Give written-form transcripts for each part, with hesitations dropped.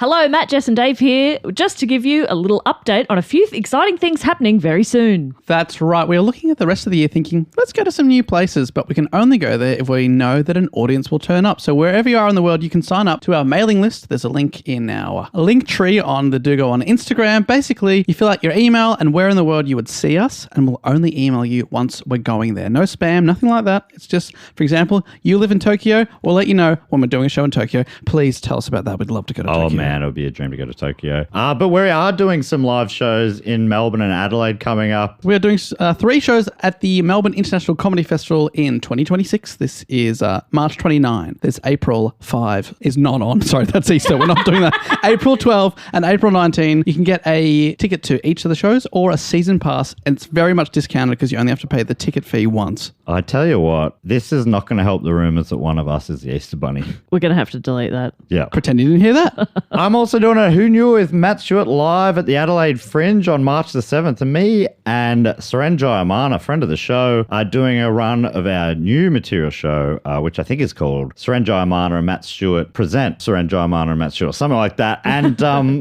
Hello, Matt, Jess and Dave here, just to give you a little update on a few exciting things happening very soon. That's right. We're looking at the rest of the year thinking, let's go to some new places, but we can only go there if we know that an audience will turn up. So wherever you are in the world, you can sign up to our mailing list. There's a link in our link tree on the Do Go On Instagram. Basically, you fill out your email and where in the world you would see us, and we'll only email you once we're going there. No spam, nothing like that. It's just, for example, you live in Tokyo, we'll let you know when we're doing a show in Tokyo. Please tell us about that. We'd love to go to Tokyo. Oh man, it would be a dream to go to Tokyo. But we are doing some live shows in Melbourne and Adelaide coming up. We're doing 3 shows at the Melbourne International Comedy Festival in 2026. This is March 29. There's April 5 is not on. Sorry, that's Easter. We're not doing that. April 12 and April 19. You can get a ticket to each of the shows or a season pass, and it's very much discounted because you only have to pay the ticket fee once. I tell you what, this is not going to help the rumours that one of us is the Easter Bunny. We're going to have to delete that. Yeah. Pretend you didn't hear that. I'm also doing a Who Knew with Matt Stewart live at the Adelaide Fringe on March the 7th. And me and Surenjay Aman, a friend of the show, are doing a run of our new material show, which I think is called Surenjay Aman and Matt Stewart Present Surenjay Aman and Matt Stewart, something like that. And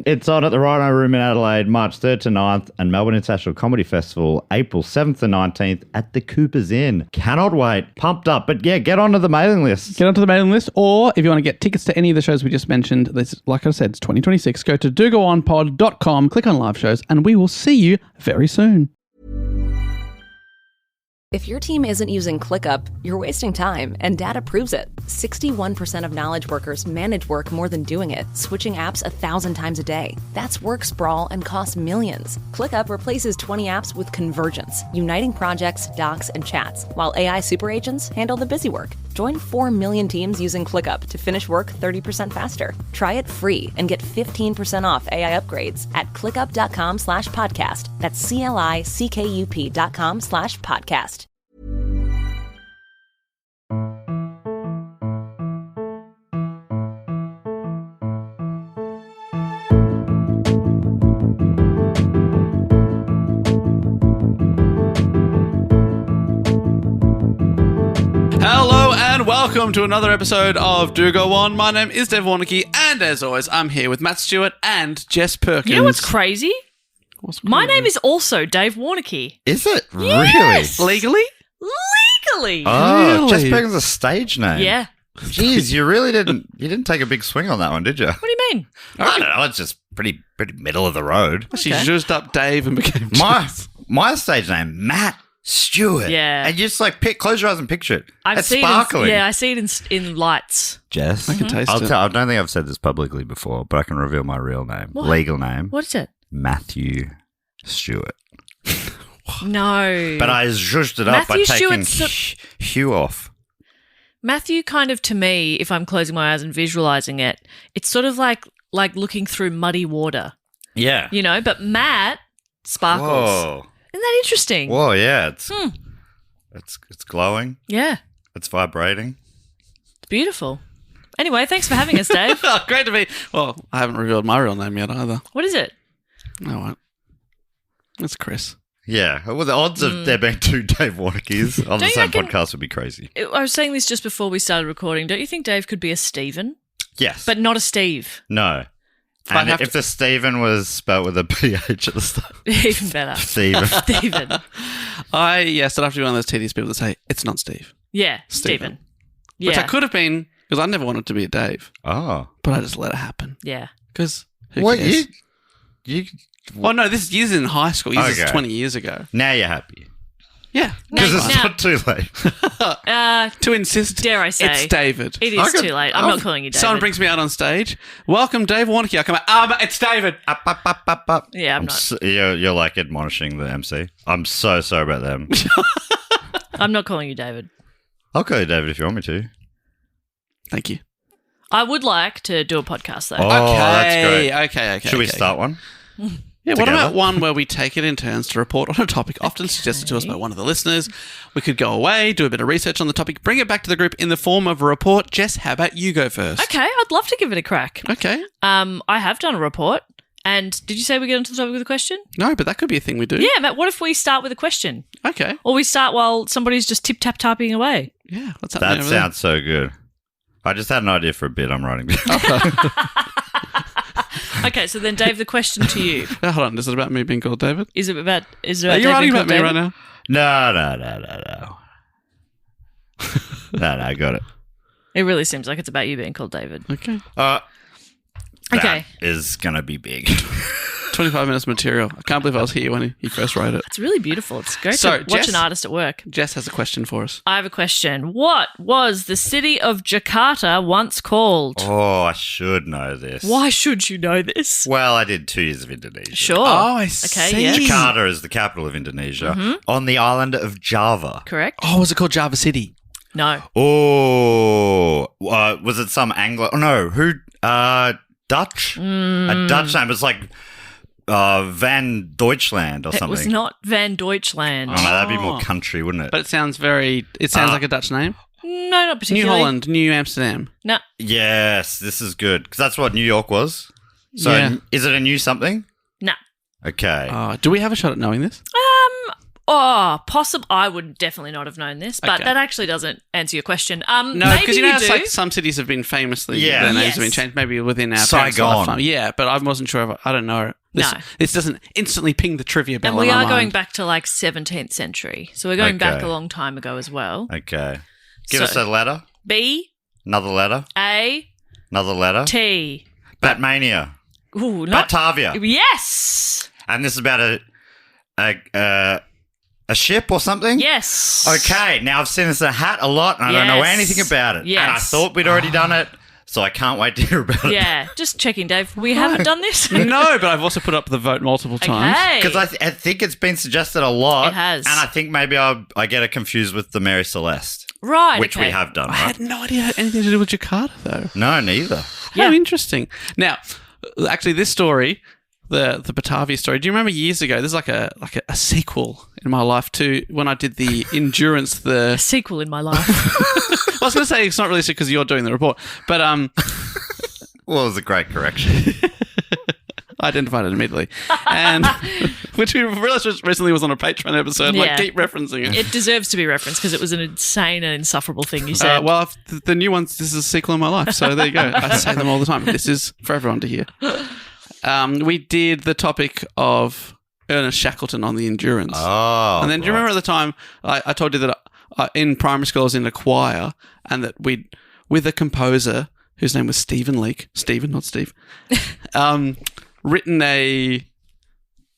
it's on at the Rhino Room in Adelaide, March 3rd to 9th, and Melbourne International Comedy Festival, April 7th to 19th at the Coopers Inn. Cannot wait. Pumped up. But yeah, get onto the mailing list. Get onto the mailing list, or if you want to get tickets to any of the shows we just mentioned, this, like I said, it's 2026. Go to dogoonpod.com, click on live shows, and we will see you very soon. If your team isn't using ClickUp, you're wasting time, and data proves it. 61% of knowledge workers manage work more than doing it, switching apps 1,000 times a day. That's work sprawl and costs millions. ClickUp replaces 20 apps with Convergence, uniting projects, docs, and chats, while AI super agents handle the busy work. Join 4 million teams using ClickUp to finish work 30% faster. Try it free and get 15% off AI upgrades at clickup.com/podcast. That's CLICKUP.com/podcast. Hello and welcome to another episode of Do Go On. My name is Dave Warnicky, and as always, I'm here with Matt Stewart and Jess Perkins. You know what's crazy? My name is also Dave Warnicky. Is it? Yes. Really? Legally? Legally. Oh, Really? Jess Perkins' a stage name. Yeah. Jeez, you really didn't take a big swing on that one, did you? What do you mean? I don't know. It's just pretty middle of the road. She zhuzhed up Dave and became My stage name, Matt Stewart. Yeah. And you just close your eyes and picture it. It's seen sparkling. I see it in lights. Jess, I can taste it. I don't think I've said this publicly before, but I can reveal my real name, What? legal name. What is it? Matthew Stewart. No. But I zhuzhed it up by Matthew taking Stewart's Hugh off. Matthew, kind of to me, if I'm closing my eyes and visualizing it, it's sort of like looking through muddy water, Yeah. you know. But Matt sparkles. Whoa. Isn't that interesting? Whoa, yeah. It's glowing. Yeah, It's vibrating. it's beautiful. Anyway, thanks for having us, Dave. Oh, great to be. Well, I haven't revealed my real name yet either. What is it? No, I won't. It's Chris. Yeah. Well, the odds of there being 2 Dave Warnickys on the Don't you same reckon- podcast would be crazy. I was saying this just before we started recording. Don't you think Dave could be a Stephen, Yes. but not a Steve? No. I'd And have if to- the Stephen was spelled with a PH at the start. Even better. Stephen. Stephen. Yes, I'd have to be one of those tedious people that say, it's not Steve. Yeah, Stephen. Stephen. Yeah. Which I could have been, because I never wanted to be a Dave. Oh. But I just let it happen. Yeah. Because who What? cares? You Well, no, this is in high school. This is Okay. 20 years ago. now you're happy. Yeah. Because it's Now- not too late. To insist, Dare I say. it's David. It is too late. I'm not calling you David. Someone brings me out on stage. Welcome, Dave Warnicky. I come out, it's David. Up, up, up, up, up. Yeah, I'm not. You're like admonishing the MC. I'm so sorry about them. I'm not calling you David. I'll call you David if you want me to. Thank you. I would like to do a podcast, though. Oh, that's great. Okay. Should we okay. start one? Yeah, what together? about one where we take it in turns to report on a topic often suggested to us by one of the listeners? We could go away, do a bit of research on the topic, bring it back to the group in the form of a report. Jess, how about you go first? Okay, I'd love to give it a crack. Okay. I have done a report. And did you say we get onto the topic with a question? No, but that could be a thing we do. Yeah, Matt, what if we start with a question? Okay. Or we start while somebody's just tip-tap-tapping away? Yeah, what's happening That over there? sounds so good. I just had an idea for a bit I'm writing down. Okay, so then, Dave, the question to you. Hold on, is it about me being called David? Is it about Are you Dave writing being about called me David? right now? No. No, I got it. It really seems like it's about you being called David. Okay. Okay. That is going to be big. 25 minutes of material. I can't believe I was here when he first wrote it. It's really beautiful. It's great So, to watch Jess- an artist at work. Jess has a question for us. I have a question. What was the city of Jakarta once called? Oh, I should know this. Why should you know this? Well, I did 2 years of Indonesia. Sure. I Okay, see. yes. Jakarta is the capital of Indonesia on the island of Java. Correct? Oh, was it called Java City? No. Oh, was it some Anglo? Oh, no, who? Dutch? A Dutch name. It's like Van Deutschland or something. It was not Van Deutschland. Oh, no, that'd be more country, wouldn't it? But it sounds like a Dutch name. No, not New particularly. Holland, New Amsterdam. No. Yes, this is good because that's what New York was. So, Yeah. is it a new something? No. Okay. Do we have a shot at knowing this? Possible. I would definitely not have known this, but Okay. that actually doesn't answer your question. No, maybe because you you know, do. it's like some cities have been famously, Yeah. their names Yes. have been changed, maybe within our Saigon. parents' lifetime. Yeah, but I wasn't sure. I don't know. No. This doesn't instantly ping the trivia bell And we in my are going mind. back to like 17th century. So we're going back Okay. a long time ago as well. Okay. Give So- us a letter. B, Another letter. A, Another letter. T. Batmania. Ooh, not. Batavia. Yes. And this is about a ship or something? Yes. Okay, now I've seen this in a hat a lot and I don't know Yes. anything about it. Yes. And I thought we'd already done it, so I can't wait to hear about it. Yeah, just checking, Dave. We haven't done this? No, but I've also put up the vote multiple times. Okay. Because I think it's been suggested a lot. It has. And I think maybe I get it confused with the Mary Celeste, Right. which okay. we have done, I right? had no idea it had anything to do with Jakarta, though. No, neither. Yeah. How interesting. Now, actually, this story, the Batavia story, do you remember years ago, there's like a sequel in my life to when I did the Endurance, A sequel in my life. I was going to say it's not really because you're doing the report, but Well, it was a great correction. I identified it immediately. And which we realised recently was on a Patreon episode. Yeah. Like, keep referencing it. It deserves to be referenced because it was an insane and insufferable thing you said. Well, the new ones, this is a sequel in my life, so there you go. I say them all the time. This is for everyone to hear. We did the topic of Ernest Shackleton on the Endurance. Oh. And then do you remember at the time I told you that in primary school I was in a choir and that we'd, with a composer whose name was Stephen Leake, Stephen, not Steve,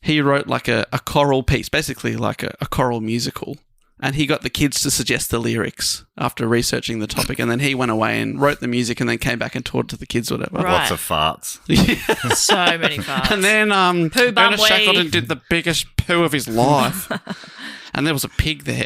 he wrote like a choral piece, basically like a choral musical. And he got the kids to suggest the lyrics after researching the topic. And then he went away and wrote the music and then came back and taught to the kids whatever. Right. Lots of farts. So many farts. And then Poo bum Ernest wee. Shackleton did the biggest poo of his life. And there was a pig there.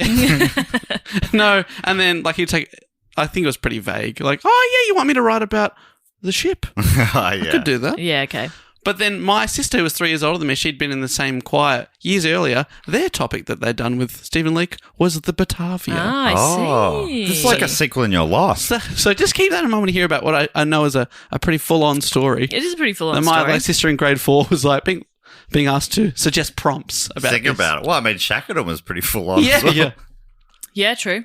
No, and then like he'd take, I think it was pretty vague. Like, oh yeah, you want me to write about the ship? Oh, I yeah. could do that. Yeah, okay. But then my sister, who was 3 years older than me, she'd been in the same choir years earlier. Their topic that they'd done with Stephen Leake was the Batavia. Ah, I Oh, see. this is like a sequel in your life. So just keep that in mind when you hear about what I know is a pretty full-on story. It is a pretty full-on And story. my sister in grade 4 was like being asked to suggest prompts about Think this. about it. Well, I mean, Shackleton was pretty full on. Yeah, as well. yeah. Yeah, true.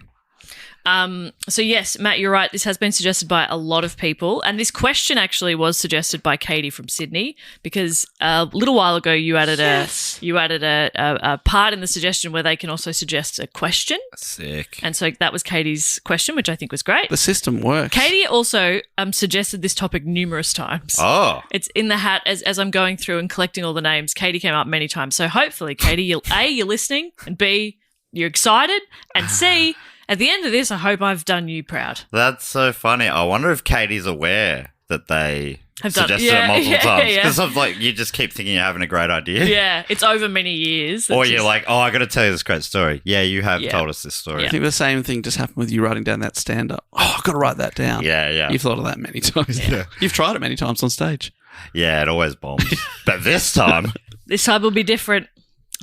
So yes, Matt, you're right. This has been suggested by a lot of people, and this question actually was suggested by Katie from Sydney because a little while ago you added a part in the suggestion where they can also suggest a question, Sick. and so that was Katie's question, which I think was great. The system works. Katie also suggested this topic numerous times. Oh. It's in the hat as I'm going through and collecting all the names. Katie came up many times. So hopefully, Katie, you're listening, and B, you're excited, and C, at the end of this, I hope I've done you proud. That's so funny. I wonder if Katie's aware that they Have done- suggested yeah, it multiple yeah, times. yeah. Because I'm like, you just keep thinking you're having a great idea. Yeah, it's over many years. Or That's you're just- like, oh, I got to tell you this great story. Yeah, you have Yeah. told us this story. I think the same thing just happened with you writing down that stand-up. Oh, I've got to write that down. Yeah, yeah. You've thought of that many times. Yeah. You've tried it many times on stage. Yeah, it always bombs. But this time, this time will be different.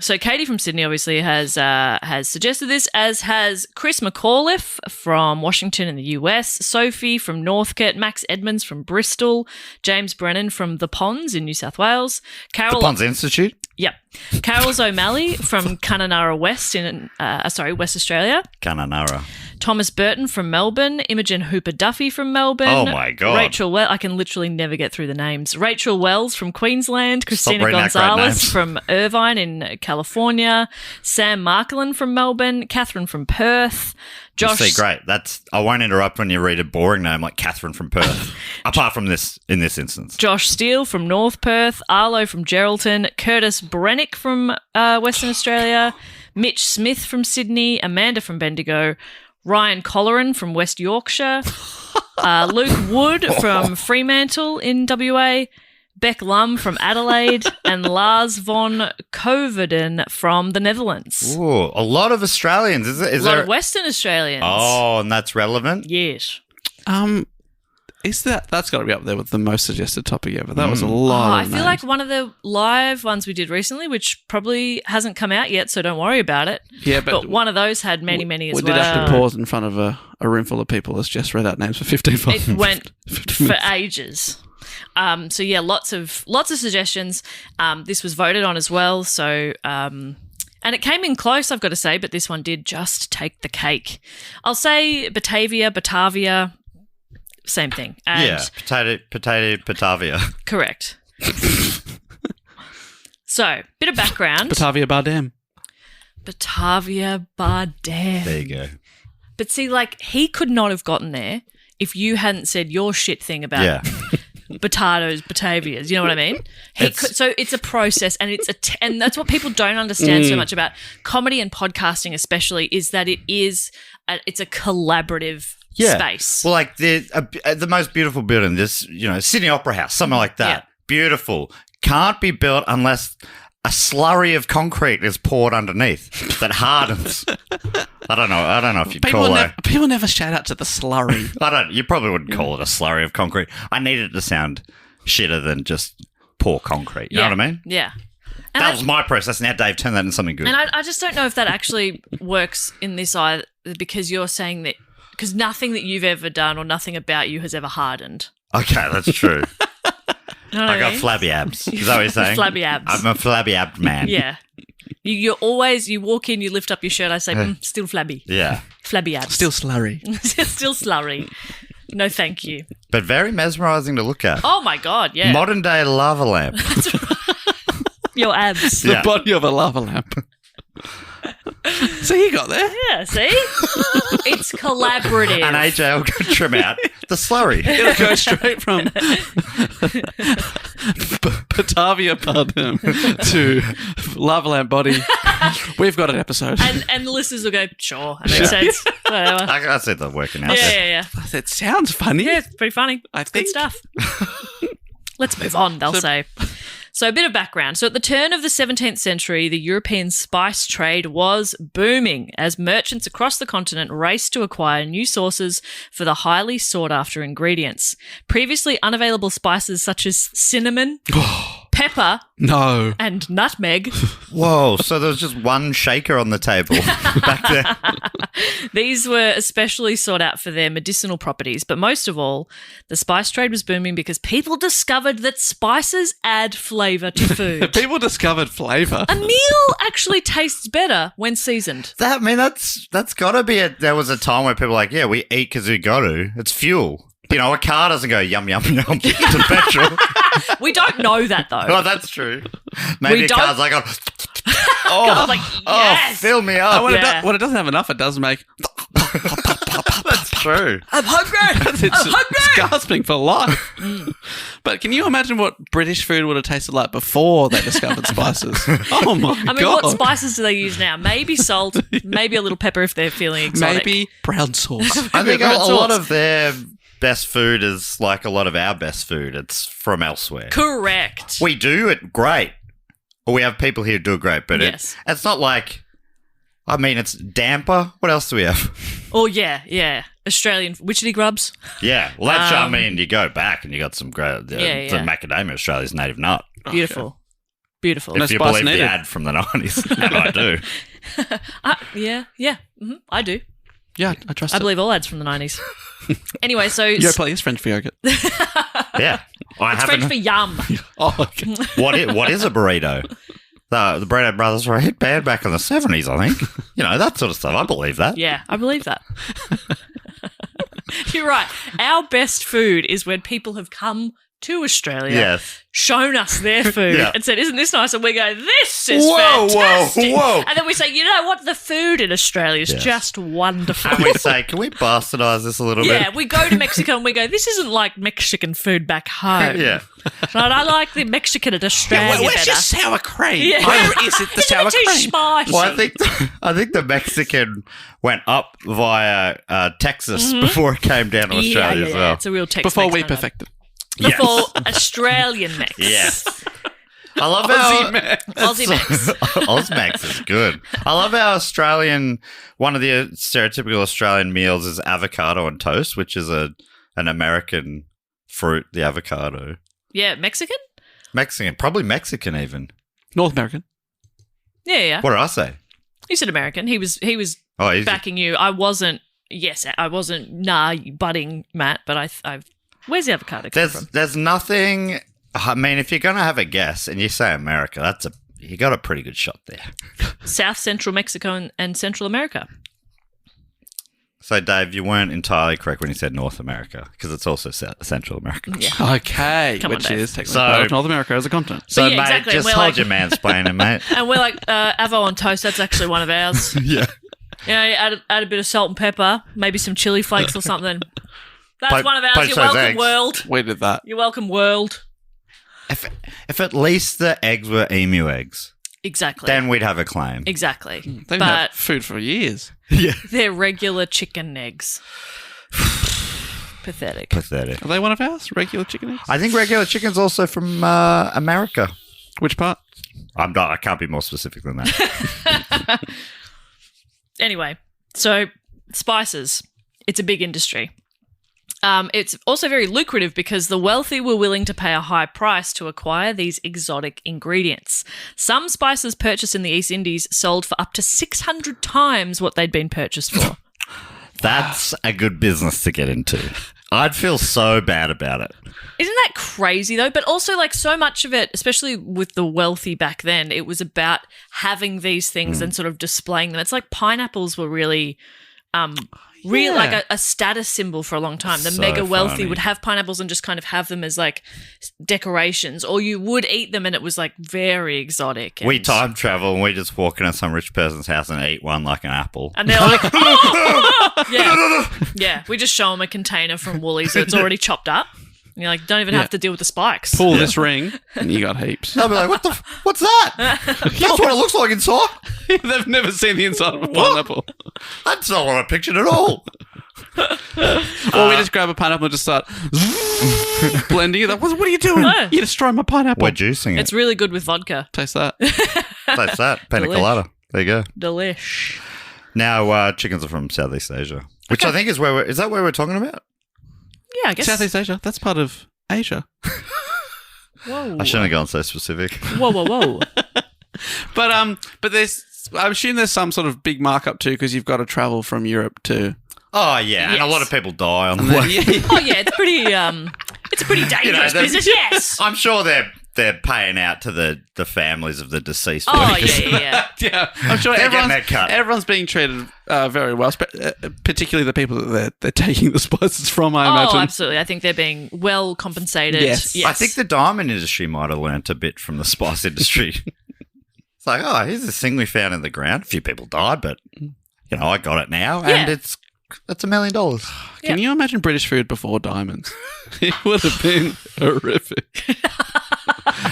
So Katie from Sydney obviously has suggested this, as has Chris McAuliffe from Washington in the US, Sophie from Northcote, Max Edmonds from Bristol, James Brennan from The Ponds in New South Wales, the Carol Ponds Institute. Yep. Carol O'Malley from Kununurra West West Australia. Kununurra. Thomas Burton from Melbourne, Imogen Hooper-Duffy from Melbourne. Oh, my God. Rachel I can literally never get through the names. Rachel Wells from Queensland, Christina reading out great Gonzalez names. from Irvine in California, Sam Markelin from Melbourne, Catherine from Perth, Josh. See, great. I won't interrupt when you read a boring name like Catherine from Perth. Apart from this, in this instance. Josh Steele from North Perth, Arlo from Geraldton, Curtis Brennick from Western Australia, Mitch Smith from Sydney, Amanda from Bendigo, Ryan Colleran from West Yorkshire, Luke Wood from Fremantle in WA, Beck Lum from Adelaide, and Lars von Coverden from the Netherlands. Ooh, a lot of Australians. Is A lot of Western Australians. Oh, and that's relevant? Yes. Is that's got to be up there with the most suggested topic ever? That was a lot. I of feel names. like one of the live ones we did recently, which probably hasn't come out yet, so don't worry about it. Yeah, But one of those had many as we well. did have to pause in front of a room full of people as Jess read out names for 15 minutes. It went 15 for minutes. ages. So yeah, lots of suggestions. This was voted on as well. So and it came in close, I've got to say, but this one did just take the cake. I'll say Batavia, same thing. And Yeah, potato, Batavia. correct. So, bit of background. Batavia Bardem. Batavia Bardem. There you go. But see, like, he could not have gotten there if you hadn't said your shit thing about Yeah. potatoes, Batavias. You know what I mean? It's- So it's a process, and and that's what people don't understand so much about comedy and podcasting, especially, is that it's a collaborative space. Well, like the most beautiful building, this, Sydney Opera House, something like that. Yeah. Beautiful. Can't be built unless a slurry of concrete is poured underneath that hardens. I don't know if you'd call it. People never shout out to the slurry. You probably wouldn't call it a slurry of concrete. I need it to sound shitter than just pour concrete. You know what I mean? Yeah. And That was my process. Now, Dave, turn that into something good. And I just don't know if that actually works in this either, because you're saying that because nothing that you've ever done or nothing about you has ever hardened. Okay, that's true. You know what I got mean? flabby abs. Is that what you're saying? Flabby abs. I'm a flabby abs man. Yeah. You walk in, you lift up your shirt, I say, still flabby. Yeah. Flabby abs. Still slurry. Still slurry. No, thank you. But very mesmerising to look at. Oh, my God, yeah. Modern day lava lamp. Your abs. Yeah. The body of a lava lamp. So you got there. Yeah, see? It's collaborative. And AJ will go trim out the slurry. It'll go straight from Batavia Bardem to lava lamp body. We've got an episode. And the listeners will go, sure, that makes sense. Whatever. I said the working out. Yeah. It sounds funny. Yeah, it's pretty funny. I It's good think. stuff. Let's move on, they'll say. So a bit of background. So at the turn of the 17th century, the European spice trade was booming as merchants across the continent raced to acquire new sources for the highly sought-after ingredients. Previously unavailable spices such as cinnamon, pepper, No. and nutmeg. Whoa, so there was just one shaker on the table back there. These were especially sought out for their medicinal properties, but most of all, the spice trade was booming because people discovered that spices add flavour to food. People discovered flavour. A meal actually tastes better when seasoned. That's got to be there was a time where people were like, yeah, we eat because we got to. It's fuel. A car doesn't go yum, yum, yum to petrol. We don't know that though. Oh, that's true. Maybe We a don't- car's like, I was like, yes. fill me up. When it doesn't have enough, it does make. That's true. I'm hungry. It's I'm hungry. gasping for life. But can you imagine what British food would have tasted like before they discovered spices? Oh my I mean, god! what spices do they use now? Maybe salt, maybe a little pepper if they're feeling exotic. Maybe brown sauce. I think a Red lot sauce. of their best food is like a lot of our best food. It's from elsewhere. Correct. We do it great. Or we have people here who do it great, but Yes. it's not like, it's damper. What else do we have? Oh, yeah. Australian witchetty grubs. Yeah, well, that's, you go back and you got some great, the macadamia, Australia's native nut. Beautiful. Beautiful. No If you spice believe needed. the ad from the 90s, and I do. Yeah. I do. Yeah, I trust I it. believe all ads from the 90s. Anyway, so Yoplait is French for yogurt. Yeah. I it's French for yum. Oh, okay. What is a burrito? The Breadhead Brothers were a hit band back in the 70s, I think. That sort of stuff. I believe that. Yeah, I believe that. You're right. Our best food is when people have come to Australia, Yes. shown us their food, Yeah. and said, "Isn't this nice?" And we go, "This is Whoa, fantastic." whoa. And then we say, "You know what? The food in Australia is Yes. just wonderful." And we say, can we bastardize this a little Yeah, bit? we go to Mexico and we go, "This isn't like Mexican food back home." Yeah. Right, I like the Mexican at Australia Where's better. your sour cream? Yeah. Where is it, the Isn't sour it too cream? spicy? Well, I think the Mexican went up via Texas before it came down to Australia as well. It's a real Tex Before we perfect. perfected. Before Australian Mex. Yes. I love how Aussie Max. Aussie Mex. Osmax is good. I love how one of the stereotypical Australian meals is avocado on toast, which is an American fruit, the avocado. Yeah, Mexican? Mexican, probably Mexican even. North American. Yeah. What did I say? You said American. He was Oh, he's backing you. I wasn't butting Matt, but I where's the avocado come from? There's nothing. I mean, if you're gonna have a guess and you say America, you got a pretty good shot there. South Central Mexico and Central America. So, Dave, you weren't entirely correct when you said North America because it's also Central America. Yeah. Okay, Come on, which Dave. is technically So- part of North America as a continent. So, yeah, mate, exactly. just We're hold like- your mansplaining, mate. And we're like, avo on toast, that's actually one of ours. Yeah. You add a bit of salt and pepper, maybe some chili flakes or something. That's one of ours. poach You're those welcome, eggs. world. We did that. You're welcome, world. If at least the eggs were emu eggs, Exactly. then we'd have a claim. Exactly. They didn't But have food for years. Yeah. they're regular chicken eggs. Pathetic. Pathetic. Are they one of ours? Regular chicken eggs? I think regular chicken's also from America. Which part? I can't be more specific than that. Anyway, so spices. It's a big industry. It's also very lucrative because the wealthy were willing to pay a high price to acquire these exotic ingredients. Some spices purchased in the East Indies sold for up to 600 times what they'd been purchased for. That's a good business to get into. I'd feel so bad about it. Isn't that crazy though? But also like so much of it, especially with the wealthy back then, it was about having these things and sort of displaying them. It's like pineapples were really like a status symbol for a long time. The So mega wealthy funny. would have pineapples and just kind of have them as like decorations, or you would eat them and it was like very exotic. We and- time travel and we just walk into some rich person's house and eat one like an apple. And they're like, "Oh!" yeah. We just show them a container from Woolies that's already chopped up. And you're like, don't even have to deal with the spikes. Pull this ring, and you got heaps. They'll be like, what's that? That's what it looks like inside. They've never seen the inside of a pineapple. That's not what I pictured at all. Or we just grab a pineapple and just start blending it. Like, what are you doing? No. You destroy my pineapple. We're juicing it. It's really good with vodka. Taste that. That's that. Pina Delish. colada. There you go. Delish. Now, chickens are from Southeast Asia, which I think is is that where we're talking about? Yeah, I guess. Southeast Asia. That's part of Asia. Whoa. I shouldn't have gone so specific. Whoa. But there's. I assume there's some sort of big markup too, because you've got to travel from Europe to. Oh, yeah. And a Yes. lot of people die on the way. Oh yeah, it's a pretty dangerous they're- business. Yes. I'm sure they're paying out to the families of the deceased. Oh workers. yeah. Yeah, I'm sure They're getting that cut. everyone's being treated very well, particularly the people that they're taking the spices from, I Oh, imagine. absolutely. I think they're being well compensated. Yes. I think the diamond industry might have learnt a bit from the spice industry. It's like, oh, here's this thing we found in the ground. A few people died, but I got it now, and Yeah. it's $1 million. Can you imagine British food before diamonds? It would have been horrific.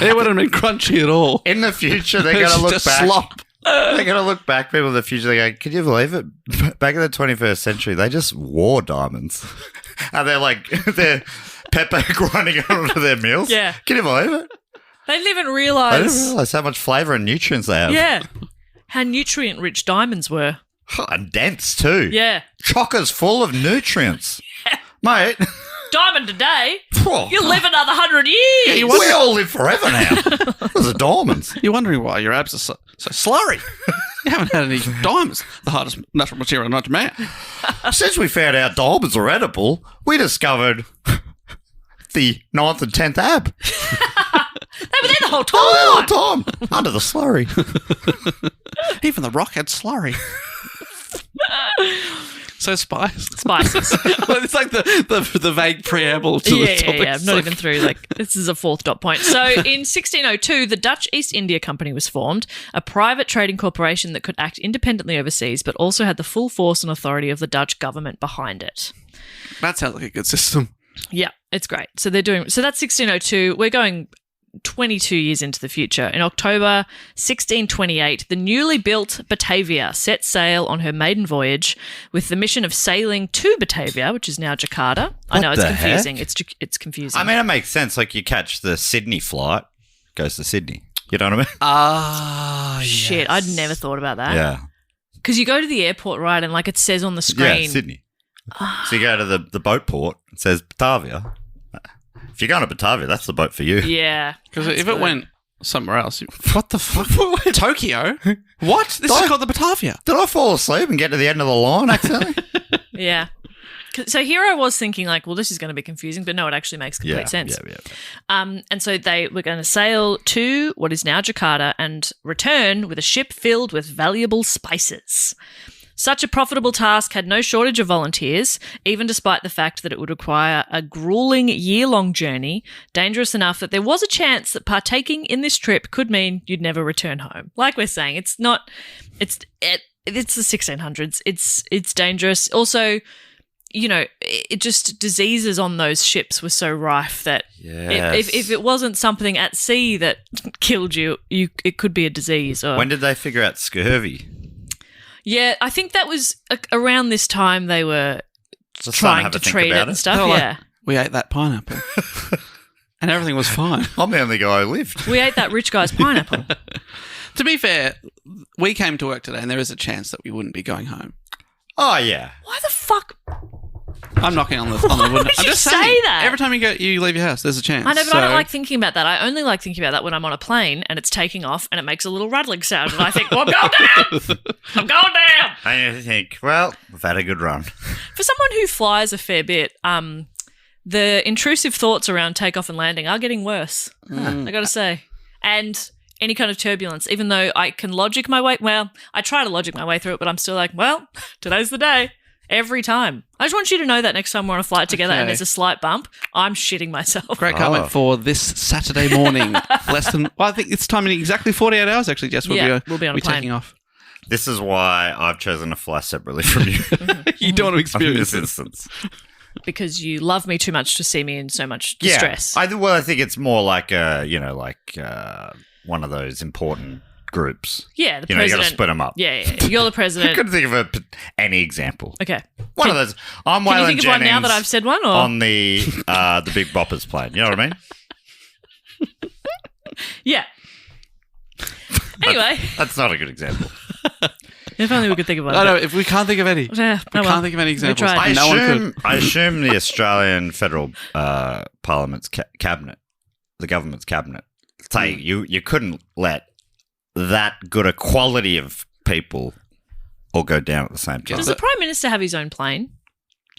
It wouldn't have been crunchy at all. In the future, they're It's going to look just back. slop. They're going to look back, people in the future, they go, can you believe it? Back in the 21st century, they just wore diamonds. And they're pepper grinding onto their meals. Yeah. Can you believe it? they didn't even I didn't realize. realise how much flavour and nutrients they have. Yeah. How nutrient rich diamonds were. And dense, too. Yeah. Chockers full of nutrients. Mate. Diamond today. Oh, You'll live another 100 years. we all live forever now. Because of diamonds. You're wondering why your abs are so slurry. You haven't had any diamonds, the hardest natural material known to man. Since we found out diamonds are edible, we discovered the 9th and 10th ab. No, but they're the whole time. Oh, Tom, under the slurry. Even the Rock had slurry. So spices. Well, it's like the vague preamble to the topic. Yeah. Not even through, like, this is a fourth dot point. So in 1602, the Dutch East India Company was formed, a private trading corporation that could act independently overseas, but also had the full force and authority of the Dutch government behind it. That sounds like a good system. Yeah, it's great. So that's 1602. We're going 22 years into the future. In October 1628, the newly built Batavia set sail on her maiden voyage with the mission of sailing to Batavia, which is now Jakarta. I know, it's the confusing. heck? It's confusing. I mean, it makes sense. Like, you catch the Sydney flight, goes to Sydney. You know what I mean? Ah, shit, I'd never thought about that. Yeah. Because you go to the airport, right, and like it says on the screen. Yeah, Sydney. So you go to the boat port, it says Batavia. If you're going to Batavia, that's the boat for you. Yeah. Because if it went somewhere else, what the fuck? Tokyo? What? This is called the Batavia. Did I fall asleep and get to the end of the line accidentally? Yeah. So here I was thinking, like, well, this is going to be confusing, but no, it actually makes complete sense. Yeah. And so they were going to sail to what is now Jakarta and return with a ship filled with valuable spices. Such a profitable task had no shortage of volunteers, even despite the fact that it would require a grueling year-long journey, dangerous enough that there was a chance that partaking in this trip could mean you'd never return home. Like we're saying, it's the 1600s. It's dangerous. Also, you know, it just diseases on those ships were so rife that if it wasn't something at sea that killed you, it could be a disease. Or, When did they figure out scurvy? yeah, I think that was around this time they were Just trying to treat it and stuff. They were like, Yeah, we ate that pineapple. And everything was fine. I'm the only guy who lived. we ate that rich guy's pineapple. To be fair, we came to work today and there is a chance that we wouldn't be going home. Oh, yeah. Why the fuck? I'm knocking on the wooden. would I'm you just say saying, that? every time you leave your house, there's a chance. I know, but I So- don't like thinking about that. I only like thinking about that when I'm on a plane and it's taking off and it makes a little rattling sound and I think, well, I'm going down! I'm going down! And you think, well, we've had a good run. For someone who flies a fair bit, the intrusive thoughts around takeoff and landing are getting worse, I got to say. And any kind of turbulence, even though I can logic my way, well, I try to logic my way through it, but I'm still like, well, today's the day. Every time. I just want you to know that next time we're on a flight together and there's a slight bump, I'm shitting myself. Great comment for this Saturday morning. I think it's time in exactly 48 hours, actually, Jess. We'll be on a plane. Taking off. This is why I've chosen to fly separately from you. You don't want to in experience this this. instance. Because you love me too much to see me in so much distress. I think it's more like one of those important groups. Yeah, the You president. got to split them up. Yeah. You're the I president. couldn't think of any example. Okay. One of those. I'm Can you Waylon think of one now that I've said one? Or? on the Big Boppers plane. You know what I mean? Yeah. Anyway, That's not a good example. if only we could think of one. I know, if we can't think of any. Yeah, We can't think of any examples. tried. No one could. I assume the Australian Federal Parliament's cabinet, the government's cabinet, say you couldn't let that good a quality of people all go down at the same time. Does the Prime Minister have his own plane?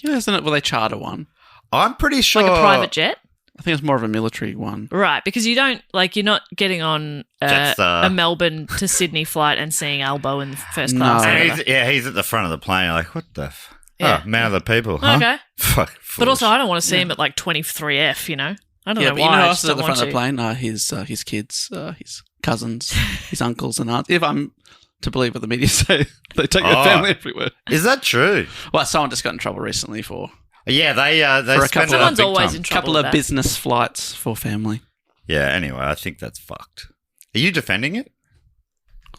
Yeah, isn't it? Will they charter one? I'm pretty sure. Like a private jet? I think it's more of a military one. Right, because you don't, you're not getting on Jetstar. a Melbourne to Sydney flight and seeing Albo in first class. No. or And whatever. he's at the front of the plane. Like, what the? Yeah. Oh, man of the people. Huh? Okay. Fuck. But also, foolish. I don't want to see him at 23F, you know? I don't Yeah, know but why. you know I who just else is at don't the want front of the to. plane? His kids, his cousins, his uncles and aunts. If I'm to believe what the media say, they take their family everywhere. Is that true? Well, someone just got in trouble recently for Yeah, they For a spend couple it of- Someone's big always time. in a trouble couple with of that. business flights for family. Yeah. Anyway, I think that's fucked. Are you defending it?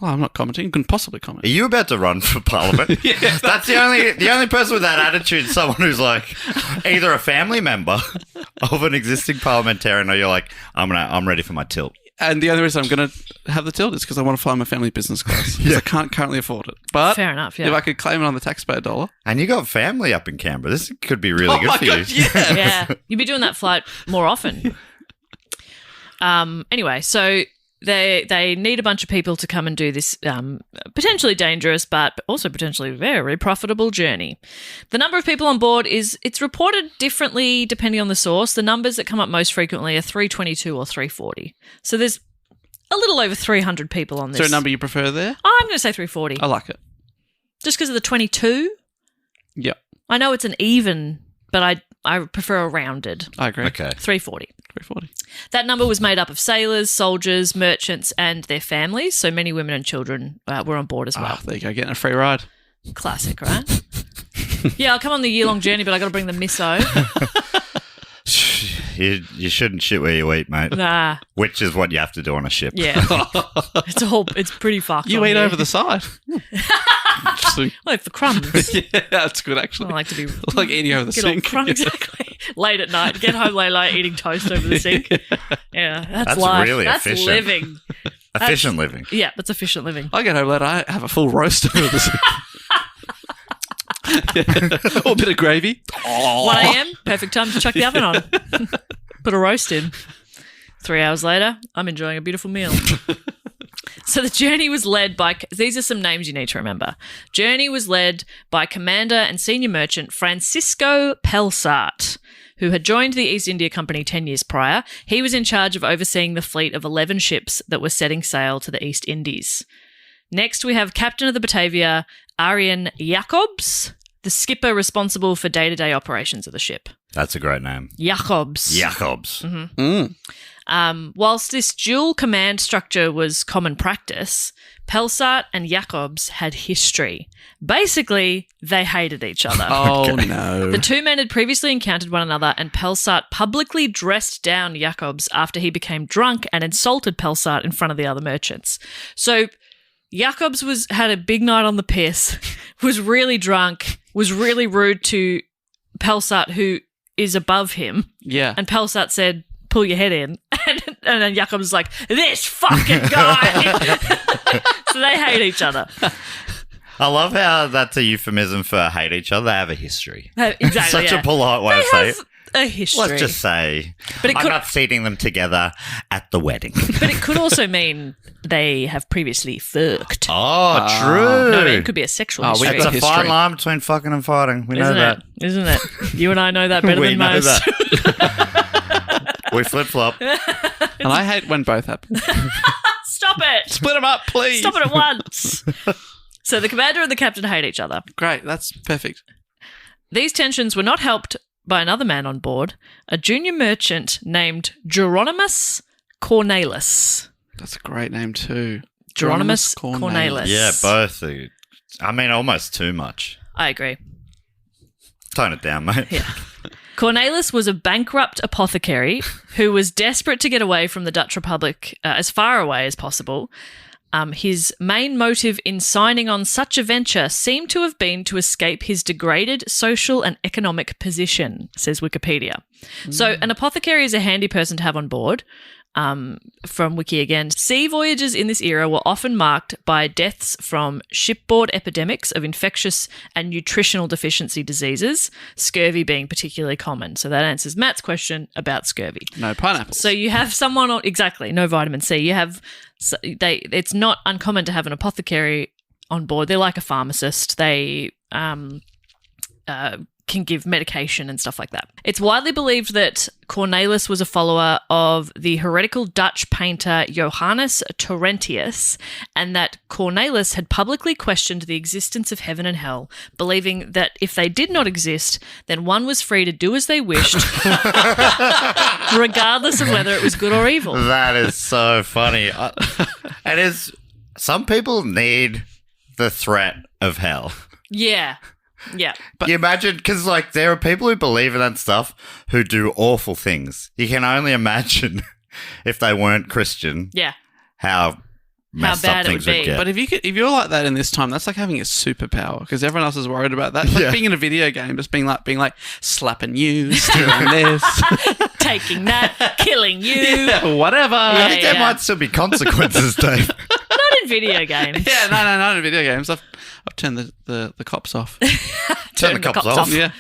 Well, I'm not commenting. You can possibly comment. Are you about to run for parliament? Yeah. That's the only person with that attitude is someone who's like either a family member of an existing parliamentarian or you're like, I'm ready for my tilt. And the only reason I'm going to have the tilt is because I want to fly my family business class. Because I can't currently afford it. But Fair enough, yeah. if I could claim it on the taxpayer dollar. And you got family up in Canberra. This could be really good for you. yeah. Yeah, you'd be doing that flight more often. Anyway, so they need a bunch of people to come and do this potentially dangerous but also potentially very profitable journey. The number of people on board it's reported differently depending on the source. The numbers that come up most frequently are 322 or 340. So there's a little over 300 people on Is this. there a number you prefer there? I'm going to say 340. I like it. Just because of the 22. Yep. I know it's an even, but I prefer a rounded. I agree. Okay. 340. 340. That number was made up of sailors, soldiers, merchants, and their families. So many women and children were on board as well. There you go, getting a free ride. Classic, right? Yeah, I'll come on the year-long journey, but I got to bring the misso. You shouldn't shit where you eat, mate. Nah. Which is what you have to do on a ship. Yeah. It's pretty fucked. You on eat here. over the side. Interesting. Well, for crumbs. Yeah, that's good actually. I like to be like eating over the get all sink. crumbs exactly. Late at night, get home late, eating toast over the sink. Yeah, that's life. really that's efficient. living. Efficient living. Yeah, that's efficient living. I get home late, I have a full roast over the sink. Or a bit of gravy. 1 a.m, perfect time to chuck the oven on. Put a roast in. 3 hours later, I'm enjoying a beautiful meal. So the journey was led by, these are some names you need to remember. Journey was led by Commander and Senior Merchant Francisco Pelsart, who had joined the East India Company 10 years prior. He was in charge of overseeing the fleet of 11 ships that were setting sail to the East Indies. Next, we have Captain of the Batavia, Arjen Jacobs, the skipper responsible for day-to-day operations of the ship. That's a great name. Jacobs. Jacobs. Whilst this dual command structure was common practice, Pelsart and Jacobs had history. Basically, they hated each other. Oh, no. The two men had previously encountered one another, and Pelsart publicly dressed down Jacobs after he became drunk and insulted Pelsart in front of the other merchants. So Jacobs had a big night on the piss, was really drunk, was really rude to Pelsart, who is above him. Yeah. And Pelsart said, pull your head in. And then Jacobs was like, this fucking guy. So they hate each other. I love how that's a euphemism for hate each other. They have a history. Exactly. Such a polite way to say it. A history. Let's just say, But it I'm could- not seating them together at the wedding. But it could also mean they have previously fucked. Oh, true. No, it could be a sexual Oh, we history. It's a history. fine line between fucking and fighting. We know Isn't that. it? Isn't it? You and I know that better We than know most. that. We flip-flop. And I hate when both happen. Stop it. Split them up, please. Stop it at once. So the commander and the captain hate each other. Great, that's perfect. These tensions were not helped by another man on board, a junior merchant named Geronimus Cornelis. That's a great name too. Geronimus Cornelis. Yeah, both. I mean, almost too much. I agree. Tone it down, mate. Yeah. Cornelis was a bankrupt apothecary who was desperate to get away from the Dutch Republic as far away as possible. His main motive in signing on such a venture seemed to have been to escape his degraded social and economic position, says Wikipedia. So an apothecary is a handy person to have on board. From Wiki again, sea voyages in this era were often marked by deaths from shipboard epidemics of infectious and nutritional deficiency diseases, scurvy being particularly common. So that answers Matt's question about scurvy. No pineapples. So you have someone on, exactly, no vitamin C. You have, it's not uncommon to have an apothecary on board. They're like a pharmacist. They can give medication and stuff like that. It's widely believed that Cornelis was a follower of the heretical Dutch painter Johannes Torrentius, and that Cornelis had publicly questioned the existence of heaven and hell, believing that if they did not exist, then one was free to do as they wished, regardless of whether it was good or evil. That is so funny. It is. Some people need the threat of hell. Yeah. Yeah. You imagine, because like there are people who believe in that stuff who do awful things. You can only imagine if they weren't Christian, Yeah. how messed bad up it things would would be. get. But if you're like that in this time, that's like having a superpower because everyone else is worried about that. It's like Yeah. being in a video game, just being like slapping you, stealing this, Taking that, killing you. yeah, whatever. I think there yeah. might still be consequences, Dave. Not in video games. Yeah, no, not in video games. I've turned the cops off. Turn the cops off. Yeah.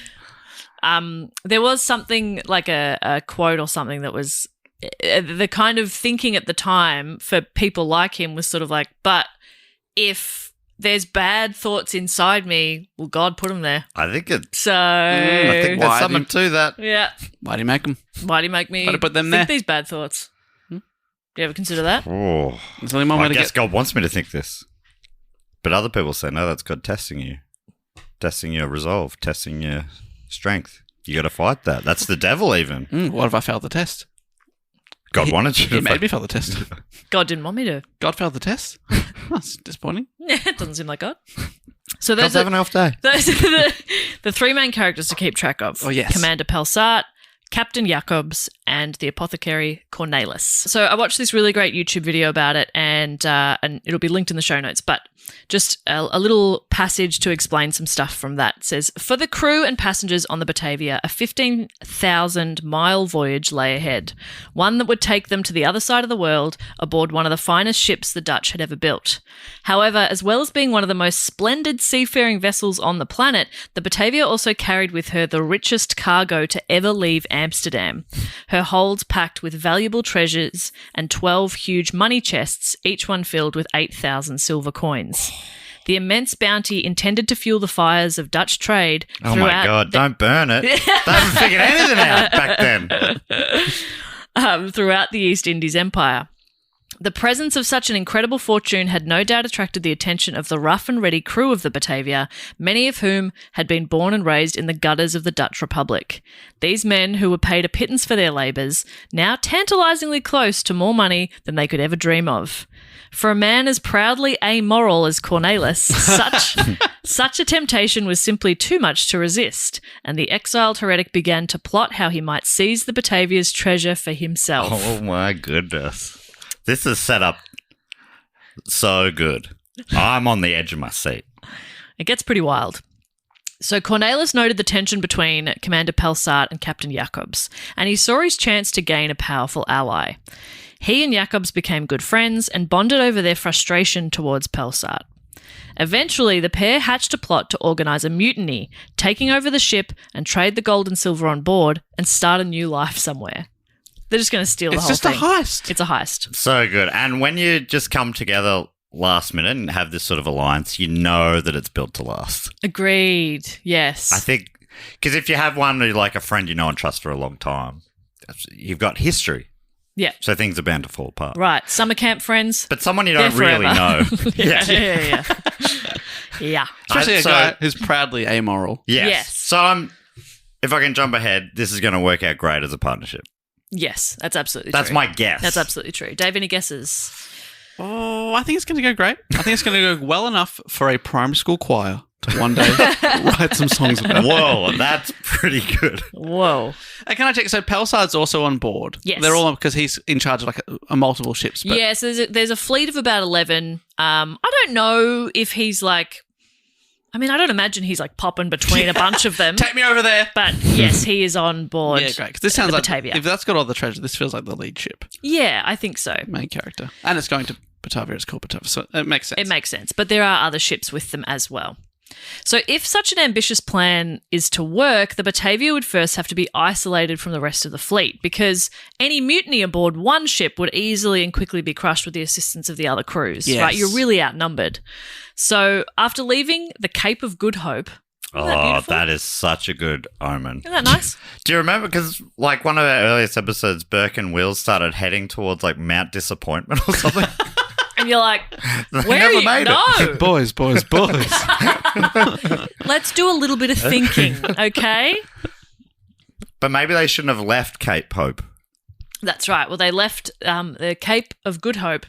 There was something like a quote or something that was the kind of thinking at the time for people like him was sort of like, but if there's bad thoughts inside me, well, God put them there. I think it's. So, I think Why there's something to that. yeah. Why do you make them? Why do you make me Why do you put them think there? these bad thoughts? Do you ever consider that? Oh, There's only one way I to guess get. God wants me to think this. But other people say, no, that's God testing you. Testing your resolve, testing your strength. You got to fight that. That's the devil even. What if I failed the test? God wanted you to He made fight. me fail the test. God didn't want me to. God failed the test? That's disappointing. It doesn't seem like God. So God's those are, having an off day. those are the three main characters to keep track of. Oh, yes. Commander Pelsart, Captain Jacobs, and the apothecary Cornelis. So I watched this really great YouTube video about it, and it'll be linked in the show notes, but just a little passage to explain some stuff from that. It says, for the crew and passengers on the Batavia, a 15,000-mile voyage lay ahead, one that would take them to the other side of the world aboard one of the finest ships the Dutch had ever built. However, as well as being one of the most splendid seafaring vessels on the planet, the Batavia also carried with her the richest cargo to ever leave Amsterdam. Her holds packed with valuable treasures and 12 huge money chests, each one filled with 8,000 silver coins. The immense bounty intended to fuel the fires of Dutch trade Oh my God, don't burn it. They haven't figured anything out back then. throughout the East Indies Empire. The presence of such an incredible fortune had no doubt attracted the attention of the rough and ready crew of the Batavia, many of whom had been born and raised in the gutters of the Dutch Republic. These men, who were paid a pittance for their labours, now tantalisingly close to more money than they could ever dream of. For a man as proudly amoral as Cornelis, such a temptation was simply too much to resist, and the exiled heretic began to plot how he might seize the Batavia's treasure for himself. Oh my goodness. This is set up so good. I'm on the edge of my seat. It gets pretty wild. So Cornelis noted the tension between Commander Pelsart and Captain Jacobs, and he saw his chance to gain a powerful ally. He and Jacobs became good friends and bonded over their frustration towards Pelsart. Eventually, the pair hatched a plot to organise a mutiny, taking over the ship and trade the gold and silver on board and start a new life somewhere. They're just going to steal the whole thing. It's just a heist. It's a heist. So good. And when you just come together last minute and have this sort of alliance, you know that it's built to last. Agreed. Yes. I think, because if you have one like a friend you know and trust for a long time, you've got history. Yeah. So things are bound to fall apart. Right. Summer camp friends. But someone you don't They're really know. forever. Yeah. Yeah. Especially a So- guy who's proudly amoral. Yes. Yes. So if I can jump ahead, this is going to work out great as a partnership. Yes, that's absolutely That's true. my guess. That's absolutely true. Dave, any guesses? Oh, I think it's going to go great. I think it's going to go well enough for a primary school choir to one day write some songs about. Whoa, that's pretty good. Whoa. Can I check? So Pelsar's also on board. Yes. They're all on because he's in charge of like a multiple ships. But Yes, there's a fleet of about 11. I don't know if he's like... I mean, I don't imagine he's like popping between a bunch of them. take me over there. But yes, he is on board. Yeah, great. 'Cause this sounds the like Batavia. if that's got all the treasure, this feels like the lead ship, Yeah, I think so. main character, and it's going to Batavia. It's called Batavia, so it makes sense. It makes sense. But there are other ships with them as well. So if such an ambitious plan is to work, the Batavia would first have to be isolated from the rest of the fleet, because any mutiny aboard one ship would easily and quickly be crushed with the assistance of the other crews. Yes. Right? You're really outnumbered. So after leaving the Cape of Good Hope... Isn't that beautiful? That is such a good omen. Isn't that nice? Do you remember? Because like one of our earliest episodes, Burke and Will started heading towards like Mount Disappointment or something. And you're like, They where never are you? made it. No. boys. Let's do a little bit of thinking, okay? But maybe they shouldn't have left Cape Hope. That's right. Well, they left the Cape of Good Hope.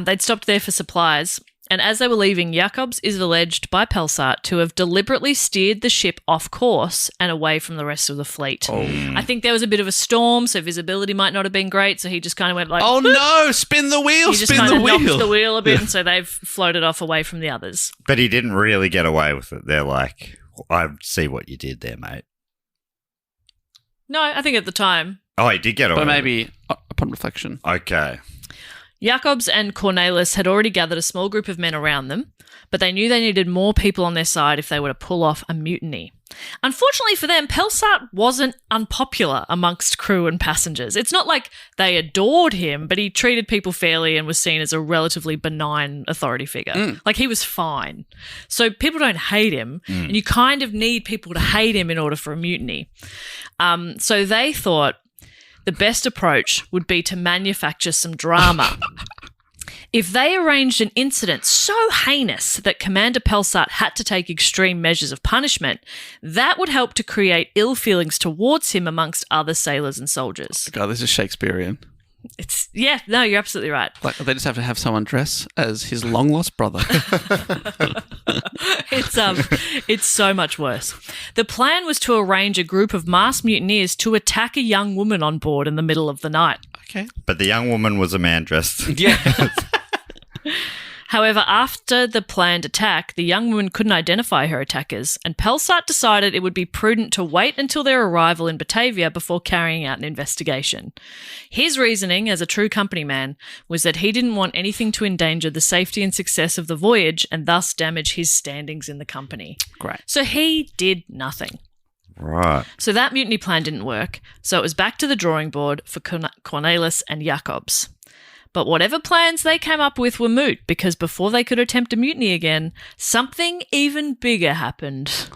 They'd stopped there for supplies. And as they were leaving, Jacobs is alleged by Pelsart to have deliberately steered the ship off course and away from the rest of the fleet. I think there was a bit of a storm, so visibility might not have been great. So he just kind of went like, Oh no! Spin the wheel! he just Spin kind the of wheel! knocked the wheel a bit, and so they've floated off away from the others. But he didn't really get away with it. They're like, I see what you did there, mate. No, I think at the time, Oh, he did get away. But with maybe upon reflection, it. Okay. Jacobs and Cornelis had already gathered a small group of men around them, but they knew they needed more people on their side if they were to pull off a mutiny. Unfortunately for them, Pelsart wasn't unpopular amongst crew and passengers. It's not like they adored him, but he treated people fairly and was seen as a relatively benign authority figure. Like, he was fine. So people don't hate him, and you kind of need people to hate him in order for a mutiny. So they thought, the best approach would be to manufacture some drama. If they arranged an incident so heinous that Commander Pelsart had to take extreme measures of punishment, that would help to create ill feelings towards him amongst other sailors and soldiers. God, this is Shakespearean. No, you're absolutely right. Like they just have to have someone dress as his long lost brother. It's so much worse. The plan was to arrange a group of masked mutineers to attack a young woman on board in the middle of the night. Okay. But the young woman was a man dressed. Yeah. However, after the planned attack, the young woman couldn't identify her attackers, and Pelsart decided it would be prudent to wait until their arrival in Batavia before carrying out an investigation. His reasoning, as a true company man, was that he didn't want anything to endanger the safety and success of the voyage and thus damage his standings in the company. Great. So he did nothing. Right. So that mutiny plan didn't work, so it was back to the drawing board for Cornelis and Jacobs. But whatever plans they came up with were moot because before they could attempt a mutiny again, something even bigger happened.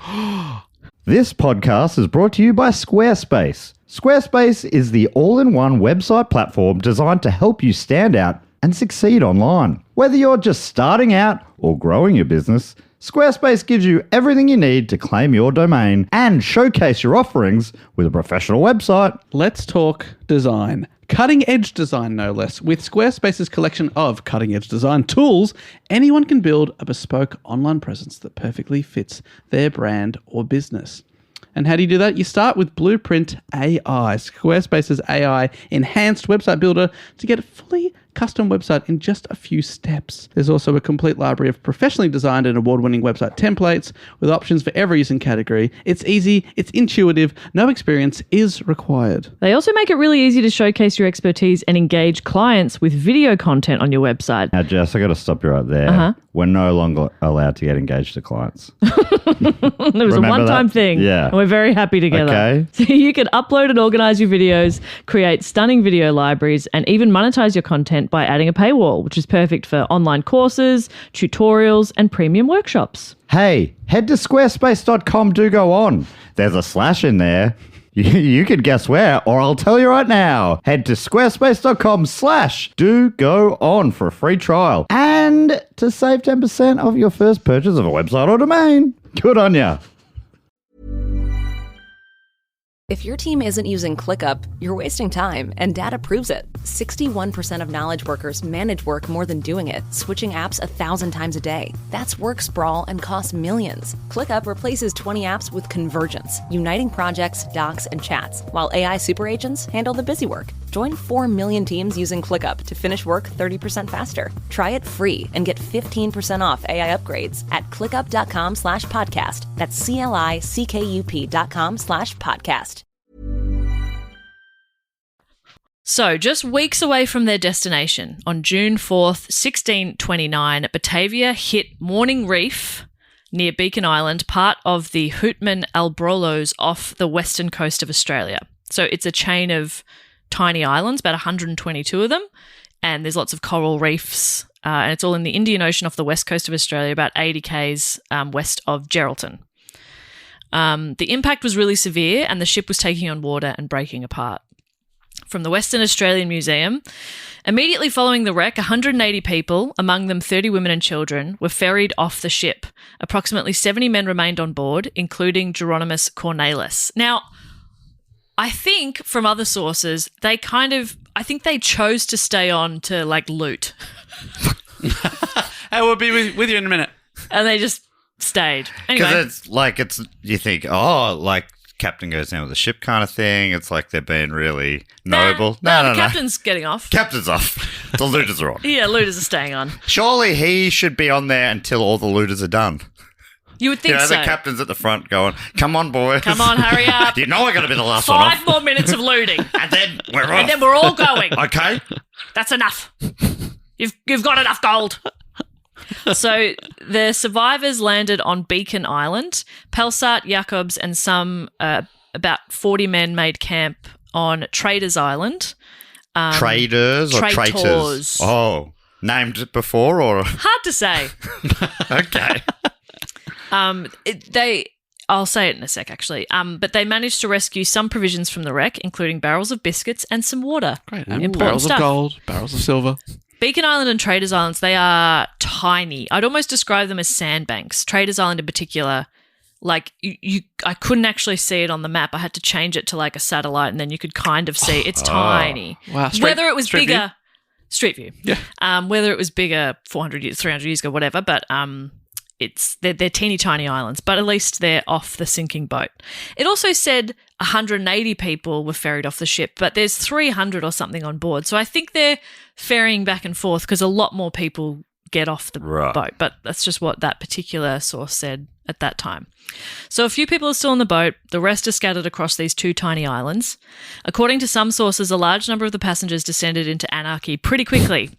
This podcast is brought to you by Squarespace. Squarespace is the all-in-one website platform designed to help you stand out and succeed online. Whether you're just starting out or growing your business, Squarespace gives you everything you need to claim your domain and showcase your offerings with a professional website. Let's talk design. Cutting-edge design, no less. With Squarespace's collection of cutting-edge design tools, anyone can build a bespoke online presence that perfectly fits their brand or business. And how do you do that? You start with Blueprint AI, Squarespace's AI-enhanced website builder to get a fully custom website in just a few steps. There's also a complete library of professionally designed and award-winning website templates with options for every use and category. It's easy, it's intuitive, no experience is required. They also make it really easy to showcase your expertise and engage clients with video content on your website. Now, Jess, I got to stop you right there. We're no longer allowed to get engaged to clients. It was a one-time thing. Yeah. And we're very happy together. Okay. So you can upload and organize your videos, create stunning video libraries, and even monetize your content by adding a paywall, which is perfect for online courses, tutorials, and premium workshops. Hey, head to squarespace.com, do go on. There's a slash in there. You could guess where, or I'll tell you right now. Head to squarespace.com/do go on for a free trial and to save 10% of your first purchase of a website or domain. Good on ya. If your team isn't using ClickUp, you're wasting time, and data proves it. 61% of knowledge workers manage work more than doing it, switching apps 1,000 times a day. That's work sprawl and costs millions. ClickUp replaces 20 apps with Convergence, uniting projects, docs, and chats, while AI super agents handle the busy work. Join 4 million teams using ClickUp to finish work 30% faster. Try it free and get 15% off AI upgrades at clickup.com/podcast. That's CLICKUP.com/podcast. So, just weeks away from their destination, on June 4th, 1629, Batavia hit Morning Reef near Beacon Island, part of the Hootman Albrollos off the western coast of Australia. So it's a chain of tiny islands, about 122 of them, and there's lots of coral reefs, and it's all in the Indian Ocean off the west coast of Australia, about 80 k's west of Geraldton. The impact was really severe, and the ship was taking on water and breaking apart. From the Western Australian Museum, immediately following the wreck, 180 people, among them 30 women and children, were ferried off the ship. Approximately 70 men remained on board, including Geronimus Cornelis. Now, I think from other sources, I think they chose to stay on to, loot. I will be with you in a minute. And they just stayed. Anyway. Because you think, captain goes down with the ship kind of thing. It's like they're being really noble. No, the captain's getting off. Captain's off. The looters are on. Yeah, looters are staying on. Surely he should be on there until all the looters are done. You would think so. The captain's at the front going, come on, boys. Come on, hurry up. You know I got to be the last one off. 5 more minutes of looting. And then we're off. And then we're all going. Okay. That's enough. You've got enough gold. So the survivors landed on Beacon Island. Pelsart, Jacobs, and some about 40 men made camp on Traders Island. Traders or Traitors. traitors? Oh, named before or? Hard to say. Okay. I'll say it in a sec, actually. But they managed to rescue some provisions from the wreck, including barrels of biscuits and some water. Great. Important Barrels stuff. of gold, barrels of silver. Beacon Island and Traders Islands, they are tiny. I'd almost describe them as sandbanks. Traders Island in particular, like I couldn't actually see it on the map. I had to change it to like a satellite, and then you could kind of see it's tiny. Wow. Whether it was Street bigger, view? Street View. Yeah. Whether it was bigger 400 years, 300 years ago, whatever, but they're teeny tiny islands, but at least they're off the sinking boat. It also said 180 people were ferried off the ship, but there's 300 or something on board. So I think they're ferrying back and forth because a lot more people get off the boat. But that's just what that particular source said at that time. So a few people are still on the boat. The rest are scattered across these two tiny islands. According to some sources, a large number of the passengers descended into anarchy pretty quickly,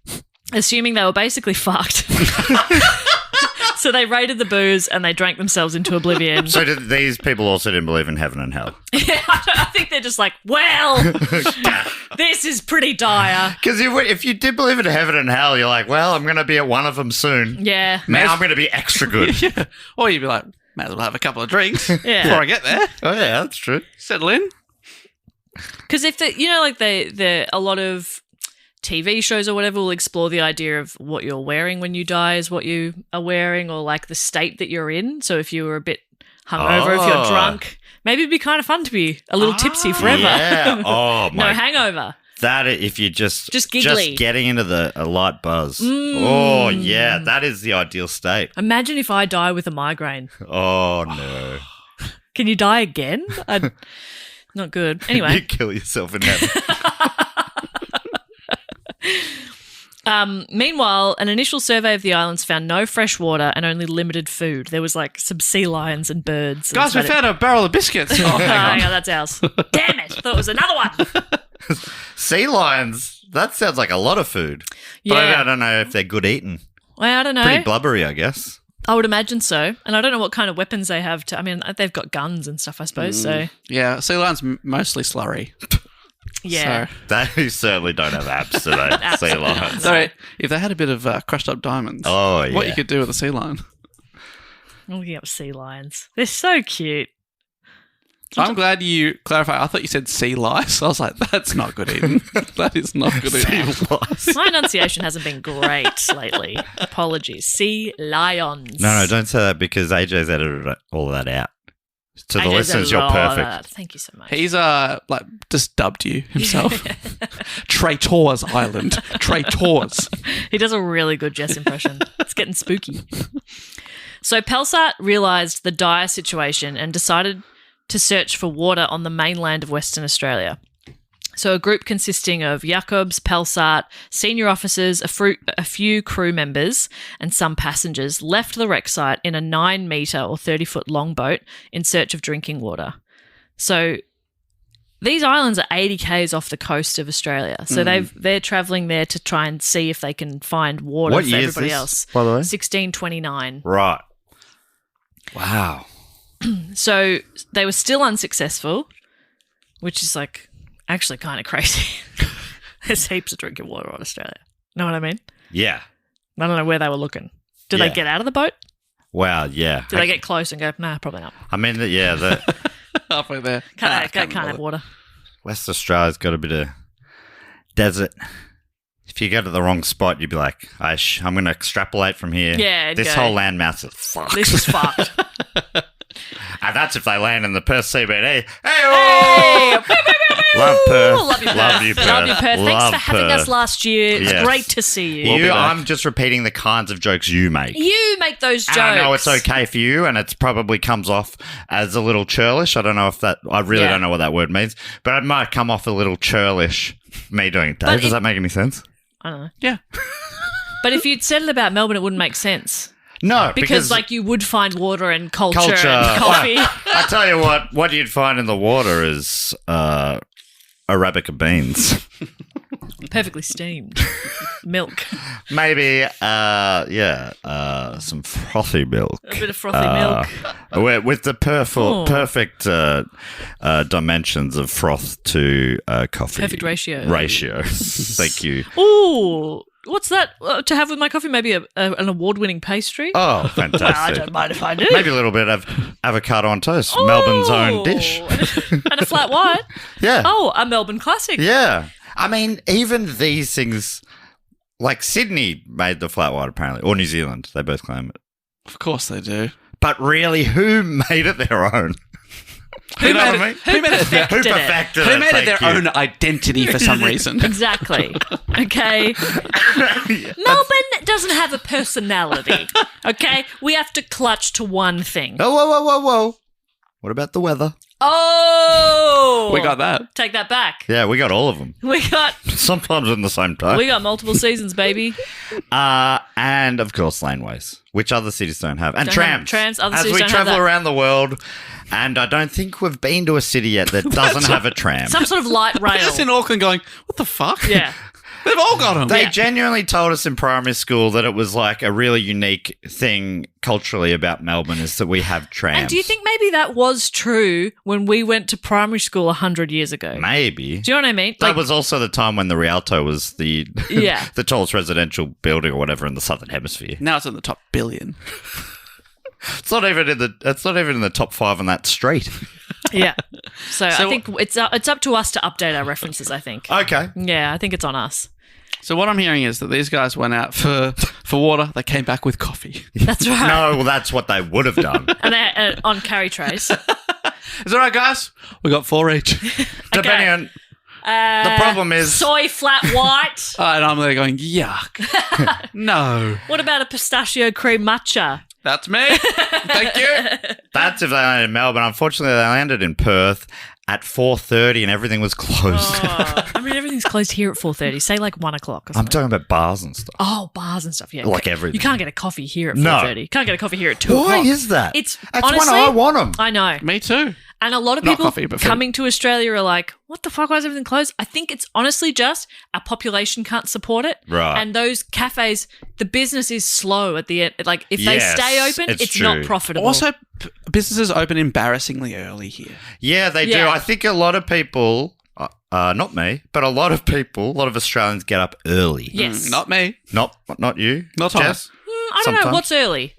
assuming they were basically fucked. So they raided the booze and they drank themselves into oblivion. So these people also didn't believe in heaven and hell? Yeah, I think they're just like, well, this is pretty dire. Because if you did believe in heaven and hell, you're like, well, I'm going to be at one of them soon. Yeah. Now I'm going to be extra good. Yeah. Or you'd be like, might as well have a couple of drinks Yeah. before I get there. Oh, yeah, that's true. Settle in. Because if a lot of TV shows or whatever will explore the idea of what you're wearing when you die is what you are wearing, or like the state that you're in. So if you were a bit hungover, if you're drunk, maybe it'd be kind of fun to be a little tipsy forever. Yeah. Oh, my. No hangover. That if you just giggly. getting into a light buzz. Oh, yeah, that is the ideal state. Imagine if I die with a migraine. Oh, no. Can you die again? Not good. You Anyway. kill yourself in heaven. Meanwhile, an initial survey of the islands found no fresh water and only limited food. There was like some sea lions and birds. Guys, we found a barrel of biscuits. Oh, hang on. That's ours. Damn it. Thought it was another one. Sea lions, that sounds like a lot of food. But Yeah. I don't know if they're good eating. Well, I don't know. Pretty blubbery, I guess. I would imagine so. And I don't know what kind of weapons they have to. I mean, they've got guns and stuff, I suppose. So, Yeah, sea lions mostly slurry. yeah. So, They certainly don't have abs, do they? Sea Absolutely not. lions. so if they had a bit of crushed up diamonds, Oh, what yeah. you could do with a sea lion. I'm looking up sea lions. They're so cute. I'm glad you clarified. I thought you said sea lice. I was like, that's not good eating. That is not good eating. My enunciation hasn't been great lately. Apologies. Sea lions. No, don't say that because AJ's edited all of that out. To the AJ's listeners, a you're lot of perfect. that. Thank you so much. He's just dubbed you himself. Traitors Island. Traitors. He does a really good Jess impression. It's getting spooky. So Pelsart realised the dire situation and decided to search for water on the mainland of Western Australia. So a group consisting of Jacobs, Pelsart, senior officers, a few crew members and some passengers left the wreck site in a 9-metre or 30-foot longboat in search of drinking water. So these islands are 80 k's off the coast of Australia. So they're travelling there to try and see if they can find water What for year is everybody this, else. by the way? 1629. Right. Wow. So they were still unsuccessful, which is like actually kind of crazy. There's heaps of drinking water on Australia. Know what I mean? Yeah. I don't know where they were looking. Did Yeah. they get out of the boat? Wow, yeah. Did they get close and go, nah, probably not. I mean, the Halfway there. Can't have water. West Australia's got a bit of desert. If you go to the wrong spot, you'd be like, I'm going to extrapolate from here. Yeah, it'd This go. whole landmass is fucked. This is fucked. And that's if they land in the Perth CBD. Hey! Love Perth. Love you, Perth. Love you, Perth. Love you, Perth. Thanks Love for having Perth. us last year. It's Yes. great to see you. I'm just repeating the kinds of jokes you make. You make those jokes. And I know it's okay for you, and it probably comes off as a little churlish. I don't know if that. I really don't know what that word means, but it might come off a little churlish. Me doing it, Dave. But Does that make any sense? I don't know. Yeah. But if you'd said it about Melbourne, it wouldn't make sense. No, Because like you would find water and culture. culture. And coffee. I tell you what you'd find in the water is Arabica beans. Perfectly steamed. Milk. Maybe, some frothy milk. A bit of frothy milk. With the perfect dimensions of froth to coffee. Perfect ratio. Ratio. Thank you. Ooh. What's that to have with my coffee? Maybe an award-winning pastry? Oh, fantastic. I don't mind if I do. Maybe a little bit of avocado on toast, Melbourne's own dish. And a flat white. Yeah. Oh, a Melbourne classic. Yeah. I mean, even these things, like Sydney made the flat white apparently, or New Zealand. They both claim it. Of course they do. But really, who made it their own? Who made it? Who made it their, Who perfected it? who made it Thank their you. own identity for some reason? Exactly. Okay. Melbourne doesn't have a personality. Okay? We have to clutch to one thing. Oh, whoa. What about the weather? Oh! We got that. Take that back. Yeah, we got all of them. We got Sometimes at the same time. multiple seasons, baby. And of course, laneways, which other cities don't have. And Don't trams. have trams, other As cities we don't have travel that. around the world, and I don't think we've been to a city yet that doesn't have a tram. Some sort of light rail. Just in Auckland going, what the fuck? Yeah. They've all got them. They genuinely told us in primary school that it was like a really unique thing culturally about Melbourne is that we have trams. And do you think maybe that was true when we went to primary school 100 years ago? Maybe. Do you know what I mean? That was also the time when the Rialto was the Yeah. the tallest residential building or whatever in the Southern Hemisphere. Now it's in the top billion. It's not even in the top 5 on that street. Yeah. So I So- think it's up to us to update our references, I think. Okay. Yeah, I think it's on us. So what I'm hearing is that these guys went out for water. They came back with coffee. That's right. No, well, that's what they would have done. And they on carry trays. Is that right, guys? We got 4 each. Depending on the problem is soy flat white. And I'm there going, yuck. No. What about a pistachio cream matcha? That's me. Thank you. that's if they landed in Melbourne. Unfortunately, they landed in Perth at 4:30 and everything was closed. Oh, I mean, everything's closed here at 4:30. Say like 1 o'clock or I'm something. talking about bars and stuff. Oh, bars and stuff. Yeah, Like everything. You can't get a coffee here at No. 4:30. You can't get a coffee here at 2 Why o'clock. is that? It's That's honestly, when I want them. I know. Me too. And a lot of Not people coffee, but food. coming to Australia are like, what the fuck, why is everything closed? I think it's honestly just our population can't support it. Right. And those cafes, the business is slow at the end. Like, if they Yes, stay open, it's it's not true. profitable. Also, businesses open embarrassingly early here. Yeah, they do. Yeah. I think a lot of people, not me, but a lot of people, a lot of Australians get up early. yes. Not me. Not you. Not Jess. I don't know. sometimes. What's early?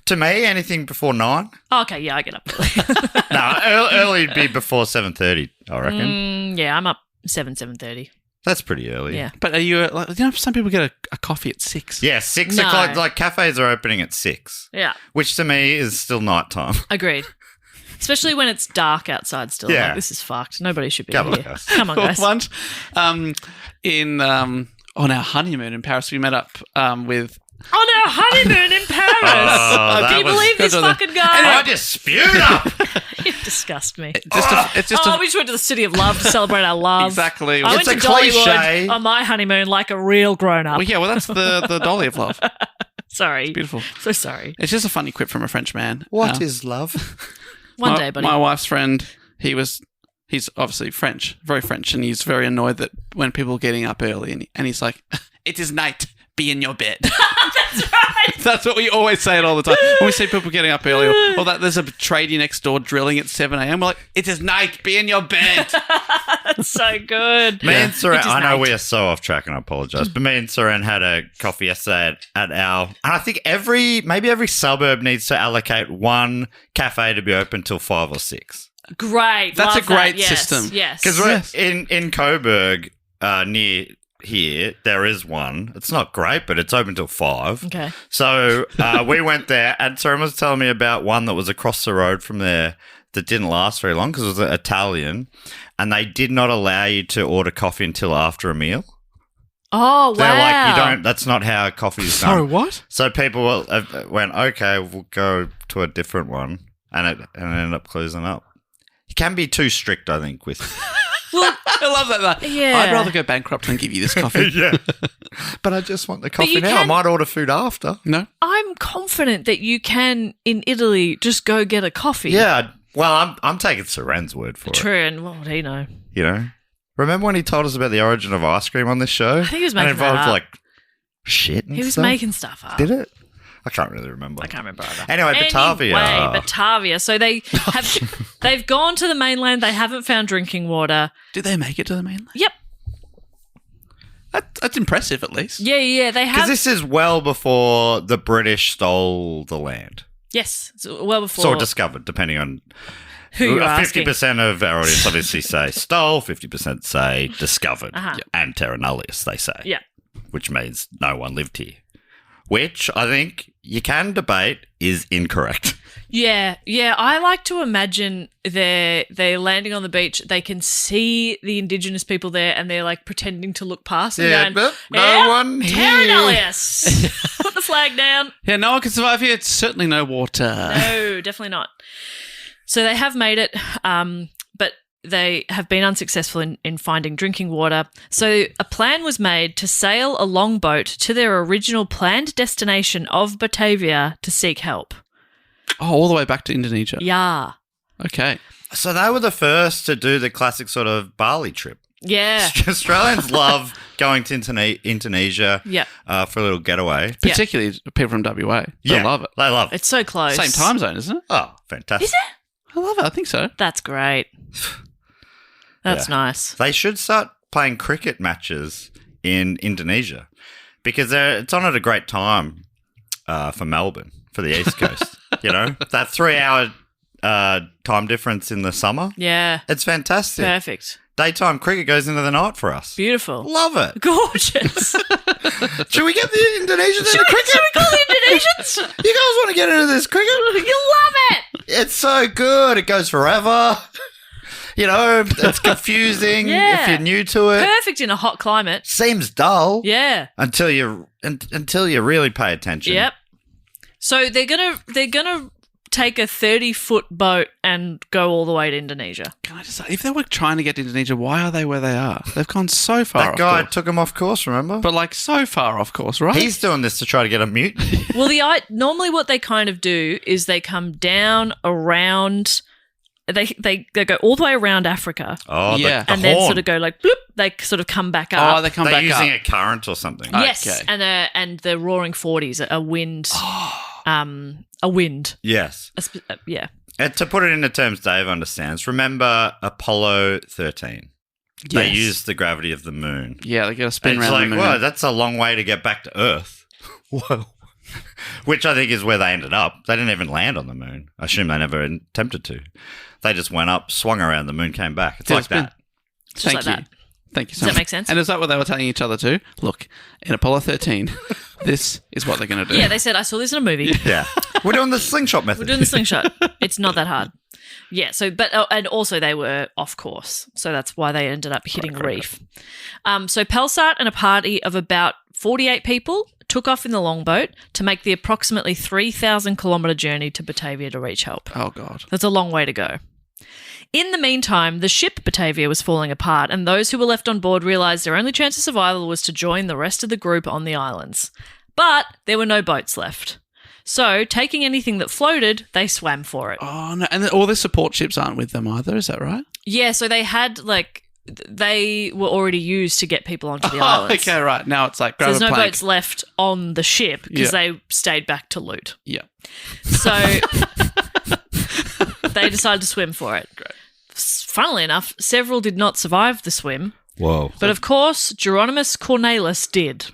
To me, anything before 9. Oh, okay, yeah, I get up early. No, early would be before 7:30, I reckon. Yeah, I'm up 7:30. That's pretty early. Yeah. But are you, like, you know, some people get a coffee at 6. Yeah, 6 No. o'clock. Like cafes are opening at 6, Yeah, which to me is still nighttime. agreed. Especially when it's dark outside still. Yeah. Like, this is fucked. Nobody should be Come on, here. guys. Come on, guys. Once, on our honeymoon in Paris, we met up with. On our honeymoon in Paris. Oh, Can you that was- believe this That's what fucking guy? I just spewed up. You disgust me. It's just We just went to the City of Love to celebrate our love. exactly. I It's went a to Dollywood cliche. on my honeymoon like a real grown-up. Well, yeah, well, that's the dolly of love. Sorry. Beautiful. So sorry. It's just a funny quip from a French man. What is love? One my, day, buddy. My wife's friend, he's obviously French, very French, and he's very annoyed that when people are getting up early, and he's like, "It is night. Be in your bed." That's right. That's what we always say it all the time. When we see people getting up early, or that there's a tradie next door drilling at 7 a.m., we're like, "It is night. Be in your bed." That's so good. Me and Saran, It is I know night. we are so off track and I apologise, but me and Saran had a coffee yesterday at our, and I think maybe every suburb needs to allocate one cafe to be open till 5 or 6. Great. That's Love a great that. Yes. system. Yes. Because Yes. in Coburg, near here, there is one. It's not great, but it's open till 5. Okay. So we went there, and Saran was telling me about one that was across the road from there that didn't last very long because it was Italian, and they did not allow you to order coffee until after a meal. Oh, wow. They're like, you don't. That's not how coffee is done. Sorry, what? So people went, okay, we'll go to a different one, and it ended up closing up. You can be too strict, I think, with. I love that. Yeah. I'd rather go bankrupt than give you this coffee. Yeah, but I just want the coffee you now. I can- might order food after. No? I'm confident that you can, in Italy, just go get a coffee. Yeah, well, I'm taking Saran's word for it. True, and what would he know? You know, remember when he told us about the origin of ice cream on this show? I think he was and it making that involved up. like shit. And He was stuff? making stuff up. Did it? I can't really remember. I can't remember either. Anyway, Batavia. Batavia. So they've gone to the mainland. They haven't found drinking water. Did they make it to the mainland? Yep. That's impressive, at least. Yeah, they Because have. this is well before the British stole the land. Yes, it's well before. Or discovered, depending on who you're asking. 50% of our audience obviously say stole, 50% say discovered, and terra nullius, they say. Yeah. Which means no one lived here. Which I think you can debate is incorrect. Yeah. I like to imagine they're landing on the beach. They can see the indigenous people there, and they're like pretending to look past them. But no one here. Terra nullius. Put the flag down. Yeah, no one can survive here. It's certainly no water. No, definitely not. So they have made it, but they have been unsuccessful in finding drinking water. So a plan was made to sail a longboat to their original planned destination of Batavia to seek help. Oh, all the way back to Indonesia. Yeah. Okay. So they were the first to do the classic sort of Bali trip. Yeah. Australians love going to Indonesia for a little getaway. Particularly people from WA. They love it. They love it. It's so close. Same time zone, isn't it? Oh, fantastic. Is it? I love it. I think so. That's great. That's nice. They should start playing cricket matches in Indonesia because it's on at a great time for Melbourne, for the East Coast. You know, that 3-hour time difference in the summer. Yeah. It's fantastic. Perfect. Daytime cricket goes into the night for us. Beautiful. Love it. Gorgeous. Should we get the Indonesians into cricket? Should we call the Indonesians? You guys want to get into this cricket? You love it. It's so good. It goes forever. You know, it's confusing if you're new to it. Perfect in a hot climate. Seems dull. Yeah. Until you really pay attention. Yep. So they're gonna take a 30-foot boat and go all the way to Indonesia. Can I just say, if they were trying to get to Indonesia, why are they where they are? They've gone so far That off guy course. took him off course, remember? But like so far off course, right? He's doing this to try to get a mutiny. Well, normally what they kind of do is they come down around. They go all the way around Africa. Oh, Yeah. the and then horn. sort of go like bloop. They sort of come back up. Oh, they come They're back using up. a current or something. Yes, Okay. and the roaring 40s, a wind, a wind. Yes. Yeah. And to put it into terms Dave understands, remember Apollo 13? They Yes. used the gravity of the moon. Yeah, they got to spin It's around like, the moon. well, that's a long way to get back to Earth. Whoa. Which I think is where they ended up. They didn't even land on the moon. I assume they never attempted to. They just went up, swung around the moon, came back. It's Did a like spin. that. Just Thank like you. that. Thank you so Does that much. make sense? And is that what they were telling each other too? Look, in Apollo 13, this is what they're going to do. Yeah, they said, I saw this in a movie. Yeah. We're doing the slingshot method. We're doing the slingshot. It's not that hard. Yeah, so, but, and also they were off course. So that's why they ended up hitting reef. So Pelsart and a party of about 48 people took off in the longboat to make the approximately 3,000 kilometre journey to Batavia to reach help. Oh, God. That's a long way to go. In the meantime, the ship Batavia was falling apart, and those who were left on board realised their only chance of survival was to join the rest of the group on the islands. But there were no boats left. So, taking anything that floated, they swam for it. Oh, no. And all the support ships aren't with them either, is that right? Yeah, so they had, they were already used to get people onto the islands. Okay, right. Now it's like So grab there's a no plank. boats left on the ship because Yeah. they stayed back to loot. Yeah. So they decided to swim for it. Great. Funnily enough, several did not survive the swim. Whoa. But of course, Geronimus Cornelis did.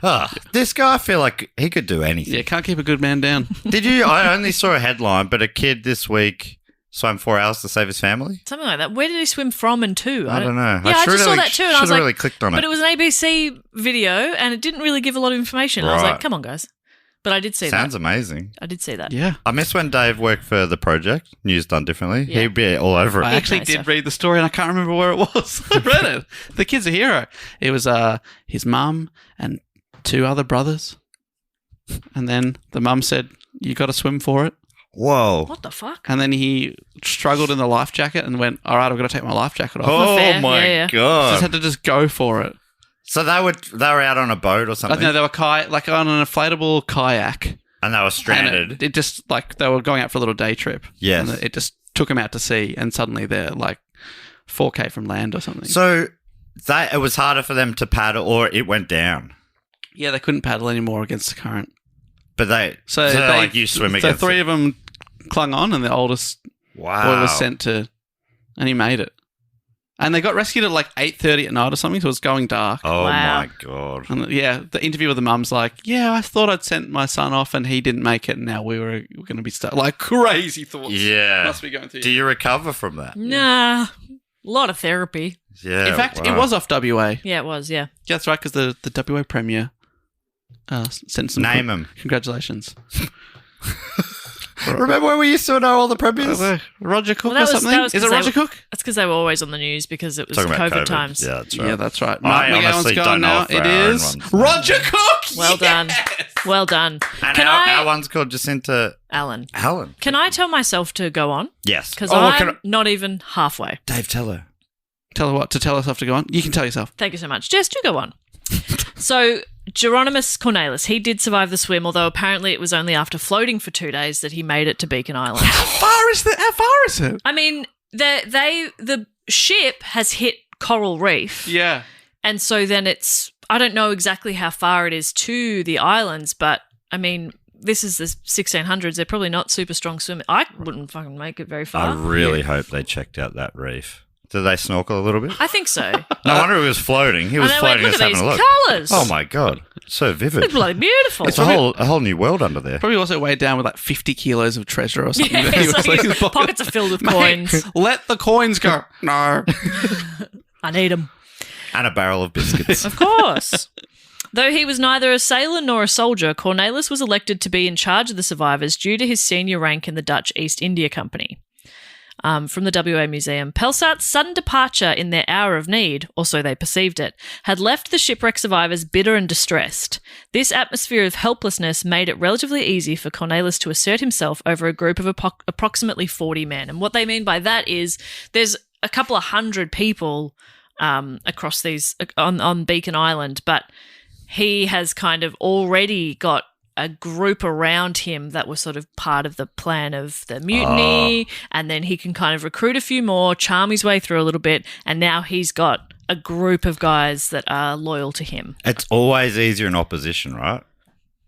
This guy, I feel like he could do anything. Yeah, can't keep a good man down. Did you? I only saw a headline, but a kid this week swam 4 hours to save his family. Something like that. Where did he swim from and to? I don't know. Yeah, I just saw that too, and I was like, really clicked on it. but it was an ABC video, and it didn't really give a lot of information. I was Right. like, come on, guys. But I did see Sounds that. amazing. I did see that. Yeah. I miss when Dave worked for the project. News done differently. Yeah. He'd be all over I it. actually nice did stuff. read the story and I can't remember where it was. I read it. The kid's a hero. It was his mum and 2 other brothers. And then the mum said, you got to swim for it. Whoa. What the fuck? And then he struggled in the life jacket and went, all right, I've got to take my life jacket off. Oh fair. my Yeah. god! Just had to just go for it. So they were out on a boat or I something, know they were like on an inflatable kayak. and they were stranded. And it just like they were going out for a little day trip. Yes. And it just took them out to sea and suddenly they're like 4K from land or something. So it was harder for them to paddle, or it went down. Yeah, they couldn't paddle anymore against the current. But they like you swim So against. 3 of them clung on, and the oldest Wow. boy was sent to, and he made it. And they got rescued at like 8:30 at night or something, so it was going dark. Oh, Wow. my God. And the interview with the mum's like, yeah, I thought I'd sent my son off and he didn't make it, and now we're going to be stuck. Like, crazy thoughts. Yeah. Must be going through. Do you recover from that? Nah, a lot of therapy. Yeah. In fact, wow. it was off WA. Yeah, it was, yeah. Yeah, that's right, because the WA Premier sent some... Name him. Congratulations. Remember when we used to know all the premiers? Roger Cook Well, or something? that was Is it 'cause they Roger Cook? That's because they were always on the news because it was Talking about COVID times. Yeah, that's right. Yeah, that's right. I Mark McGowan's honestly gone don't know now. if It our own is one's Roger Cook! Well done. Well done. And Can our one's called Jacinta Alan. Allen. Can I tell myself to go on? Yes. Because well, I'm not even halfway. Dave, tell her. Tell her what? To tell herself to go on? You can tell yourself. Thank you so much. Jess, do go on. So, Geronimus Cornelis, he did survive the swim, although apparently it was only after floating for 2 days that he made it to Beacon Island. How far is it? I mean, the ship has hit Coral Reef. Yeah. And so then I don't know exactly how far it is to the islands, but I mean, this is the 1600s. They're probably not super strong swimmers. I wouldn't fucking make it very I far. really hope they checked out that reef. Did they snorkel a little bit? I think so. No wonder he was floating. He was And they floating went, just look at having a these look. colours. Oh, my God. So vivid. It's bloody beautiful. It's a whole new world under there. Probably also weighed down with like 50 kilos of treasure or something. Yeah, that he so was like, his his pocket. pockets are filled with Mate, coins. Let the coins go. No. I need them. And a barrel of biscuits. Of course. Though he was neither a sailor nor a soldier, Cornelis was elected to be in charge of the survivors due to his senior rank in the Dutch East India Company. From the WA Museum, Pelsart's sudden departure in their hour of need, or so they perceived it, had left the shipwreck survivors bitter and distressed. This atmosphere of helplessness made it relatively easy for Cornelis to assert himself over a group of approximately 40 men. And what they mean by that is there's a couple of hundred people across these on Beacon Island, but he has kind of already got a group around him that was sort of part of the plan of the mutiny, and then he can kind of recruit a few more, charm his way through a little bit, and now he's got a group of guys that are loyal to him. It's always easier in opposition, right?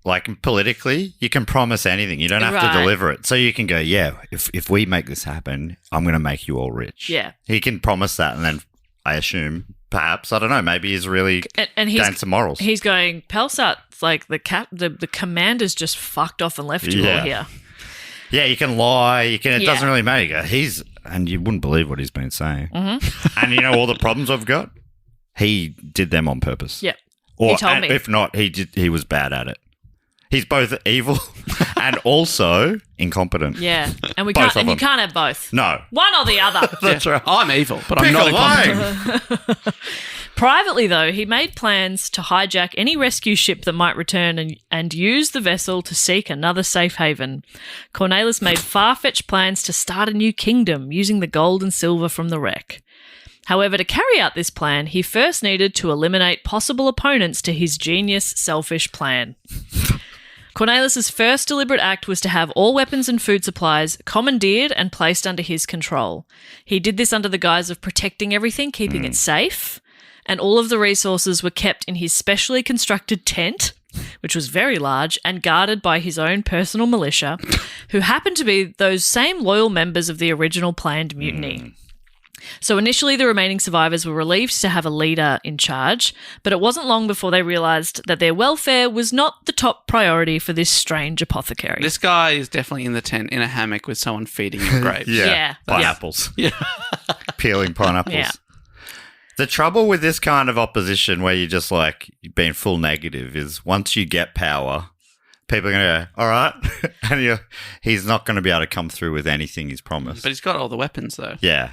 Like politically, you can promise anything. You don't have Right. to deliver it. So you can go, yeah, if we make this happen, I'm going to make you all rich. Yeah. He can promise that, and then I assume, perhaps, I don't know, maybe he's really And he's gained some morals. He's going, Pelsart's like the commander's just fucked off and left you all here. Yeah, you can lie. It Yeah. doesn't really matter. You go, and you wouldn't believe what he's been saying. Mm-hmm. And you know all the problems I've got? He did them on purpose. Yeah. Or He told me. if not, he was bad at it. He's both evil and also incompetent. Yeah. And we Both can't of and you them. can't have both. No. One or the other. That's right. I'm evil, but Pick I'm not a incompetent. lane. Privately, though, he made plans to hijack any rescue ship that might return and use the vessel to seek another safe haven. Cornelis made far-fetched plans to start a new kingdom using the gold and silver from the wreck. However, to carry out this plan, he first needed to eliminate possible opponents to his genius, selfish plan. Cornelis' first deliberate act was to have all weapons and food supplies commandeered and placed under his control. He did this under the guise of protecting everything, keeping it safe, and all of the resources were kept in his specially constructed tent, which was very large and guarded by his own personal militia, who happened to be those same loyal members of the original planned mutiny. So initially, the remaining survivors were relieved to have a leader in charge, but it wasn't long before they realised that their welfare was not the top priority for this strange apothecary. This guy is definitely in the tent in a hammock with someone feeding him grapes. Yeah. Pineapples. Yeah. Peeling pineapples. Yeah. The trouble with this kind of opposition where you're just like being full negative is once you get power, people are going to go, all right. And he's not going to be able to come through with anything he's promised. But he's got all the weapons, though. Yeah.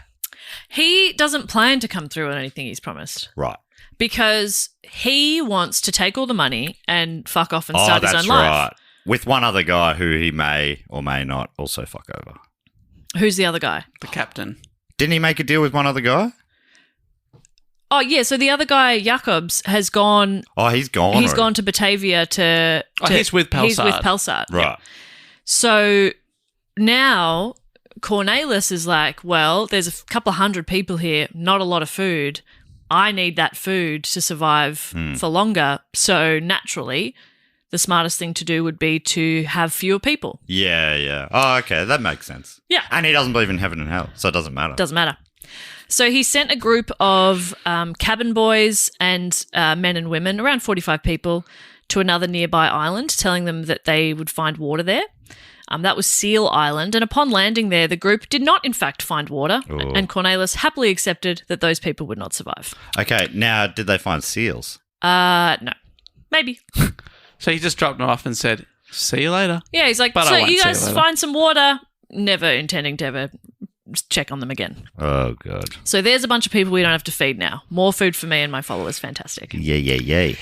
He doesn't plan to come through on anything he's promised Right. because he wants to take all the money and fuck off and start his that's own life. right. With one other guy who he may or may not also fuck over. Who's the other guy? The captain. Didn't he make a deal with one other guy? Oh, yeah. So the other guy, Jacobs, has gone. Oh, he's gone. He's gone to Batavia to. He's with He's with Pelsart. Pelsart. yeah. Right. So now Cornelis is like, well, there's a couple of hundred people here, not a lot of food. I need that food to survive for longer. So naturally, the smartest thing to do would be to have fewer people. Yeah, yeah. Oh, okay. That makes sense. Yeah. And he doesn't believe in heaven and hell, so it doesn't matter. Doesn't matter. So he sent a group of cabin boys and men and women, around 45 people, to another nearby island, telling them that they would find water there. That was Seal Island. And upon landing there, the group did not, in fact, find water. Ooh. And Cornelis happily accepted that those people would not survive. Okay, now, did they find seals? No. Maybe. So he just dropped them off and said, see you later. Yeah, he's like, But I so won't you see guys you later." find some water, never intending to ever check on them again. Oh, God. So there's a bunch of people we don't have to feed now. More food for me and my followers. Fantastic. Yay.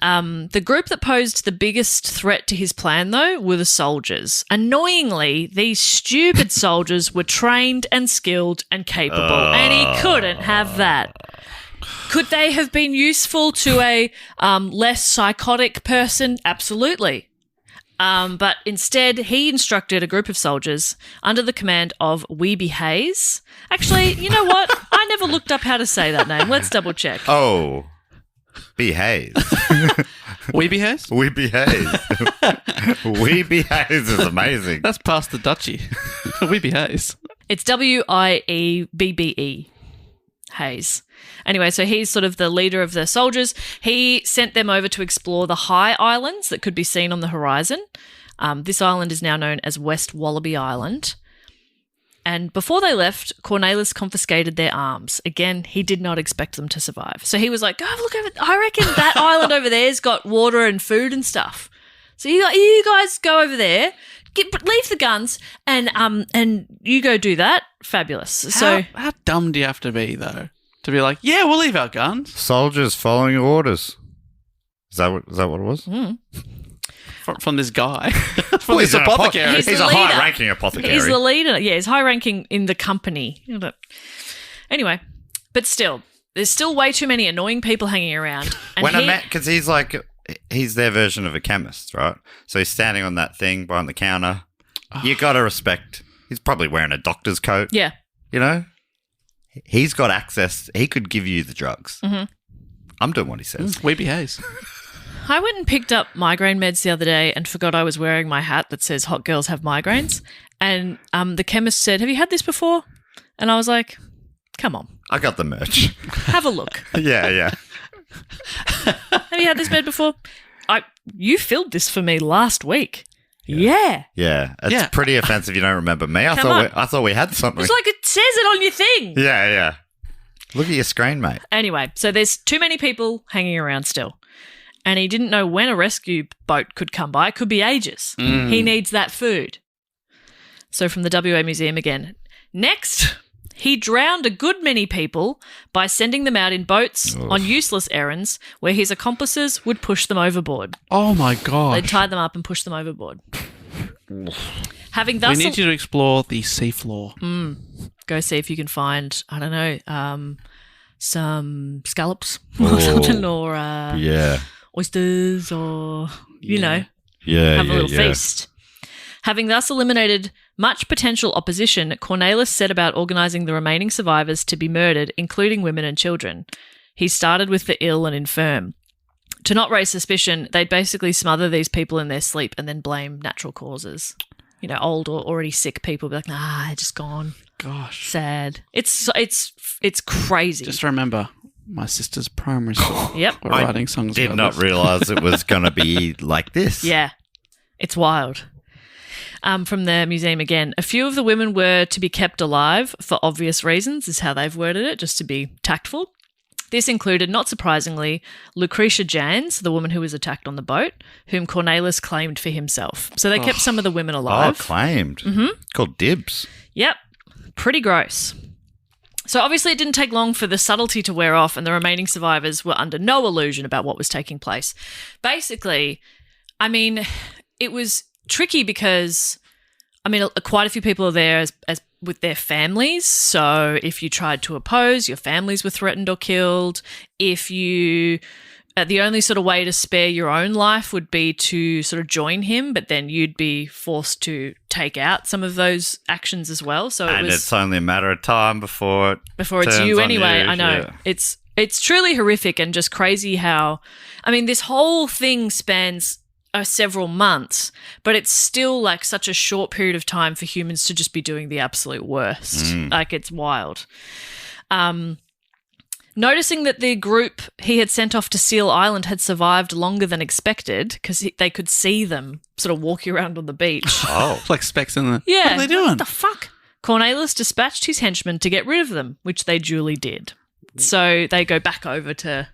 The group that posed the biggest threat to his plan, though, were the soldiers. Annoyingly, these stupid soldiers were trained and skilled and capable, and he couldn't have that. Could they have been useful to a less psychotic person? Absolutely. But instead, he instructed a group of soldiers under the command of Weeby Hayes. Actually, you know what? I never looked up how to say that name. Let's double check. Oh, behave. We behave? We behave. We behave is amazing. That's past the duchy. We behave. It's Wiebbe. Hayes. Anyway, so he's sort of the leader of the soldiers. He sent them over to explore the high islands that could be seen on the horizon. This island is now known as West Wallaby Island. And before they left, Cornelis confiscated their arms. Again, he did not expect them to survive. So he was like, oh, look over, I reckon that island over there's got water and food and stuff. So you guys go over there, leave the guns, and you go do that. Fabulous. So How dumb do you have to be, though, to be like, yeah, we'll leave our guns? Soldiers following orders. Is that what it was? From this guy. From this he's an apothecary. He's He's the a leader. high-ranking apothecary. he's the leader. Yeah, he's high-ranking in the company. Anyway, but still, there's still way too many annoying people hanging around. And Because he's their version of a chemist, right? So he's standing on that thing behind the counter. You got to respect. He's probably wearing a doctor's coat. Yeah. You know? He's got access. He could give you the drugs. Mm-hmm. I'm doing what he says. We behave. I went and picked up migraine meds the other day and forgot I was wearing my hat that says hot girls have migraines. And the chemist said, have you had this before? And I was like, come on, I got the merch. have a look. Yeah. Have you had this med before? You filled this for me last week. Yeah. Yeah. It's Yeah. pretty offensive you don't remember me. I thought we had something. It's like it says it on your thing. Yeah. Look at your screen, mate. Anyway, so there's too many people hanging around still. And he didn't know when a rescue boat could come by. It could be ages. He needs that food. So from the WA Museum again. Next, he drowned a good many people by sending them out in boats on useless errands where his accomplices would push them overboard. Oh, my God. They'd tie them up and push them overboard. Having We thus need you to explore the seafloor. go see if you can find, I don't know, some scallops or something, or Yeah. oysters, or, you know, Yeah. have a little feast. Having thus eliminated much potential opposition, Cornelis set about organising the remaining survivors to be murdered, including women and children. He started with the ill and infirm. To not raise suspicion, they'd basically smother these people in their sleep and then blame natural causes. You know, old or already sick people be like, nah, they're just gone. Gosh. Sad. It's crazy. Just remember, my sister's primary school. Yep. We're writing songs Did about not this. realise it was going to be like this. Yeah, it's wild. From the museum again, a few of the women were to be kept alive for obvious reasons, is how they've worded it, just to be tactful. This included, not surprisingly, Lucretia Jans, the woman who was attacked on the boat, whom Cornelis claimed for himself. So they kept some of the women alive. Oh, claimed. Mm-hmm. Called dibs. Yep, pretty gross. So obviously it didn't take long for the subtlety to wear off, and the remaining survivors were under no illusion about what was taking place. Basically, I mean, it was tricky because, I mean, quite a few people are there as with their families. So if you tried to oppose, your families were threatened or killed. If you, the only sort of way to spare your own life would be to sort of join him, but then you'd be forced to take out some of those actions as well. So It's only a matter of time before it's turns you on anyway. you. I know. Yeah. It's truly horrific and just crazy how, I mean, this whole thing spans several months, but it's still like such a short period of time for humans to just be doing the absolute worst. Like, it's wild. Noticing that the group he had sent off to Seal Island had survived longer than expected because they could see them sort of walking around on the beach. Oh. Like specks in the... Yeah. What are they doing? What the fuck? Cornelis dispatched his henchmen to get rid of them, which they duly did. So they go back over to...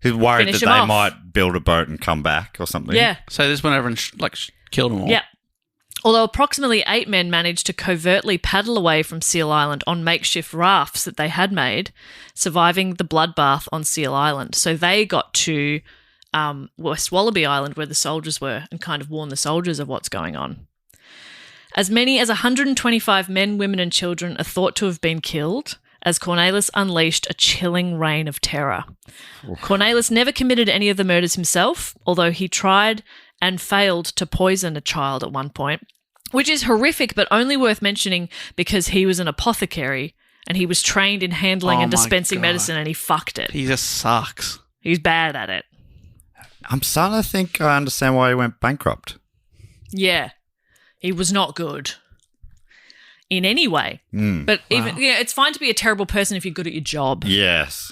He's worried Finish that him they off. might build a boat and come back or something. Yeah. So this went over and killed them all. Yeah. Although approximately 8 men managed to covertly paddle away from Seal Island on makeshift rafts that they had made, surviving the bloodbath on Seal Island. So they got to West Wallaby Island where the soldiers were and kind of warned the soldiers of what's going on. As many as 125 men, women and children are thought to have been killed as Cornelis unleashed a chilling reign of terror. Cornelis never committed any of the murders himself, although he tried and failed to poison a child at one point, which is horrific but only worth mentioning because he was an apothecary and he was trained in handling and my dispensing God. medicine and he fucked it. He just sucks. He's bad at it. I'm starting to think I understand why he went bankrupt. Yeah. He was not good in any way. But even it's fine to be a terrible person if you're good at your job. Yes.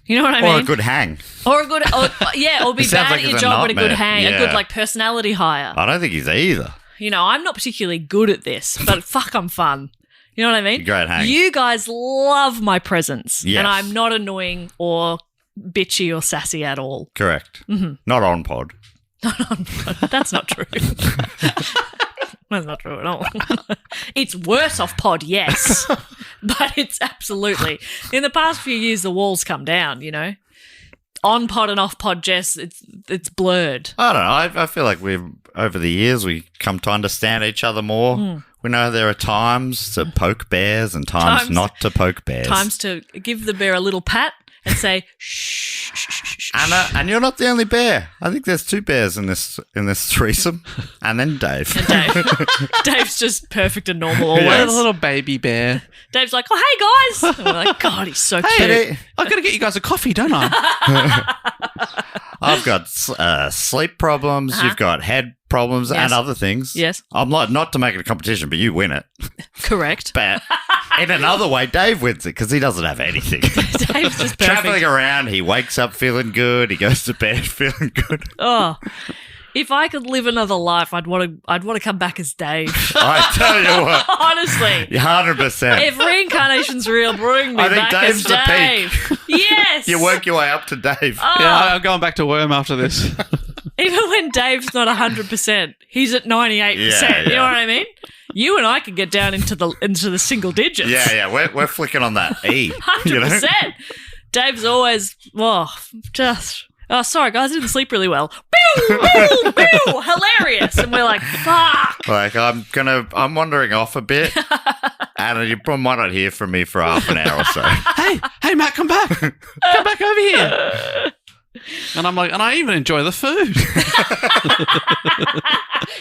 You know what I mean? Or a good hang. Or be It sounds bad like at your he's a job but a good nightmare. hang, a Yeah. good like personality hire. I don't think he's either. You know, I'm not particularly good at this, but fuck, I'm fun. You know what I mean? Great hang. You guys love my presence, Yes. and I'm not annoying or bitchy or sassy at all. Correct. Not on pod. That's not true. That's not true at all. It's worse off pod, yes, but it's absolutely. In the past few years, the walls come down. You know, on pod and off pod, Jess, it's blurred. I don't know. I feel like over the years we come to understand each other more. We know there are times to poke bears and times not to poke bears. Times to give the bear a little pat and say shh, shh, shh, shh, shh. And you're not the only bear. I think there's 2 bears in this threesome, and then Dave. And Dave's just perfect and normal always. What a little baby bear. Dave's like, oh, hey, guys. And we're like, God, he's so cute. Hey, I've got to get you guys a coffee, don't I? I've got sleep problems. You've got head problems Yes. and other things. Yes. I'm not to make it a competition, but you win it. Correct. But in another way, Dave wins it because he doesn't have anything. Dave's just Traveling perfect. around, he wakes up feeling good. He goes to bed feeling good. Oh, if I could live another life, I'd want to come back as Dave. I tell you what, Honestly. 100%. If reincarnation's real, bring me I think back Dave's as the Dave. Yes. You work your way up to Dave. Oh, Yeah, I'm going back to Worm after this. even when Dave's not 100%, he's at 98%. Yeah, You know yeah. what I mean? You and I could get down into the single digits. Yeah, we're flicking on that E. 100%. You know? Dave's always, sorry, guys, I didn't sleep really well. Pew, pew, pew, hilarious. And we're like, fuck. Like I'm wandering off a bit, and you probably might not hear from me for half an hour or so. hey, Matt, come back. Come back over here. And I'm like, and I even enjoy the food.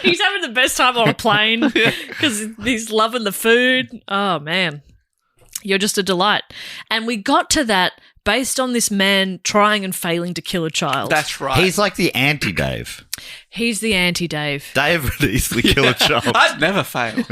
He's having the best time on a plane because he's loving the food. Oh, man. You're just a delight. And we got to that based on this man trying and failing to kill a child. That's right. He's like the anti-Dave. He's the anti-Dave. Dave would easily kill a child. I'd never fail.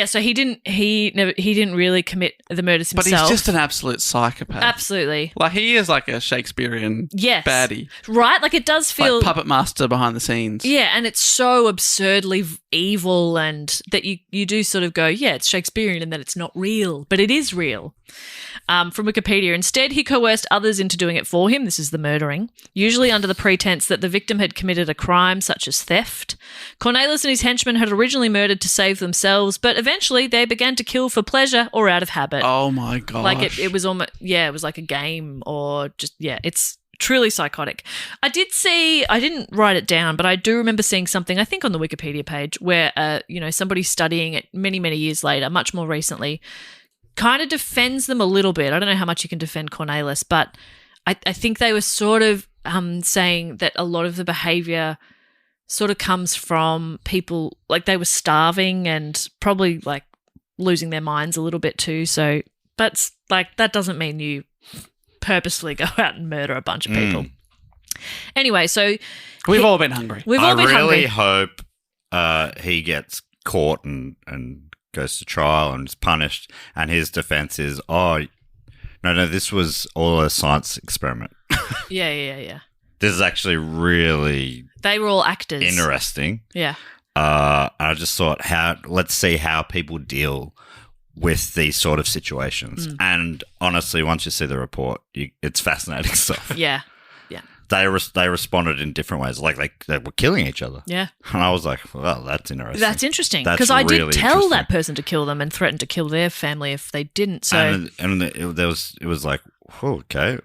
So he didn't really commit the murders But himself. he's just an absolute psychopath. Absolutely. Like, he is like a Shakespearean Yes. baddie. Right? Like it does feel Like puppet master behind the scenes. Yeah, and it's so absurdly evil and that you do sort of go, yeah, it's Shakespearean and that it's not real, but it is real. From Wikipedia, instead, he coerced others into doing it for him. This is the murdering, usually under the pretense that the victim had committed a crime such as theft. Cornelis and his henchmen had originally murdered to save themselves, but eventually they began to kill for pleasure or out of habit. Oh my gosh. Like it was almost, it was like a game or just, it's truly psychotic. I didn't write it down, but I do remember seeing something, I think on the Wikipedia page, where, somebody studying it many, many years later, much more recently, kind of defends them a little bit. I don't know how much you can defend Cornelis, but I think they were sort of saying that a lot of the behavior sort of comes from people, like they were starving and probably like losing their minds a little bit too. So, but like that doesn't mean you purposefully go out and murder a bunch of people. Anyway, so We've all been hungry. we've all I been really hungry. hope he gets caught and goes to trial and is punished. And his defense is, oh, no, this was all a science experiment. Yeah. This is actually really They were all actors. interesting. Yeah. I just thought, let's see how people deal with these sort of situations. And honestly, once you see the report, it's fascinating stuff. Yeah. They responded in different ways, like they were killing each other. Yeah. And I was like, well, that's interesting. That's interesting That's because I did really tell interesting. that person to kill them and threaten to kill their family if they didn't. So and it was like, oh, okay,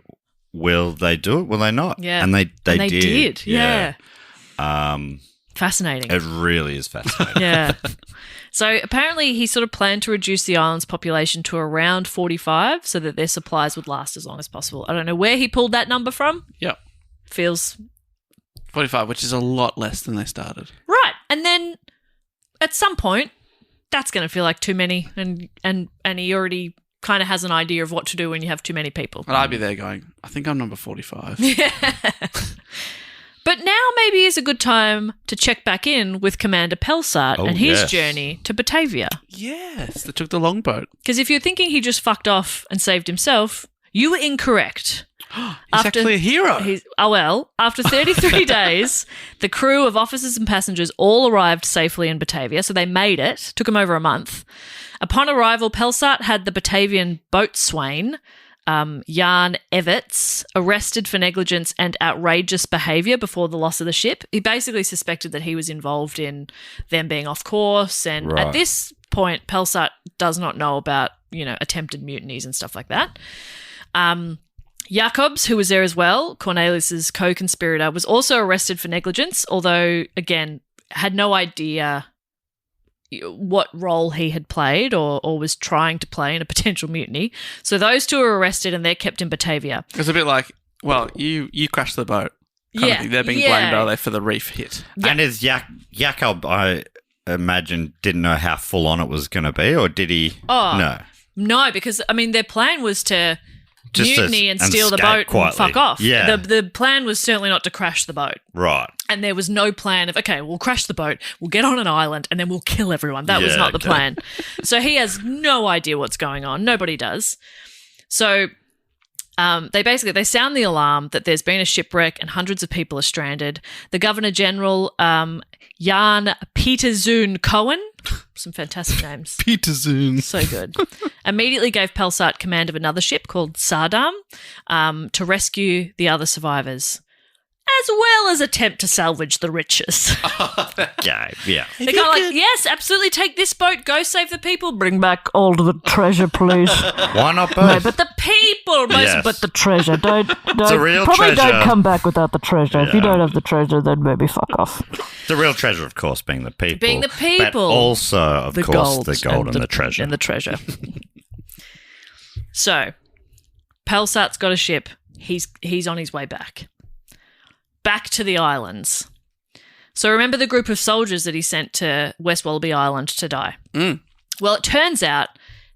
will they do it? Will they not? yeah, and they and did. Yeah. Um, Fascinating. it really is fascinating. Yeah. So apparently he sort of planned to reduce the island's population to around 45 so that their supplies would last as long as possible. I don't know where he pulled that number from. Yep. Feels 45, which is a lot less than they started. right. And then at some point, that's going to feel like too many, and he already kind of has an idea of what to do when you have too many people. And I'd be there going, I think I'm number 45. But now maybe is a good time to check back in with Commander Pelsart Oh, and his yes. journey to Batavia. Yes, they took the longboat. Because if you're thinking he just fucked off and saved himself, you were incorrect. He's actually a hero. After 33 days, the crew of officers and passengers all arrived safely in Batavia, so they made it. Took them over a month. Upon arrival, Pelsart had the Batavian boatswain, Jan Everts, arrested for negligence and outrageous behaviour before the loss of the ship. He basically suspected that he was involved in them being off course, and Right. at this point, Pelsart does not know about, attempted mutinies and stuff like that. Jacobs, who was there as well, Cornelius's co-conspirator, was also arrested for negligence, although, again, had no idea what role he had played or was trying to play in a potential mutiny. So those two are arrested and they're kept in Batavia. It's a bit like, well, you crashed the boat. kind of thing. They're being blamed, are they, for the reef hit? Yeah. And is Jakob, I imagine, didn't know how full on it was going to be, or did he? Oh, no, because, their plan was to mutiny and steal the boat quietly. And fuck off. Yeah. The plan was certainly not to crash the boat. Right. And there was no plan of, okay, we'll crash the boat, we'll get on an island, and then we'll kill everyone. That was not the plan. So he has no idea what's going on. Nobody does. So they sound the alarm that there's been a shipwreck and hundreds of people are stranded. The Governor General, Jan Pieterzoon Cohen, some fantastic names. Pieterzoon. So good. Immediately gave Pelsart command of another ship called Sardam to rescue the other survivors, as well as attempt to salvage the riches. Yeah. They're kind of like, yes, absolutely, take this boat, go save the people, bring back all the treasure, please. Why not both? No, but the people, Yes. But the treasure, don't a real probably treasure. don't come back without the treasure. If you don't have the treasure, then maybe fuck off. The real treasure, of course, being the people. Being the people. But also, of course, the gold and the treasure. And the treasure. So, Pelsart's got a ship. He's on his way back. Back to the islands. So remember the group of soldiers that he sent to West Wallaby Island to die? Mm. Well, it turns out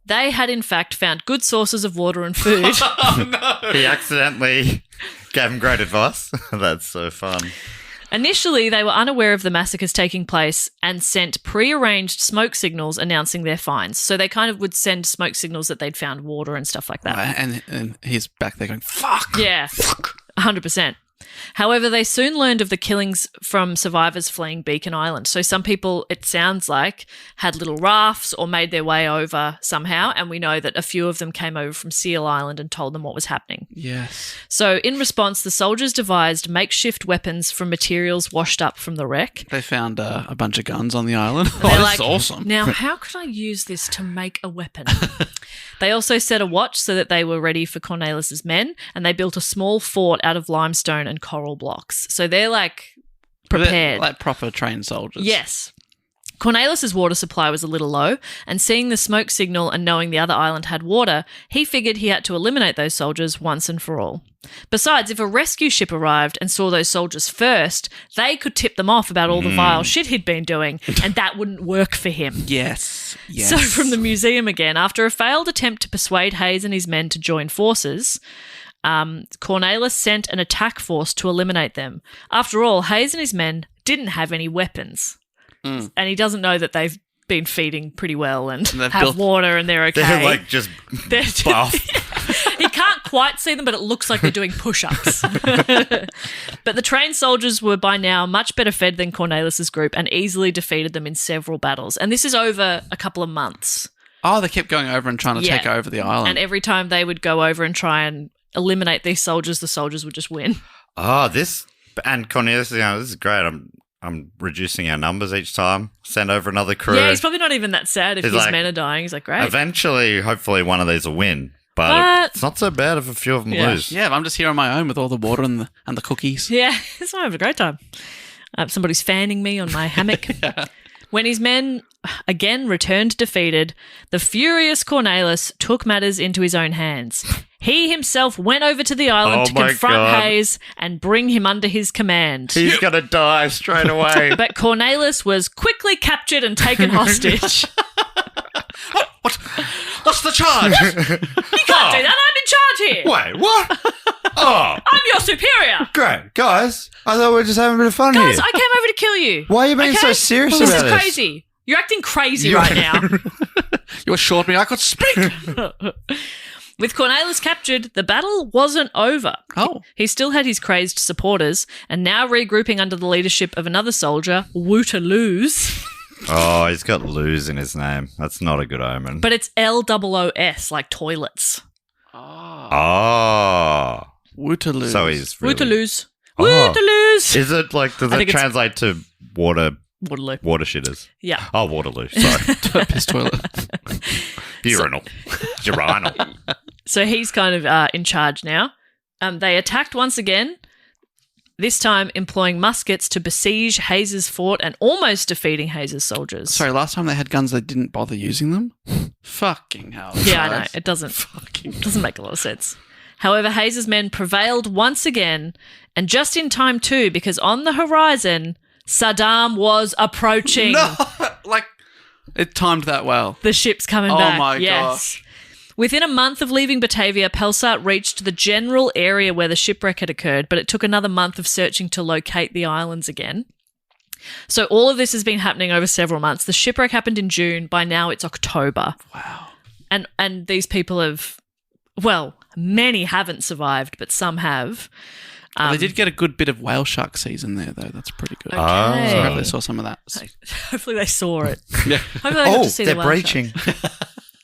they had in fact found good sources of water and food. He accidentally gave him great advice. That's so fun. Initially, they were unaware of the massacres taking place and sent pre-arranged smoke signals announcing their finds. So they kind of would send smoke signals that they'd found water and stuff like that. And he's back there going, fuck. Yeah, 100%. However, they soon learned of the killings from survivors fleeing Beacon Island. So some people, it sounds like, had little rafts or made their way over somehow, and we know that a few of them came over from Seal Island and told them what was happening. Yes. So in response, the soldiers devised makeshift weapons from materials washed up from the wreck. They found a bunch of guns on the island. They're This like, is awesome. Now, how could I use this to make a weapon? They also set a watch so that they were ready for Cornelis's men, and they built a small fort out of limestone and coral blocks. So they're like prepared. They're like proper trained soldiers. Yes. Cornelis's water supply was a little low, and seeing the smoke signal and knowing the other island had water, he figured he had to eliminate those soldiers once and for all. Besides, if a rescue ship arrived and saw those soldiers first, they could tip them off about all the vile shit he'd been doing, and that wouldn't work for him. Yes. So from the museum again, after a failed attempt to persuade Hayes and his men to join forces, Cornelis sent an attack force to eliminate them. After all, Hayes and his men didn't have any weapons. And he doesn't know that they've been feeding pretty well and they've have built- water and they're okay. They're like just They're buff. He can't quite see them, but it looks like they're doing push-ups. But the trained soldiers were by now much better fed than Cornelis's group and easily defeated them in several battles. And this is over a couple of months. Oh, they kept going over and trying to take over the island. And every time they would go over and try and eliminate these soldiers, the soldiers would just win. Oh, and Cornelius, this is great. I'm reducing our numbers each time. Send over another crew. Yeah, he's probably not even that sad if He's his like, men are dying. He's like, great. Eventually, hopefully, one of these will win. But it's not so bad if a few of them lose. Yeah, I'm just here on my own with all the water and the cookies. Yeah, it's having a great time. Somebody's fanning me on my hammock. When his men again returned defeated, the furious Cornelis took matters into his own hands. He himself went over to the island to confront God. Hayes and bring him under his command. He's going to die straight away. But Cornelis was quickly captured and taken hostage. What's the charge? You can't do that. I'm in charge here. Wait, what? Oh, I'm your superior. great. Guys, I thought we were just having a bit of fun Guys, here. I came over to kill you. Why are you being so serious This about is this? crazy. You're acting crazy right now. You assured me I could speak. With Cornelis captured, the battle wasn't over. Oh. He still had his crazed supporters, and now regrouping under the leadership of another soldier, Wurundjeri. Oh, he's got lose in his name. That's not a good omen. But it's LOOS, like toilets. Oh. Wootaloo. So he's really... Wurundjeri. Oh. Wurundjeri. Is it like, does I it think it's- translate to water Waterloo. shitters? Yeah. Oh, Waterloo. Sorry. Piss toilet. Urinal. Urinal. So he's kind of in charge now. They attacked once again, this time employing muskets to besiege Hayes's fort and almost defeating Hayes's soldiers. Sorry, last time they had guns, they didn't bother using them. Fucking hell. Yeah, I know. guys. It doesn't make a lot of sense. However, Hayes's men prevailed once again, and just in time too, because on the horizon, Saddam was approaching. No, like it timed that well. The ship's coming Oh back. my Yes. gosh. Within a month of leaving Batavia, Pelsart reached the general area where the shipwreck had occurred, but it took another month of searching to locate the islands again. So all of this has been happening over several months. The shipwreck happened in June. By now it's October. Wow. And these people have, well, many haven't survived, but some have. They did get a good bit of whale shark season there, though. That's pretty good. Okay. So hopefully they saw some of that. Hopefully they saw it. Yeah. Hopefully they got to see they're the whale shark. breaching.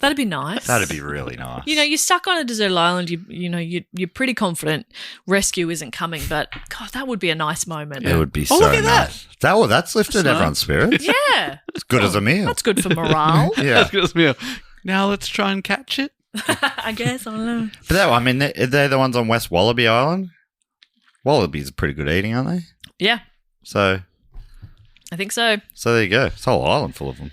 That'd be nice. That'd be really nice. You know, you're stuck on a deserted island. You're pretty confident rescue isn't coming, but God, that would be a nice moment. It would be so look at nice. That's lifted That's everyone's spirits. Yeah, It's good as a meal. that's good for morale. Yeah. Now let's try and catch it. I guess I don't know. But I mean, they're the ones on West Wallaby Island. Wallabies are pretty good eating, aren't they? Yeah, So I think so. there you go. It's a whole island full of them.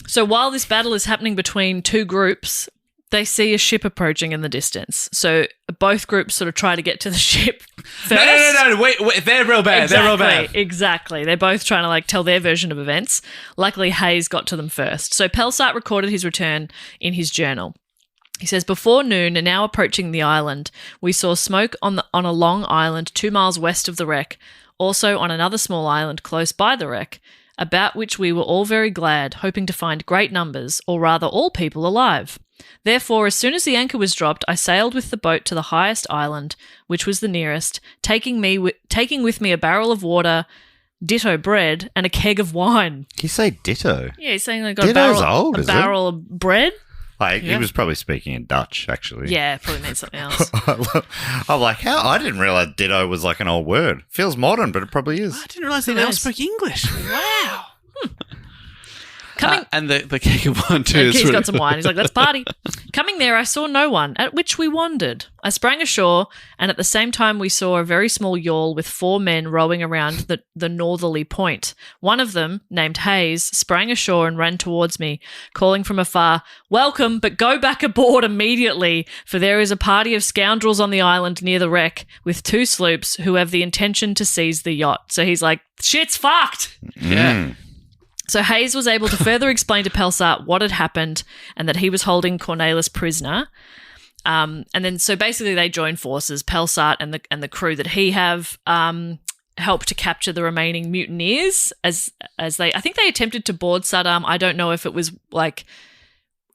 So while this battle is happening between two groups, they see a ship approaching in the distance. So both groups sort of try to get to the ship first. No. Wait. They're real bad. Exactly, They're real bad. Exactly. They're both trying to tell their version of events. Luckily, Hayes got to them first. So Pelsart recorded his return in his journal. He says, before noon and now approaching the island, we saw smoke on a long island 2 miles west of the wreck, also on another small island close by the wreck, about which we were all very glad, hoping to find great numbers, or rather all people alive. Therefore, as soon as the anchor was dropped, I sailed with the boat to the highest island, which was the nearest, taking with me a barrel of water, ditto bread, and a keg of wine. Can you say ditto? Yeah, he's saying I got Ditto's old, a is it? barrel of bread. He was probably speaking in Dutch, actually. Yeah, probably means something else. I'm like, how? I didn't realize ditto was like an old word. Feels modern, but it probably is. I didn't realize they now speak English. Wow. Coming, And the cake of wine too. and is he's really- got some wine. He's like, let's party. Coming there, I saw no one, at which we wandered. I sprang ashore, and at the same time we saw a very small yawl with 4 men rowing around the northerly point. One of them, named Hayes, sprang ashore and ran towards me, calling from afar, "Welcome, but go back aboard immediately, for there is a party of scoundrels on the island near the wreck, with 2 sloops who have the intention to seize the yacht." So he's like, shit's fucked. Yeah. So Hayes was able to further explain to Pelsart what had happened and that he was holding Cornelis prisoner. And then so basically they join forces, Pelsart and the crew that he have. help to capture the remaining mutineers as I think they attempted to board Saddam. I don't know if it was like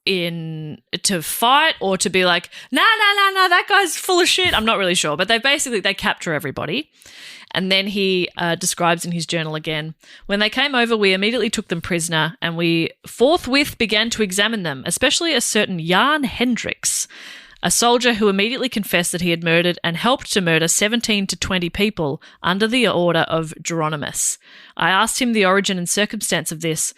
to fight or to be like, nah, that guy's full of shit. I'm not really sure. But they capture everybody. And then he describes in his journal again, when they came over, we immediately took them prisoner and we forthwith began to examine them, especially a certain Jan Hendricks, a soldier who immediately confessed that he had murdered and helped to murder 17 to 20 people under the order of Geronimus. I asked him the origin and circumstance of this,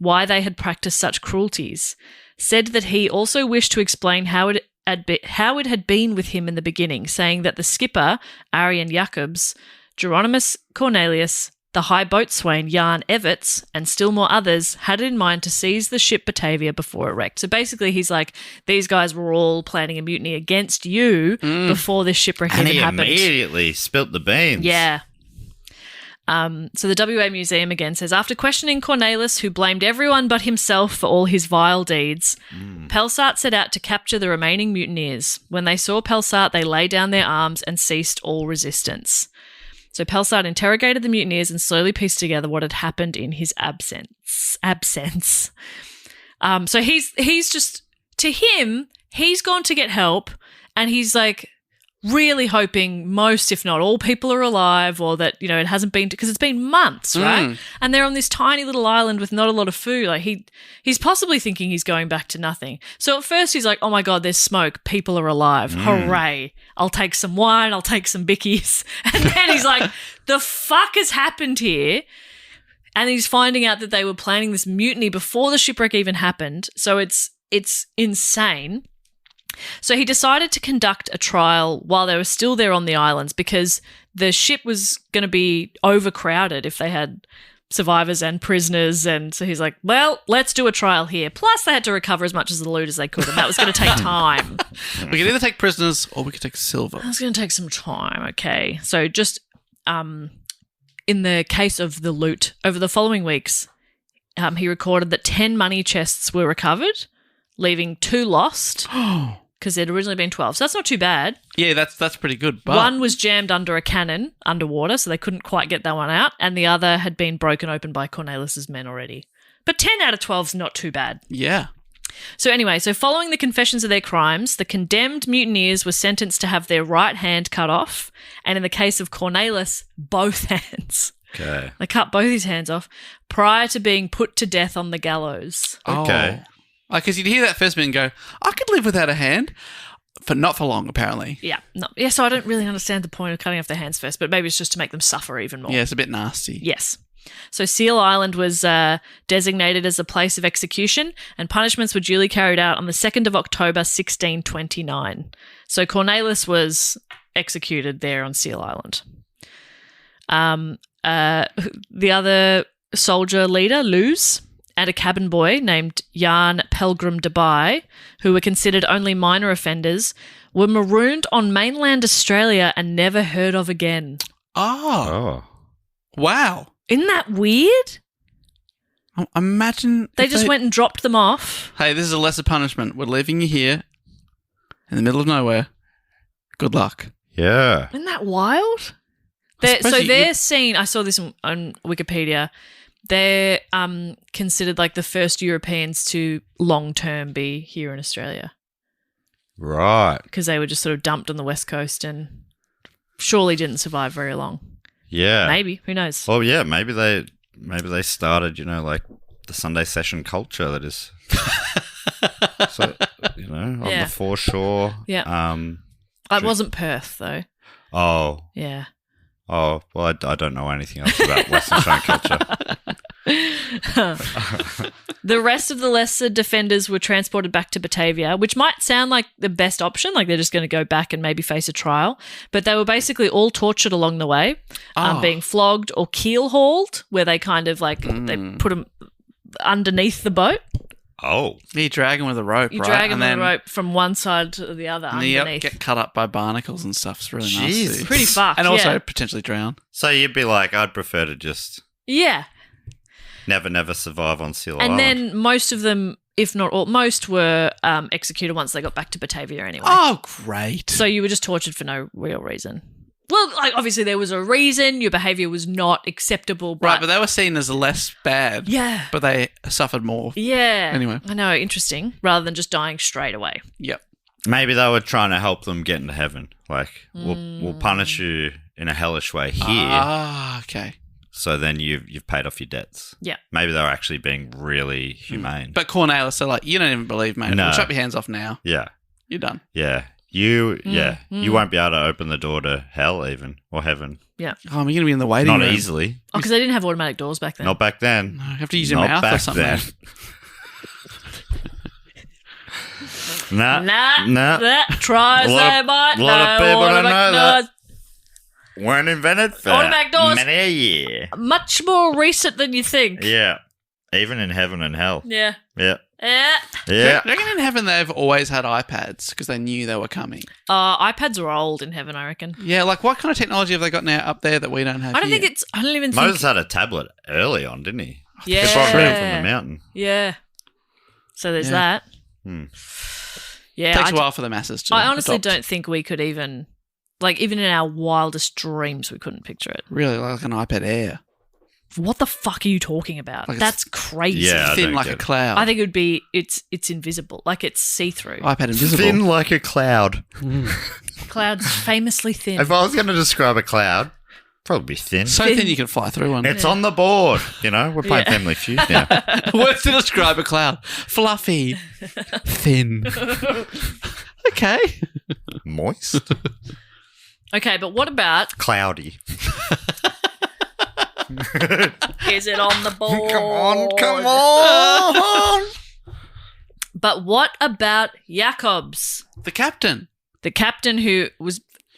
why they had practiced such cruelties. Said that he also wished to explain how it had been with him in the beginning, saying that the skipper, Arian Jacobs, Geronimus Cornelius, the high boatswain Jan Everts, and still more others had it in mind to seize the ship Batavia before it wrecked. So basically he's like, these guys were all planning a mutiny against you before this shipwreck even happened. And he immediately spilt the beans. Yeah. So the WA Museum again says, after questioning Cornelis, who blamed everyone but himself for all his vile deeds, Pelsart set out to capture the remaining mutineers. When they saw Pelsart, they laid down their arms and ceased all resistance. So Pelsart interrogated the mutineers and slowly pieced together what had happened in his absence. So he's just, to him, he's gone to get help and he's like, really hoping most, if not all, people are alive, or that, you know, it hasn't been, because it's been months, right? And they're on this tiny little island with not a lot of food. Like he's possibly thinking he's going back to nothing. So at first he's like, oh my God, there's smoke. People are alive. Hooray. I'll take some wine. I'll take some bickies. And then he's like, the fuck has happened here? And he's finding out that they were planning this mutiny before the shipwreck even happened. So it's insane. So he decided to conduct a trial while they were still there on the islands because the ship was going to be overcrowded if they had survivors and prisoners. And so he's like, well, let's do a trial here. Plus they had to recover as much of the loot as they could, and that was going to take time. We could either take prisoners or we could take silver. That's going to take some time, okay. So just in the case of the loot, over the following weeks, he recorded that 10 money chests were recovered, leaving 2 lost. Because there'd originally been 12. So that's not too bad. Yeah, that's pretty good. But one was jammed under a cannon underwater, so they couldn't quite get that one out, and the other had been broken open by Cornelis's men already. But 10 out of 12 is not too bad. Yeah. So anyway, following the confessions of their crimes, the condemned mutineers were sentenced to have their right hand cut off, and in the case of Cornelis, both hands. Okay. They cut both his hands off prior to being put to death on the gallows. Okay. Oh. Because you'd hear that first bit and go, I could live without a hand. Not for long, apparently. Yeah. No. Yeah, so I don't really understand the point of cutting off their hands first, but maybe it's just to make them suffer even more. Yeah, it's a bit nasty. Yes. So Seal Island was designated as a place of execution, and punishments were duly carried out on the 2nd of October, 1629. So Cornelis was executed there on Seal Island. The other soldier leader, Luz, and a cabin boy named Jan Pelgrim de Bay, who were considered only minor offenders, were marooned on mainland Australia and never heard of again. Oh. Wow. Isn't that weird? Imagine They just went and dropped them off. Hey, this is a lesser punishment. We're leaving you here in the middle of nowhere. Good luck. Yeah. Isn't that wild? They're seen, I saw this on Wikipedia, they're considered like the first Europeans to long-term be here in Australia. Right. Because they were just sort of dumped on the West Coast and surely didn't survive very long. Yeah. Maybe. Who knows? Well, yeah, maybe they started, the Sunday session culture that is, so, on the foreshore. Yeah. It wasn't Perth, though. Oh. Yeah. Oh, well, I don't know anything else about Western Australian culture. The rest of the lesser defenders were transported back to Batavia, which might sound like the best option, like they're just going to go back and maybe face a trial. But they were basically all tortured along the way, being flogged or keel-hauled, where they kind of they put them underneath the boat. Oh. You drag them with a rope, You right? drag them with a rope from one side to the other underneath. Get cut up by barnacles and stuff. It's really Jeez. nasty. Pretty fucked, And also potentially drown. So you'd be like, I'd prefer to just never survive on Seal Island. And then most of them, if not all, most were executed once they got back to Batavia anyway. Oh, great. So you were just tortured for no real reason. Well, like obviously there was a reason. Your behaviour was not acceptable. Right, but they were seen as less bad. Yeah. But they suffered more. Yeah. Anyway. I know, interesting. Rather than just dying straight away. Yep. Maybe they were trying to help them get into heaven. Like, we'll punish you in a hellish way here. Ah, okay. So then you've paid off your debts. Yeah. Maybe they were actually being really humane. But Cornelis are like, you don't even believe, mate. No. We'll chop your hands off now. Yeah. You're done. Yeah. You won't be able to open the door to hell even, or heaven. Yeah. Oh, I'm going to be in the waiting room. Not easily. Oh, because they didn't have automatic doors back then. Not back then. You have to use your Not mouth or back something. then. Nah. That tries A lot they of- might lot of know. people don't Automatic know that. doors. Weren't invented for Automatic doors. many a year. Much more recent than you think. Yeah. Even in heaven and hell. Yeah. Yeah. Yeah. Yeah. Do you reckon in heaven they've always had iPads because they knew they were coming? iPads are old in heaven, I reckon. Yeah, like what kind of technology have they got now up there that we don't have I don't here? think it's. I don't even Moses think. had a tablet early on, didn't he? Yeah. He brought it in from the mountain. Yeah. So there's Yeah. that. Hmm. Yeah. takes I a while for the masses to I honestly adopt. don't think we could even, like, even in our wildest dreams, we couldn't picture it. Really like an iPad Air. What the fuck are you talking about? Like That's crazy. Yeah. I Thin don't like get a it. cloud. I think it would be. It's invisible. Like it's see through. iPad invisible. Thin like a cloud. Clouds famously thin. If I was going to describe a cloud, probably be thin. So thin you can fly through one. It's on the board. You know, we're playing Family Feud now. Words to describe a cloud. Fluffy. Thin. Okay. Moist. Okay, but what about? Cloudy. Is it on the board? Come on. But what about Jacobs? The captain. The captain who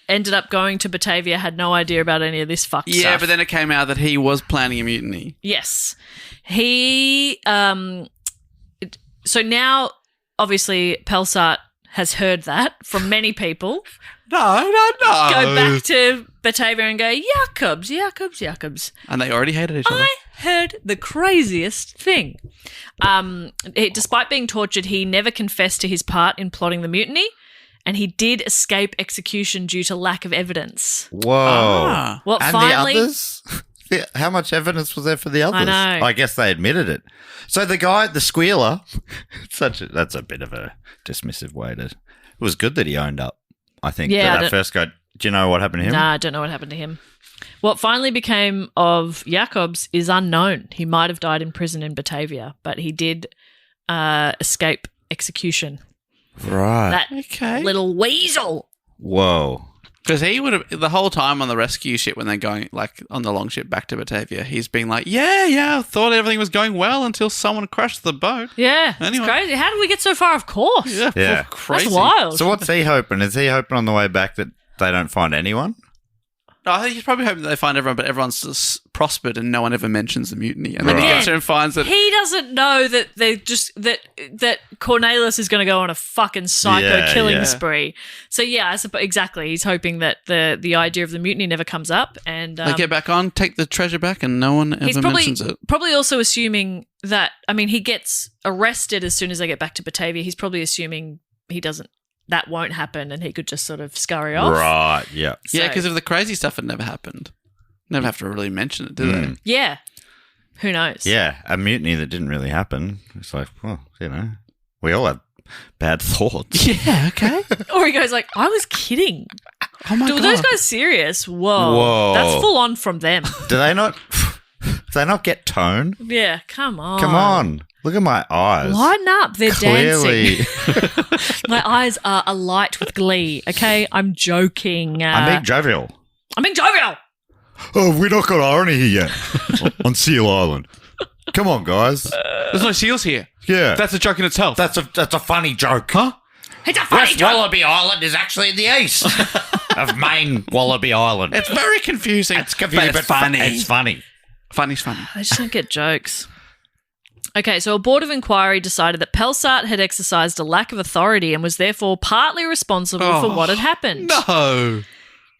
ended up going to Batavia had no idea about any of this fuck Yeah, stuff. but then it came out that he was planning a mutiny. Yes. He so now obviously Pelsart has heard that from many people. No. Go back to Batavia and go, Jacobs. And they already hated each other. I heard the craziest thing. Despite being tortured, he never confessed to his part in plotting the mutiny, and he did escape execution due to lack of evidence. Whoa. Ah. Well, And finally, the others? How much evidence was there for the others? know. I guess they admitted it. So the guy, the squealer, that's a bit of a dismissive way to. It was good that he owned up. I think Yeah, that first guy. Do you know what happened to him? Nah, I don't know what happened to him. What finally became of Jacobs is unknown. He might have died in prison in Batavia, but he did escape execution. Right. That Okay. little weasel. Whoa. Because he would have, the whole time on the rescue ship when they're going, like, on the long ship back to Batavia, he's been like, yeah, I thought everything was going well until someone crashed the boat. Yeah, Anyway. it's crazy. How did we get so far? Of course. Yeah. Crazy. That's wild. So what's he hoping? Is he hoping on the way back that they don't find anyone? No, I think he's probably hoping that they find everyone, but everyone's just prospered and no one ever mentions the mutiny. And then he Right. gets there and finds that. He doesn't know that they just that Cornelis is going to go on a fucking psycho killing yeah. spree. So yeah, I suppose exactly. He's hoping that the idea of the mutiny never comes up, and They get back on, take the treasure back, and no one he's ever mentions it. probably also assuming that. I mean, he gets arrested as soon as they get back to Batavia. He's probably assuming that won't happen, and he could just sort of scurry off. Right. Yeah. Yeah, So- because if the crazy stuff had never happened, never have to really mention it, do they? Yeah. Who knows? Yeah. A mutiny that didn't really happen. It's like, well, you know, we all have bad thoughts. Yeah, okay. Or he goes like, "I was kidding. Oh my Were God. those guys serious? Whoa. Whoa. That's full on from them." Do they not? Do they not get tone? Yeah, come on. Come on. Look at my eyes. Lighten up. They're Clearly. dancing. My eyes are alight with glee. Okay, I'm joking. I'm being jovial. I'm being jovial. Oh, we're not got irony here yet on Seal Island. Come on, guys. There's no seals here. Yeah. That's a joke in itself. That's a funny joke. Huh? It's a funny West joke. Wallaby Island is actually in the east of Main Wallaby Island. It's very confusing. It's confusing, but it's but funny. It's funny. Funny's funny. I just don't get jokes. Okay, so a board of inquiry decided that Pelsart had exercised a lack of authority and was therefore partly responsible for what had happened. No.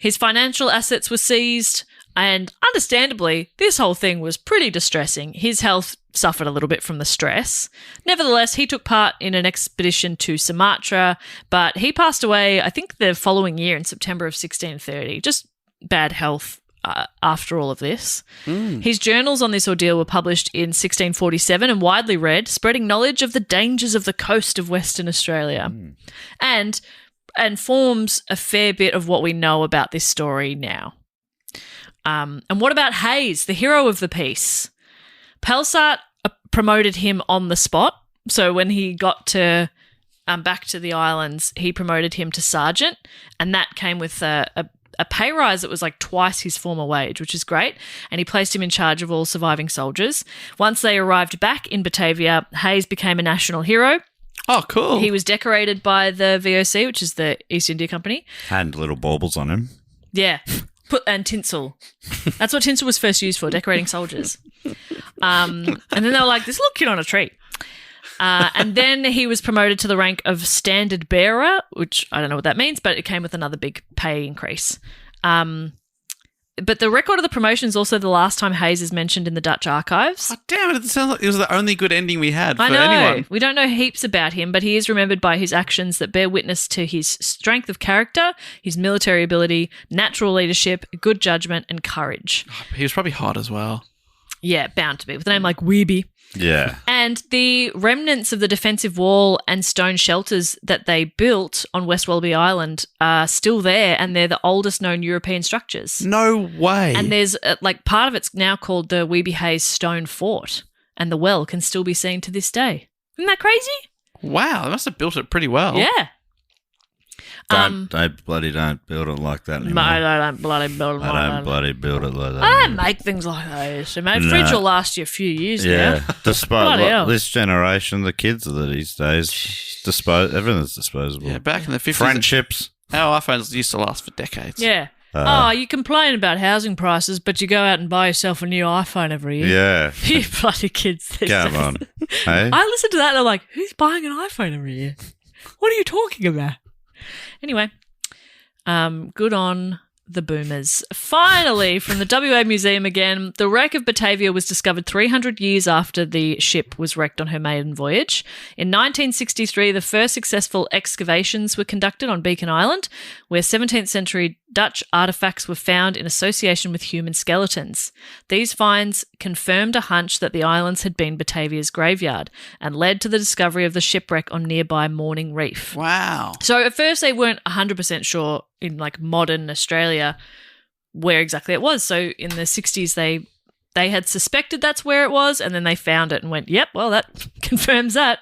His financial assets were seized, and understandably, this whole thing was pretty distressing. His health suffered a little bit from the stress. Nevertheless, he took part in an expedition to Sumatra, but he passed away, I think, the following year in September of 1630. Just bad health after all of this. His journals on this ordeal were published in 1647 and widely read, spreading knowledge of the dangers of the coast of Western Australia, and forms a fair bit of what we know about this story now. And what about Hayes, the hero of the piece? Pelsart promoted him on the spot. So when he got to back to the islands, he promoted him to sergeant, and that came with a pay rise that was like twice his former wage, which is great, and he placed him in charge of all surviving soldiers. Once they arrived back in Batavia, Hayes became a national hero. Oh, cool. He was decorated by the VOC, which is the East India Company. Had little baubles on him. Yeah. And tinsel. That's what tinsel was first used for, decorating soldiers. And then they were like, this little kid on a tree. And then he was promoted to the rank of standard bearer, which I don't know what that means, but it came with another big pay increase. But the record of the promotion is also the last time Hayes is mentioned in the Dutch archives. Oh, damn it. It sounds like it was the only good ending we had for I know. anyone. We don't know heaps about him, but he is remembered by his actions that bear witness to his strength of character, his military ability, natural leadership, good judgment, and courage. He was probably hot as well. Yeah, bound to be. With a name like Weeby. Yeah. And the remnants of the defensive wall and stone shelters that they built on West Wallaby Island are still there, and they're the oldest known European structures. No way. And there's part of it's now called the Weeby Hayes Stone Fort, and the well can still be seen to this day. Isn't that crazy? Wow, they must have built it pretty well. Yeah. They bloody don't build it like that anymore. I don't bloody build They don't bloody build it like that. I don't anymore. make things like this. Mate, No. fridge will last you a few years Yeah, now. despite Bloody hell. this generation, the kids of these days, everything's disposable. Yeah, back in the 50s. Friendships. Our iPhones used to last for decades. Yeah. You complain about housing prices, but you go out and buy yourself a new iPhone every year. Yeah. You bloody kids. these Come days. on. Hey? I listen to that and I'm like, who's buying an iPhone every year? What are you talking about? Anyway, good on the boomers. Finally, from the WA Museum again, the wreck of Batavia was discovered 300 years after the ship was wrecked on her maiden voyage. In 1963, the first successful excavations were conducted on Beacon Island, where 17th century Dutch artifacts were found in association with human skeletons. These finds confirmed a hunch that the islands had been Batavia's graveyard and led to the discovery of the shipwreck on nearby Morning Reef. Wow. So at first they weren't 100% sure in modern Australia where exactly it was. So in the 60s they had suspected that's where it was, and then they found it and went, yep, well, that confirms that.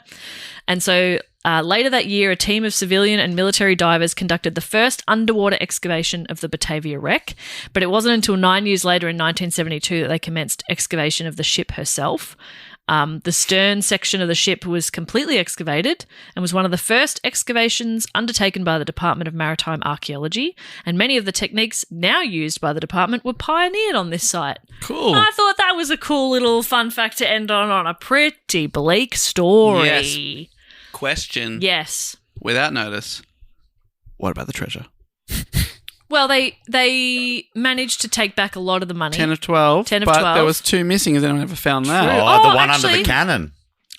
And so later that year, a team of civilian and military divers conducted the first underwater excavation of the Batavia wreck, but it wasn't until 9 years later in 1972 that they commenced excavation of the ship herself. The stern section of the ship was completely excavated and was one of the first excavations undertaken by the Department of Maritime Archaeology, and many of the techniques now used by the department were pioneered on this site. Cool. I thought that was a cool little fun fact to end on a pretty bleak story. Yes. Question. Yes. Without notice, what about the treasure? Well, they managed to take back a lot of the money. 10 of 12. 10 of but 12. there was 2 missing. Has anyone ever found that? True. Oh, the Oh, one under actually- the cannon.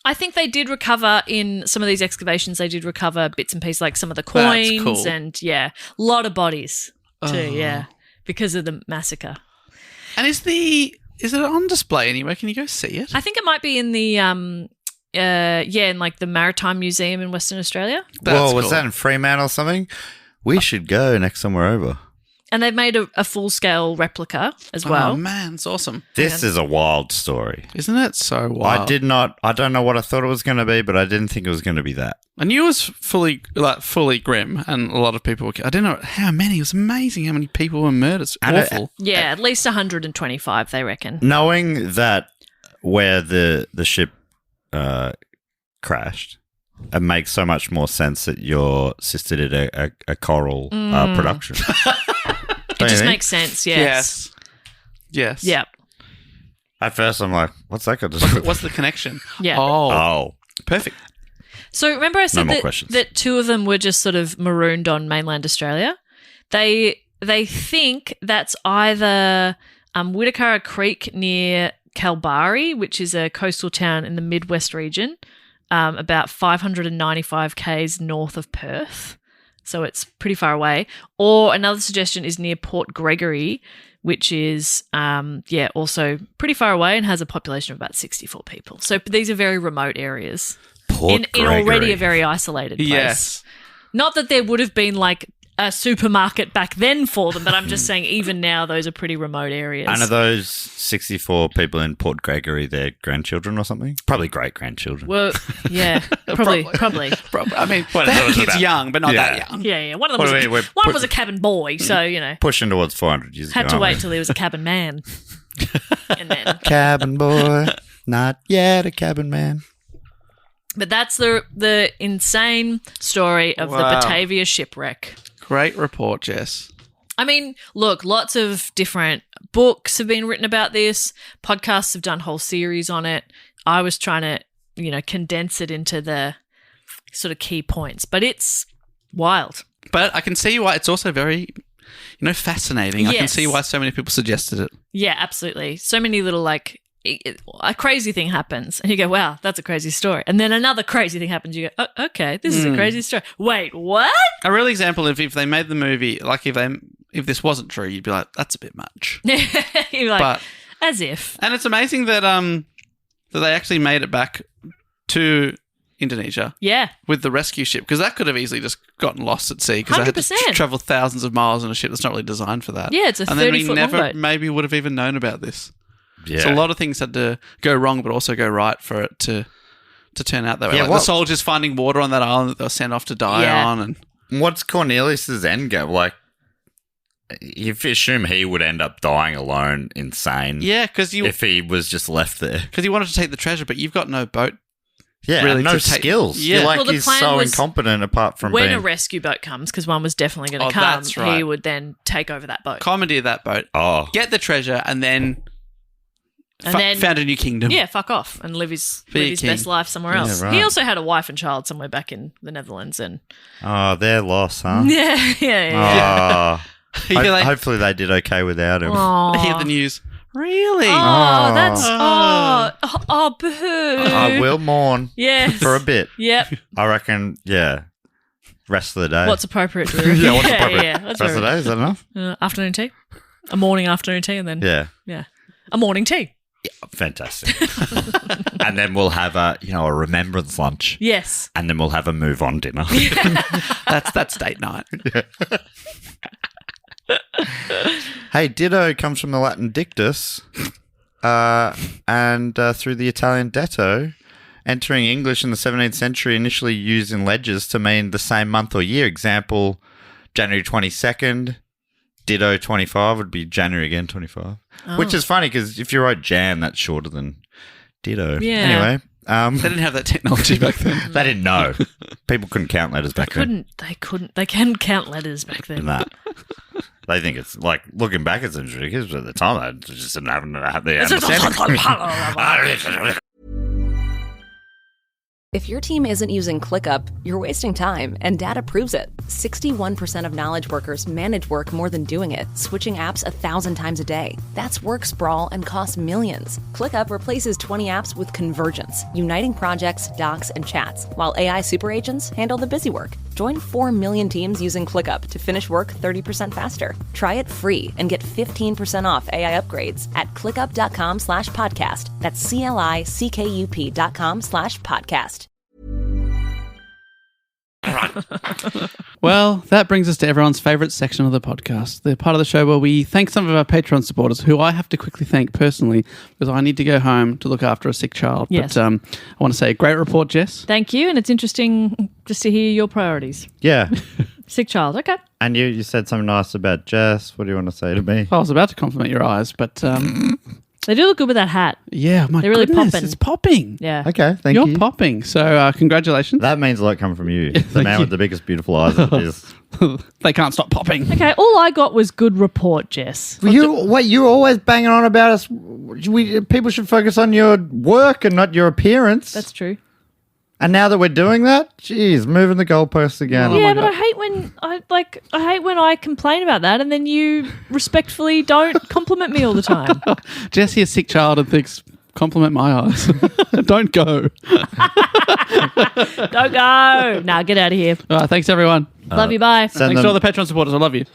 I think they did recover in some of these excavations. They did recover bits and pieces, like some of the That's coins cool. and a lot of bodies too. Oh. Yeah, because of the massacre. And is it on display anywhere? Can you go see it? I think it might be in the in like the Maritime Museum in Western Australia, Whoa, was cool. that in Fremantle or something? We should go next time we're over. and they've made a full scale replica as well. Oh, man, it's awesome. This is a wild story. Isn't it so wild? I don't know what I thought it was going to be, but I didn't think it was going to be that. I knew it was fully grim, and a lot of people were... I didn't know how many. It was amazing how many people were murdered. It's And awful. Yeah, at least 125, they reckon. Knowing that where the ship crashed, it makes so much more sense that your sister did a choral production. It just makes sense. Yes. Yes. Yep. At first, I'm like, what's that got to do with What's the connection? Yeah. Oh. Perfect. So remember I said more questions. that 2 of them were just sort of marooned on mainland Australia? They think that's either Whitakara Creek near Kalbarri, which is a coastal town in the Midwest region, about 595 k's north of Perth. So it's pretty far away. Or another suggestion is near Port Gregory, which is, also pretty far away and has a population of about 64 people. So these are very remote areas in already a very isolated place. Yes. Not that there would have been like a supermarket back then for them, but I'm just saying even now those are pretty remote areas. And are those 64 people in Port Gregory their grandchildren or something? Probably great-grandchildren. Well, yeah, probably. I mean, that kid's young, but not that young. Yeah. One of them was a cabin boy, so, you know. Pushing towards 400 years ago. Had to wait till he was a cabin man. And then. Cabin boy, not yet a cabin man. But that's the insane story of the Batavia shipwreck. Great report, Jess. I mean, look, lots of different books have been written about this. Podcasts have done whole series on it. I was trying to, condense it into the sort of key points, but it's wild. But I can see why it's also very, fascinating. Yes. I can see why so many people suggested it. Yeah, absolutely. So many little a crazy thing happens and you go, wow, that's a crazy story. And then another crazy thing happens. You go, oh, okay, this is a crazy story. Wait, what? A real example of if they made the movie, like if this wasn't true, you'd be like, that's a bit much. You're like, as if. And it's amazing that that they actually made it back to Indonesia. Yeah. With the rescue ship, because that could have easily just gotten lost at sea because they had to travel thousands of miles on a ship that's not really designed for that. Yeah, it's a 30-foot longboat. And then we never longboat. Maybe would have even known about this. Yeah. So a lot of things had to go wrong, but also go right for it to turn out that way. Yeah, the soldiers finding water on that island that they were sent off to die on. And what's Cornelius's end game? Like, you assume he would end up dying alone, insane. Yeah, because if he was just left there. Because he wanted to take the treasure, but you've got no boat. Yeah, really no skills. Yeah. You're like, he's so incompetent apart from when a rescue boat comes, because one was definitely going to come, that's right. He would then take over that boat. Commandeer that boat. Oh. Get the treasure and then... found a new kingdom. Yeah, fuck off and live his best life somewhere else. Yeah, right. He also had a wife and child somewhere back in the Netherlands. And they're lost, huh? Yeah. Hopefully they did okay without him. I hear the news. Really? Boo. I will mourn. Yes. For a bit. Yep. I reckon, rest of the day. What's appropriate? Really? What's appropriate? Rest of the day, is that enough? Afternoon tea. A morning afternoon tea and then... Yeah. A morning tea. Yeah, fantastic. And then we'll have a remembrance lunch. Yes. And then we'll have a move on dinner. That's date night. Hey, ditto comes from the Latin dictus, and through the Italian detto, entering English in the 17th century, initially used in ledgers to mean the same month or year. Example, January 22nd. Ditto 25 would be January again 25, which is funny because if you wrote Jan, that's shorter than ditto. Yeah. Anyway, they didn't have that technology back then. They didn't know. People couldn't count letters back then. They couldn't. They can count letters back then. Nah. They think it's like looking back, it's ridiculous, but at the time, they just didn't have the understanding. If your team isn't using ClickUp, you're wasting time, and data proves it. 61% of knowledge workers manage work more than doing it, switching apps 1,000 times a day. That's work sprawl and costs millions. ClickUp replaces 20 apps with Convergence, uniting projects, docs, and chats, while AI super agents handle the busy work. Join 4 million teams using ClickUp to finish work 30% faster. Try it free and get 15% off AI upgrades at clickup.com/podcast. That's CLICKUP.com/podcast. Well, that brings us to everyone's favourite section of the podcast, the part of the show where we thank some of our Patreon supporters, who I have to quickly thank personally because I need to go home to look after a sick child. Yes. But I want to say, great report, Jess. Thank you, and it's interesting just to hear your priorities. Yeah. Sick child, okay. And you said something nice about Jess. What do you want to say to me? I was about to compliment your eyes, but... They do look good with that hat. Yeah, my They're really goodness, popping. it's popping. Yeah. Okay, thank you. You're popping. So congratulations. That means a lot coming from you. The man with the biggest beautiful eyes it is. They can't stop popping. Okay, all I got was good report, Jess. You're always banging on about us. People should focus on your work and not your appearance. That's true. And now that we're doing that, geez, moving the goalposts again. Yeah, but I hate when I complain about that and then you respectfully don't compliment me all the time. Jesse, a sick child, and thinks, compliment my eyes. Don't go. Don't go. Nah, get out of here. All right, thanks, everyone. Love you. Bye. Send Thanks to all them, the Patreon supporters. I love you.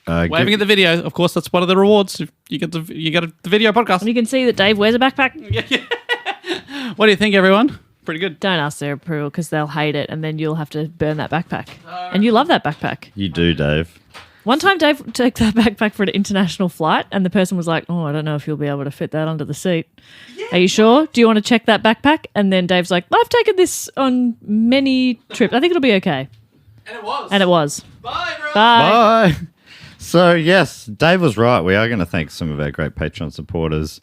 Waving give- at the video. Of course, that's one of the rewards. You get the video podcast. And you can see that Dave wears a backpack. What do you think, everyone? Pretty good. Don't ask their approval because they'll hate it, and then you'll have to burn that backpack. And you love that backpack. You do, Dave. One time, Dave took that backpack for an international flight, and the person was like, "Oh, I don't know if you'll be able to fit that under the seat. Are you sure? Do you want to check that backpack?" And then Dave's like, "I've taken this on many trips. I think it'll be okay." And it was. And it was. Bye, everyone. Bye. Bye. So, yes, Dave was right. We are going to thank some of our great Patreon supporters.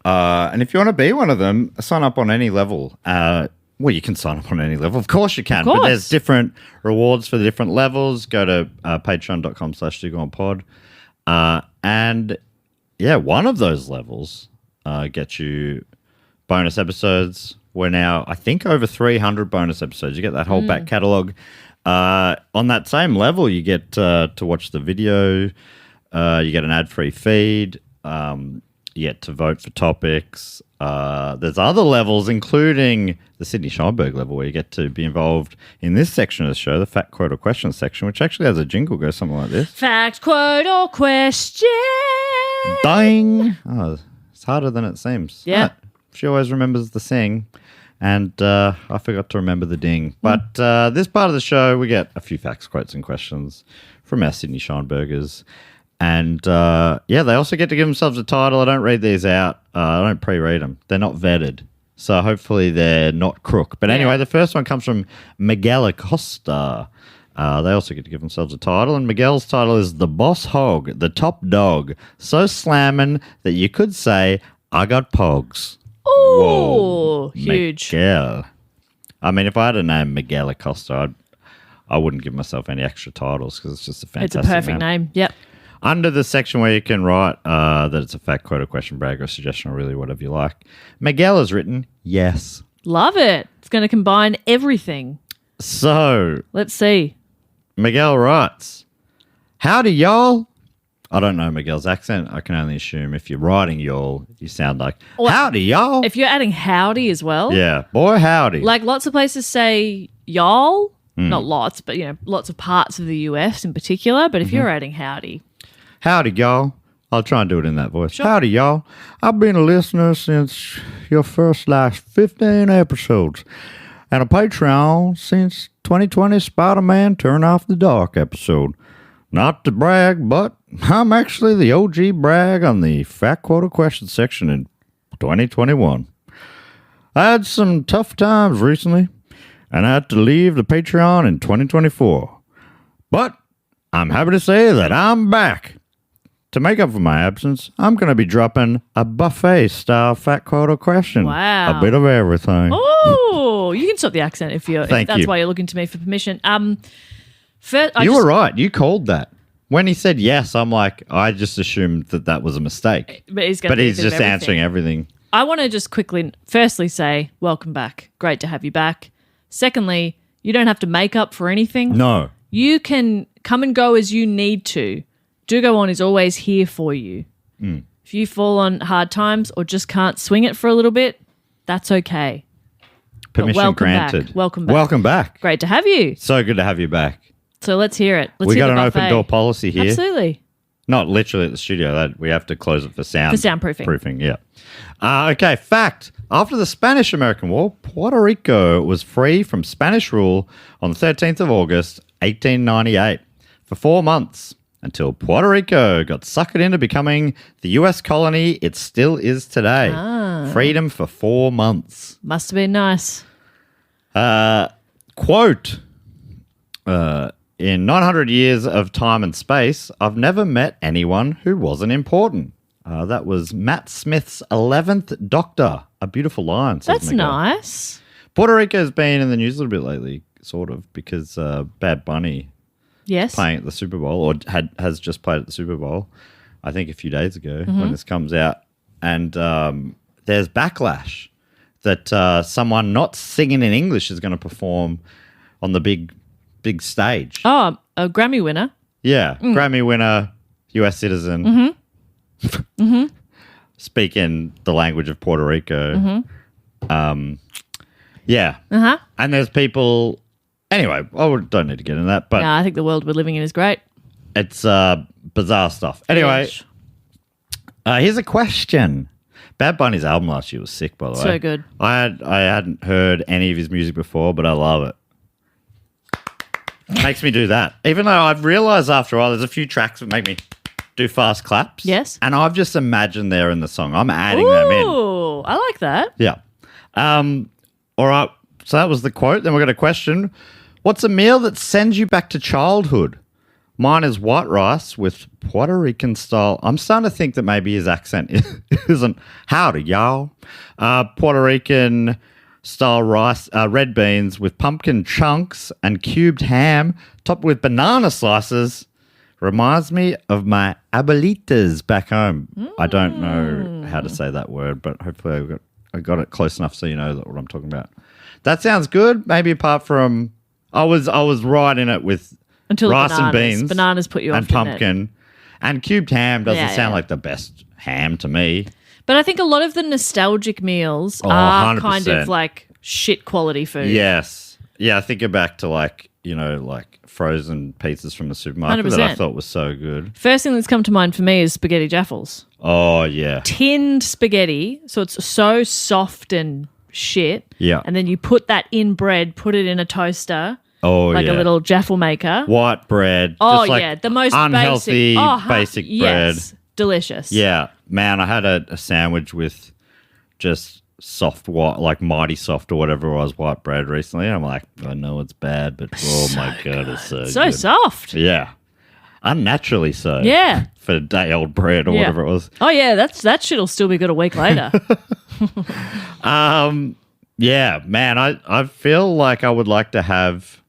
And if you want to be one of them, sign up on any level. Well, you can sign up on any level. Of course you can. Of course. But there's different rewards for the different levels. Go to patreon.com/DoGoOnPod. And, yeah, one of those levels gets you bonus episodes. We're now, I think, over 300 bonus episodes. You get that whole back catalogue. On that same level, you get to watch the video. You get an ad-free feed. You get to vote for topics. There's other levels, including the Sydney Scheinberg level, where you get to be involved in this section of the show, the fact, quote, or question section, which actually has a jingle, goes something like this. Fact, quote, or question. Bang! Oh, it's harder than it seems. Yeah. She always remembers the sing, and I forgot to remember the ding. But this part of the show, we get a few facts, quotes, and questions from our Sydney Scheinbergers. And, they also get to give themselves a title. I don't read these out. I don't pre-read them. They're not vetted. So hopefully they're not crook. But anyway, the first one comes from Miguel Acosta. They also get to give themselves a title. And Miguel's title is The Boss Hog, the Top Dog. So slamming that you could say, I got pogs. Ooh, huge. Miguel. I mean, if I had a name Miguel Acosta, I wouldn't give myself any extra titles because it's just a It's fantastic a perfect name. Yep. Under the section where you can write that it's a fact, quote, or question, brag, or suggestion, or really whatever you like, Miguel has written, yes. Love it. It's going to combine everything. So, Let's see. Miguel writes, howdy, y'all. I don't know Miguel's accent. I can only assume if you're writing y'all, you sound like, howdy, y'all. If you're adding howdy as well. Yeah, boy, howdy. Like lots of places say y'all. Not lots, but lots of parts of the US in particular. But if you're adding howdy. Howdy, y'all. I'll try and do it in that voice. Sure. Howdy, y'all. I've been a listener since your first 15 episodes and a Patreon since 2020 Spider-Man Turn Off the Dark episode. Not to brag, but I'm actually the OG brag on the fact, quote, or question section in 2021. I had some tough times recently and I had to leave the Patreon in 2024. But I'm happy to say that I'm back. To make up for my absence, I'm going to be dropping a buffet-style fact, quote, or question. Wow. A bit of everything. Oh, you can stop the accent if Thank that's you. why you're looking to me for permission. You were right. You called that. When he said yes, I'm like, I just assumed that was a mistake. But he's just answering everything. I want to just quickly, firstly, say welcome back. Great to have you back. Secondly, you don't have to make up for anything. No. You can come and go as you need to. Do Go On is always here for you. If you fall on hard times or just can't swing it for a little bit, that's okay. Permission welcome granted. back. Welcome back. Welcome back. Great to have you. So good to have you back. So let's hear it. Let's We hear got the an buffet. open door policy here. Absolutely. Not literally at the studio. We have to close it for sound. For soundproofing. Proofing, yeah. Okay, fact. After the Spanish-American War, Puerto Rico was free from Spanish rule on the 13th of August, 1898, for 4 months, until Puerto Rico got suckered into becoming the U.S. colony it still is today. Freedom for 4 months. Must have been nice. Quote, in 900 years of time and space, I've never met anyone who wasn't important. That was Matt Smith's 11th Doctor. A beautiful line. Says That's Miguel. nice. Puerto Rico has been in the news a little bit lately, sort of, because Bad Bunny Yes. playing at the Super Bowl, or has just played at the Super Bowl, I think a few days ago when this comes out. And there's backlash that someone not singing in English is going to perform on the big stage. Oh, a Grammy winner. Yeah, Grammy winner, US citizen, speaking the language of Puerto Rico. Yeah. Uh-huh. And there's people Anyway, don't need to get into that, but I think the world we're living in is great. it's bizarre stuff. Anyway, Yes. here's a question. Bad Bunny's album last year was sick, by the way. So good. I hadn't heard any of his music before, but I love it. Makes me do that. Even though I've realised after a while there's a few tracks that make me do fast claps. Yes. And I've just imagined they're in the song. I'm adding them in. Ooh, I like that. Yeah. All right. So that was the quote. Then we've got a question. What's a meal that sends you back to childhood? Mine is white rice with Puerto Rican style. I'm starting to think that maybe his accent isn't howdy, y'all. Puerto Rican style rice, red beans with pumpkin chunks and cubed ham topped with banana slices. Reminds me of my abuelitas back home. I don't know how to say that word, but hopefully I got it close enough so you know what I'm talking about. That sounds good. Maybe apart from I was right in it with Until rice bananas. and beans. Bananas put you off. And pumpkin. And cubed ham doesn't Yeah, sound yeah. like the best ham to me. But I think a lot of the nostalgic meals Oh, are 100%. kind of like shit quality food. Yes. Yeah, I think back to like frozen pizzas from the supermarket that I 100%. thought was so good. First thing that's come to mind for me is spaghetti jaffles. Oh, yeah. Tinned spaghetti, so it's so soft and shit. Yeah. And then you put that in bread, put it in a toaster, Oh, like yeah. a little jaffle maker. White bread. Oh, just like yeah, the most unhealthy, basic bread. Yes, delicious. Yeah. Man, I had a sandwich with just soft white, like mighty soft or whatever it was, white bread recently. I'm like, I know it's bad, but oh my God, it's so So good. soft. Yeah. Unnaturally so. Yeah. For day-old bread or Yeah. whatever it was. Oh yeah, that shit'll still be good a week later. Yeah, man, I feel like I would like to have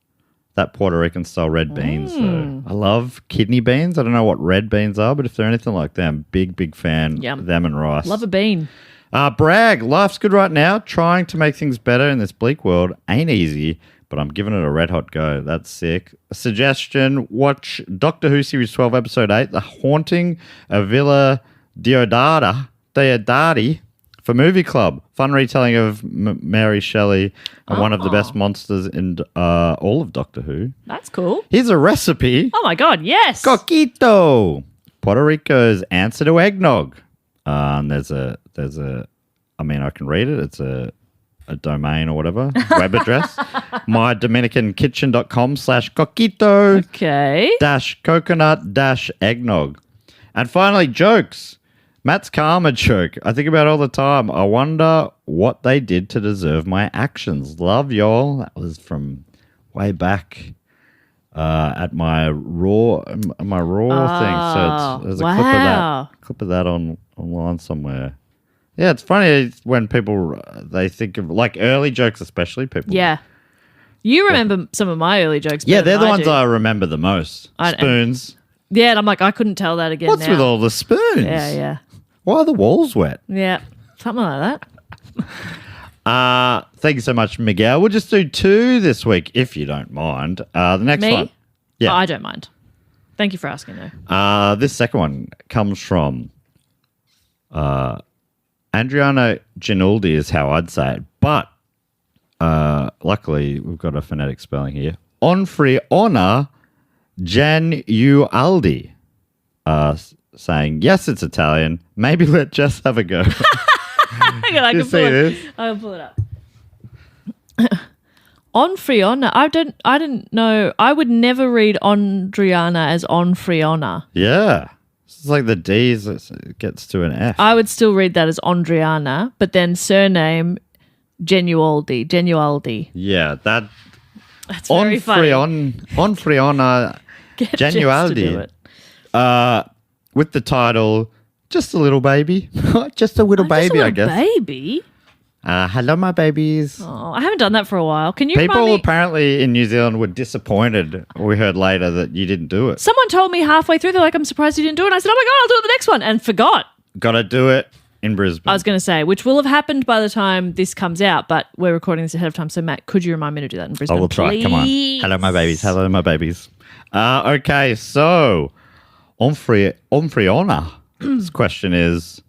that Puerto Rican style red beans. Though. I love kidney beans. I don't know what red beans are, but if they're anything like them, big fan Yum. of them and rice. Love a bean. Brag, life's good right now. Trying to make things better in this bleak world ain't easy, but I'm giving it a red hot go. That's sick. A suggestion, watch Doctor Who Series 12, Episode 8, The Haunting of Villa Diodati for Movie Club. Fun retelling of Mary Shelley and one of the best monsters in all of Doctor Who. That's cool. Here's a recipe. Oh my God, yes. Coquito, Puerto Rico's answer to eggnog. There's a, I mean, I can read it. It's a domain or whatever, web address. mydominicankitchen.com/coquito Okay. -coconut -eggnog. And finally, jokes. Matt's karma joke. I think about it all the time. I wonder what they did to deserve my actions. Love y'all. That was from way back at my raw thing. So there's a wow. clip of that online somewhere. Yeah, it's funny when people they think of like early jokes, especially people. Yeah. You remember some of my early jokes. Yeah, better they're than the ones do. I remember the most. Spoons. Yeah, and I'm like, I couldn't tell that again. What's now. with all the spoons? Yeah. Why are the walls wet? Yeah. Something like that. Thank you so much, Miguel. We'll just do 2 this week, if you don't mind. The next Me? one. Yeah. Oh, I don't mind. Thank you for asking, though. This second one comes from Adriana Ginaldi is how I'd say it. But luckily, we've got a phonetic spelling here. Onfriona Gianuldi. Saying, yes, it's Italian. Maybe let Jess have a go. Hang on, I You can see pull it. this? I can pull it up. Onfriona. I didn't know. I would never read Ondriana as Onfriona. Yeah. It's like the D's, it gets to an F. I would still read that as Ondriana, but then surname Genualdi. Yeah, that's very funny. Onfriona Get Jess to do Genualdi. it. With the title, Just a Little Baby. Just a little baby, I guess. Baby. Hello, my babies. Oh, I haven't done that for a while. Can you People remind me? apparently in New Zealand were disappointed. We heard later that you didn't do it. Someone told me halfway through, they're like, I'm surprised you didn't do it. And I said, oh my God, I'll do it the next one. And forgot. Got to do it in Brisbane. I was going to say, which will have happened by the time this comes out, but we're recording this ahead of time. So, Matt, could you remind me to do that in Brisbane? I will try. Come on. please? Hello, my babies. Hello, my babies. Okay, so Onfriona. This question is,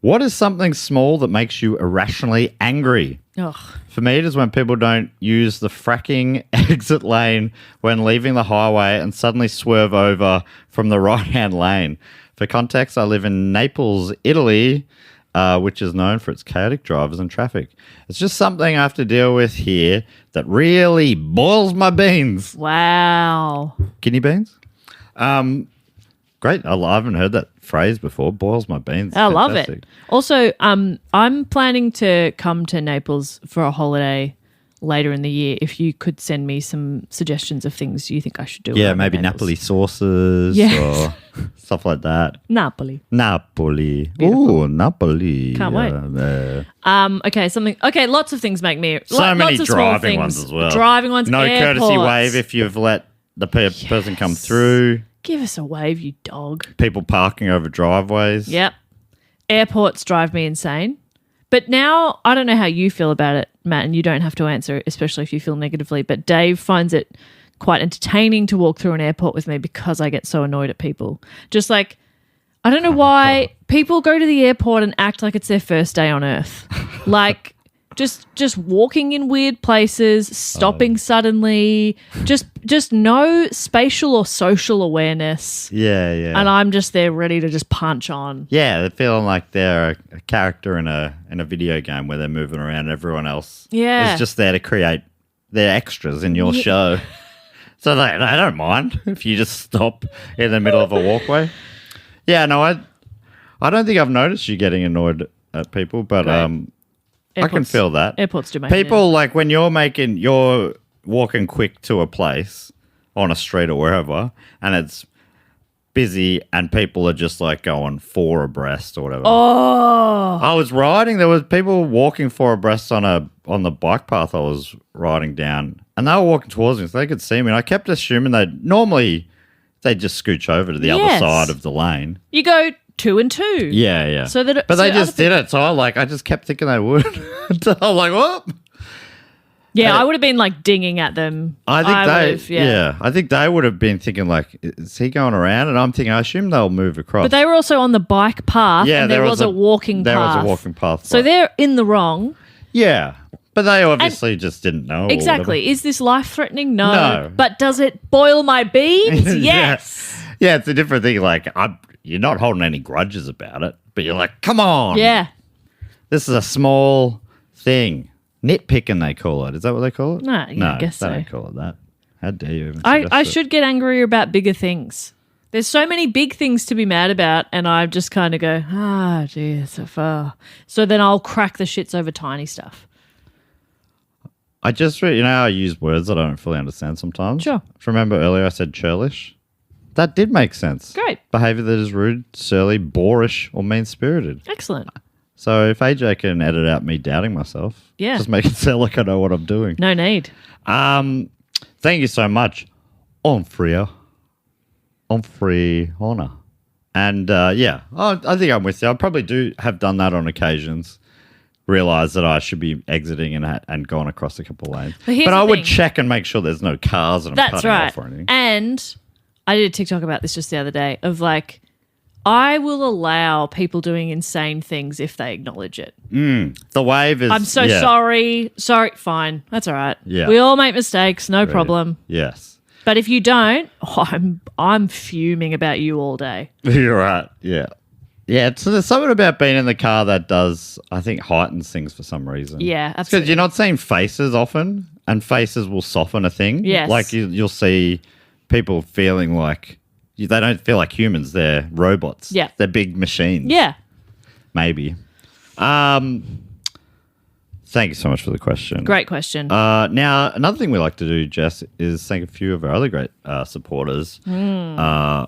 What is something small that makes you irrationally angry? Ugh. For me, it is when people don't use the fracking exit lane when leaving the highway and suddenly swerve over from the right-hand lane. For context, I live in Naples, Italy, which is known for its chaotic drivers and traffic. It's just something I have to deal with here that really boils my beans. Wow. Kidney beans? Great. I haven't heard that phrase before. Boils my beans. I love Fantastic. it. Also, I'm planning to come to Naples for a holiday later in the year. If you could send me some suggestions of things you think I should do. Yeah, around maybe Naples. Napoli sauces Yes. or stuff like that. Napoli. Napoli. Beautiful. Ooh, Napoli. Can't wait. Okay, lots of things make me... So many lots of small driving things. ones as well. Driving ones, No airports. courtesy wave if you've let the person come through. Give us a wave, you dog. People parking over driveways. Yep. Airports drive me insane. But now, I don't know how you feel about it, Matt, and you don't have to answer, especially if you feel negatively, but Dave finds it quite entertaining to walk through an airport with me because I get so annoyed at people. Just like, I don't know why people go to the airport and act like it's their first day on earth. Like, just walking in weird places, stopping suddenly, just no spatial or social awareness. Yeah, yeah. And I'm just there ready to just punch on. Yeah, they're feeling like they're a character in a video game where they're moving around. Everyone else Yeah. is just there to create their extras in your show. So they don't mind if you just stop in the middle of a walkway. Yeah, no, I don't think I've noticed you getting annoyed at people, but I can feel that. Airports do make People, like when you're walking quick to a place on a street or wherever, and it's busy and people are just like going 4 abreast or whatever. Oh. I was riding, there was people walking 4 abreast on the bike path I was riding down, and they were walking towards me so they could see me, and I kept assuming they'd just scooch over to the other side of the lane. You go 2 and 2. Yeah, yeah. So that but they just did it, so I just kept thinking they would. So I'm like, what? Yeah, I would have been like dinging at them. I think would've, I think they would have been thinking like, is he going around? And I'm thinking, I assume they'll move across. But they were also on the bike path, Yeah, and there was a walking path. There was a walking path. So they're in the wrong. Yeah, but they obviously just didn't know. Exactly. Is this life-threatening? No. No. But does it boil my beans? Yes. Yeah, it's a different thing. Like, you're not holding any grudges about it, but you're like, come on. Yeah. This is a small thing. Nitpicking, they call it. Is that what they call it? No, I guess they so. don't call it that. How dare you even I suggest it? should get angrier about bigger things. There's so many big things to be mad about, and I just kind of go, gee, so far. So then I'll crack the shits over tiny stuff. I just, how I use words that I don't fully understand sometimes. Sure. Remember earlier I said churlish? That did make sense. Great. Behaviour that is rude, surly, boorish, or mean-spirited. Excellent. So if AJ can edit out me doubting myself, Yeah. just make it sound like I know what I'm doing. No need. Thank you so much. On free honor. And I think I'm with you. I probably have done that on occasions. Realize that I should be exiting and going across a couple of lanes. But I would thing. check and make sure there's no cars and I'm That's cutting right. off or anything. And I did a TikTok about this just the other day of like, I will allow people doing insane things if they acknowledge it. The wave is... I'm so sorry. Sorry. Fine. That's all right. Yeah. We all make mistakes. No problem. Yes. But if you don't, I'm fuming about you all day. You're right. Yeah. Yeah. So there's something about being in the car that does, I think, heightens things for some reason. Yeah, Because absolutely. you're not seeing faces often, and faces will soften a thing. Yes. Like you'll see people feeling like they don't feel like humans. They're robots. Yeah. They're big machines. Yeah. Maybe. Thank you so much for the question. Great question. Now, another thing we like to do, Jess, is thank a few of our other great supporters on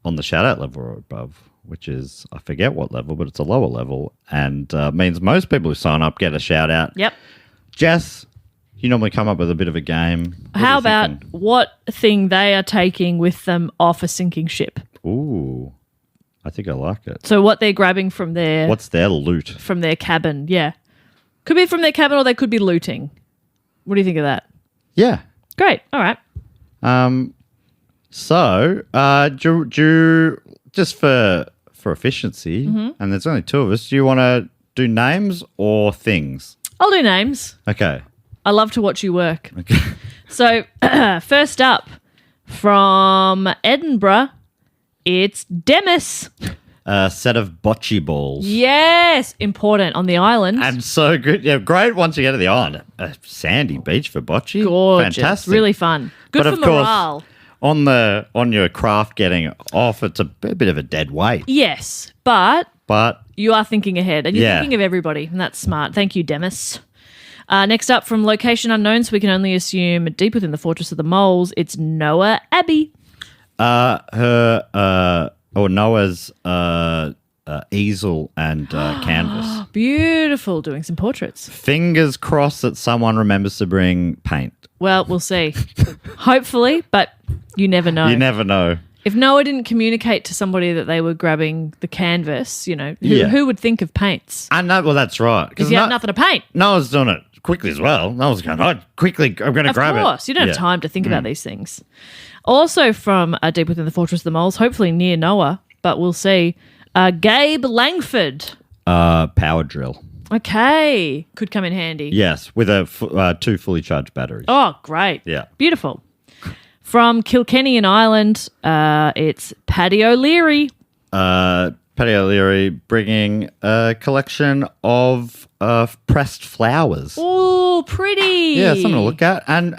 the shout-out level or above, which is, I forget what level, but it's a lower level, and means most people who sign up get a shout-out. Yep. Jess, you normally come up with a bit of a game. What are How you about thinking? what thing they are taking with them off a sinking ship? Ooh, I think I like it. So what they're grabbing from their What's their loot? cabin. Yeah. Could be from their cabin or they could be looting. What do you think of that? Yeah. Great. All right. So, just for for efficiency, and there's only 2 of us. Do you want to do names or things? I'll do names. Okay. I love to watch you work. Okay. So, first up from Edinburgh, it's Demis. A set of bocce balls. Yes, important on the island. And so good. Yeah, great once you get to the island. A sandy beach for bocce. Gorgeous. Fantastic. Really fun. Good But for of course, morale. on your craft getting off, it's a bit of a dead weight. Yes, but But you are thinking ahead and you're Yeah. thinking of everybody, and that's smart. Thank you, Demis. Next up from location unknown, so we can only assume deep within the Fortress of the Moles, it's Noah Abbey. Noah's easel and canvas. Beautiful, doing some portraits. Fingers crossed that someone remembers to bring paint. Well, we'll see. Hopefully, but you never know. You never know. If Noah didn't communicate to somebody that they were grabbing the canvas, Yeah. who would think of paints? I know. Well, that's right. If you have nothing to paint. Noah's doing it quickly as well. Noah's going, I'm going to grab it. Of course, you don't have Yeah. time to think about these things. Also from deep within the Fortress of the Moles, hopefully near Noah, but we'll see. Gabe Langford. Power drill. Okay, could come in handy. Yes, with 2 fully charged batteries. Oh, great. Yeah. Beautiful. From Kilkenny in Ireland, it's Paddy O'Leary. Paddy O'Leary bringing a collection of pressed flowers. Oh, pretty. Yeah, something to look at. And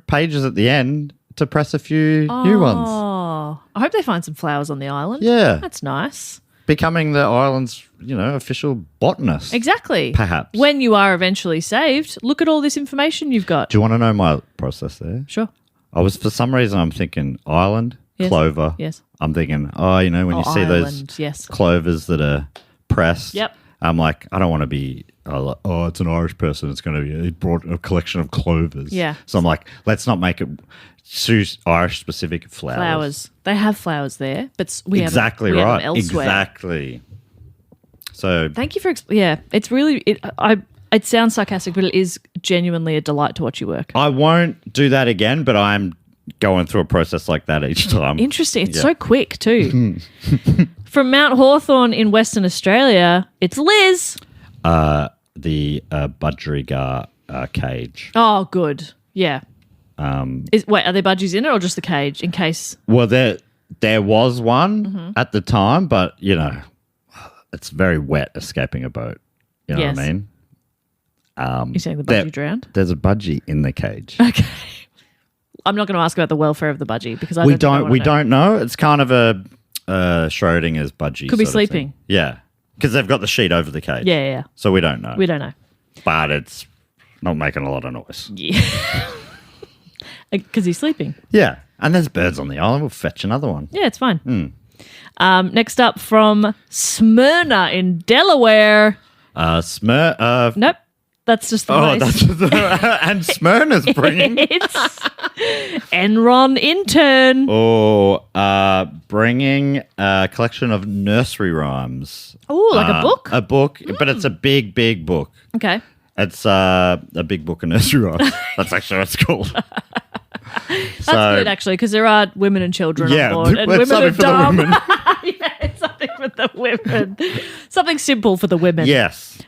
pages at the end to press a few new ones. Oh, I hope they find some flowers on the island. Yeah. That's nice. Becoming the island's, official botanist. Exactly. Perhaps. When you are eventually saved, look at all this information you've got. Do you want to know my process there? Sure. For some reason, I'm thinking island, Yes. clover. Yes. I'm thinking, when you see Ireland, those yes. clovers that are pressed. Yep. I'm like, I don't want to be, it's an Irish person. It's going to be, he brought a collection of clovers. Yeah. So I'm like, let's not make it Irish specific flowers. Flowers. They have flowers there, but we Exactly have them right. elsewhere. Exactly. So Thank you for it's really it sounds sarcastic, but it is genuinely a delight to watch you work. I won't do that again, but I'm going through a process like that each time. Interesting. It's so quick too. From Mount Hawthorn in Western Australia, it's Liz. The budgerigar cage. Oh, good. Yeah. Are there budgies in it or just the cage in case? Well, there was one at the time, but it's very wet escaping a boat. You know Yes. what I mean? You're saying the budgie drowned? There's a budgie in the cage. Okay. I'm not going to ask about the welfare of the budgie because We don't know. It's kind of a Schrodinger's budgie. Could be sort of sleeping. thing. Yeah, because they've got the sheet over the cage. Yeah. So we don't know. We don't know. But it's not making a lot of noise. Yeah. Because he's sleeping. Yeah, and there's birds on the island. We'll fetch another one. Yeah, it's fine. Next up from Smyrna in Delaware. Nope. That's just the Oh, place. and Smyrna's bringing. It's Enron intern. Bringing a collection of nursery rhymes. Oh, like a book? A book, but it's a big, big book. Okay. It's a big book of nursery rhymes. That's actually what it's called. That's good, actually, because there are women and children on board. And it's women something are for the dumb. women. Yeah, it's something for the women. Something simple for the women. Yes.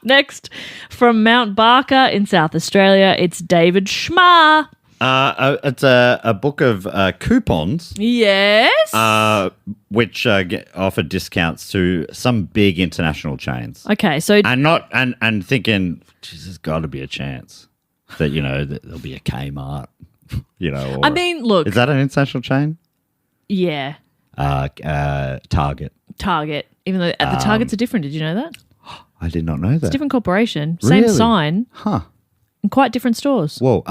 Next, from Mount Barker in South Australia, it's David Schmar. It's a book of coupons. Yes. Which get offered discounts to some big international chains. Okay, so And thinking, geez, there's got to be a chance that that there'll be a Kmart. Or, I mean, look. is that an international chain? Yeah. Target. Target. Even though the targets are different. Did you know that? I did not know that. Different corporation, same Really? sign, Huh. and quite different stores. Whoa.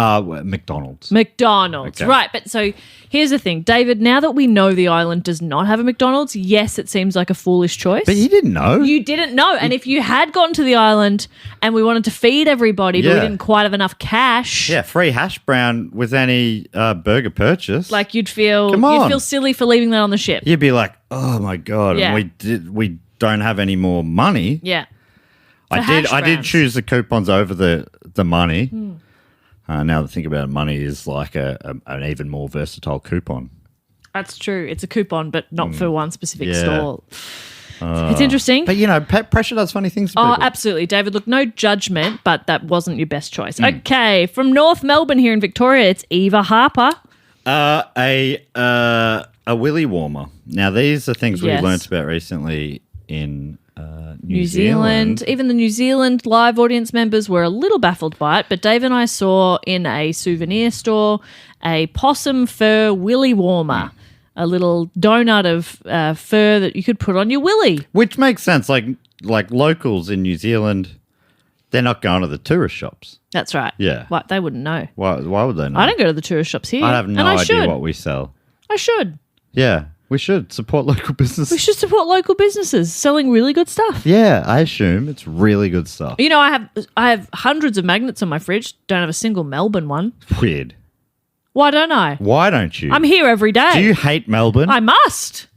McDonald's. McDonald's. Okay. Right, but so here's the thing, David, now that we know the island does not have a McDonald's, yes, it seems like a foolish choice. But you didn't know. You didn't know. And if you had gotten to the island and we wanted to feed everybody, but we Yeah. didn't quite have enough cash, Yeah, free hash brown with any burger purchase. like you'd feel Come on. silly for leaving that on the ship. you'd be like, oh my god, Yeah. and we don't have any more money. Yeah. I hash did browns. choose the coupons over the money. Now that I think about it, money is like an even more versatile coupon. That's true. It's a coupon, but not for one specific Yeah. stall. It's interesting. But, pressure does funny things to Oh, people. absolutely, David. Look, no judgment, but that wasn't your best choice. Okay, from North Melbourne here in Victoria, it's Eva Harper. A willy warmer. Now, these are things Yes. we learnt about recently in New Zealand. Even the New Zealand live audience members were a little baffled by it, but Dave and I saw in a souvenir store a possum fur willy warmer, a little donut of fur that you could put on your willy. Which makes sense. Like locals in New Zealand, they're not going to the tourist shops. That's right. Yeah. What, they wouldn't know. Why would they not? I don't go to the tourist shops here. I have no and I idea should. what we sell. I should. Yeah, we should support local businesses. We should support local businesses selling really good stuff. Yeah, I assume it's really good stuff. You know, I have hundreds of magnets on my fridge. Don't have a single Melbourne one. Weird. Why don't I? Why don't you? I'm here every day. Do you hate Melbourne? I must.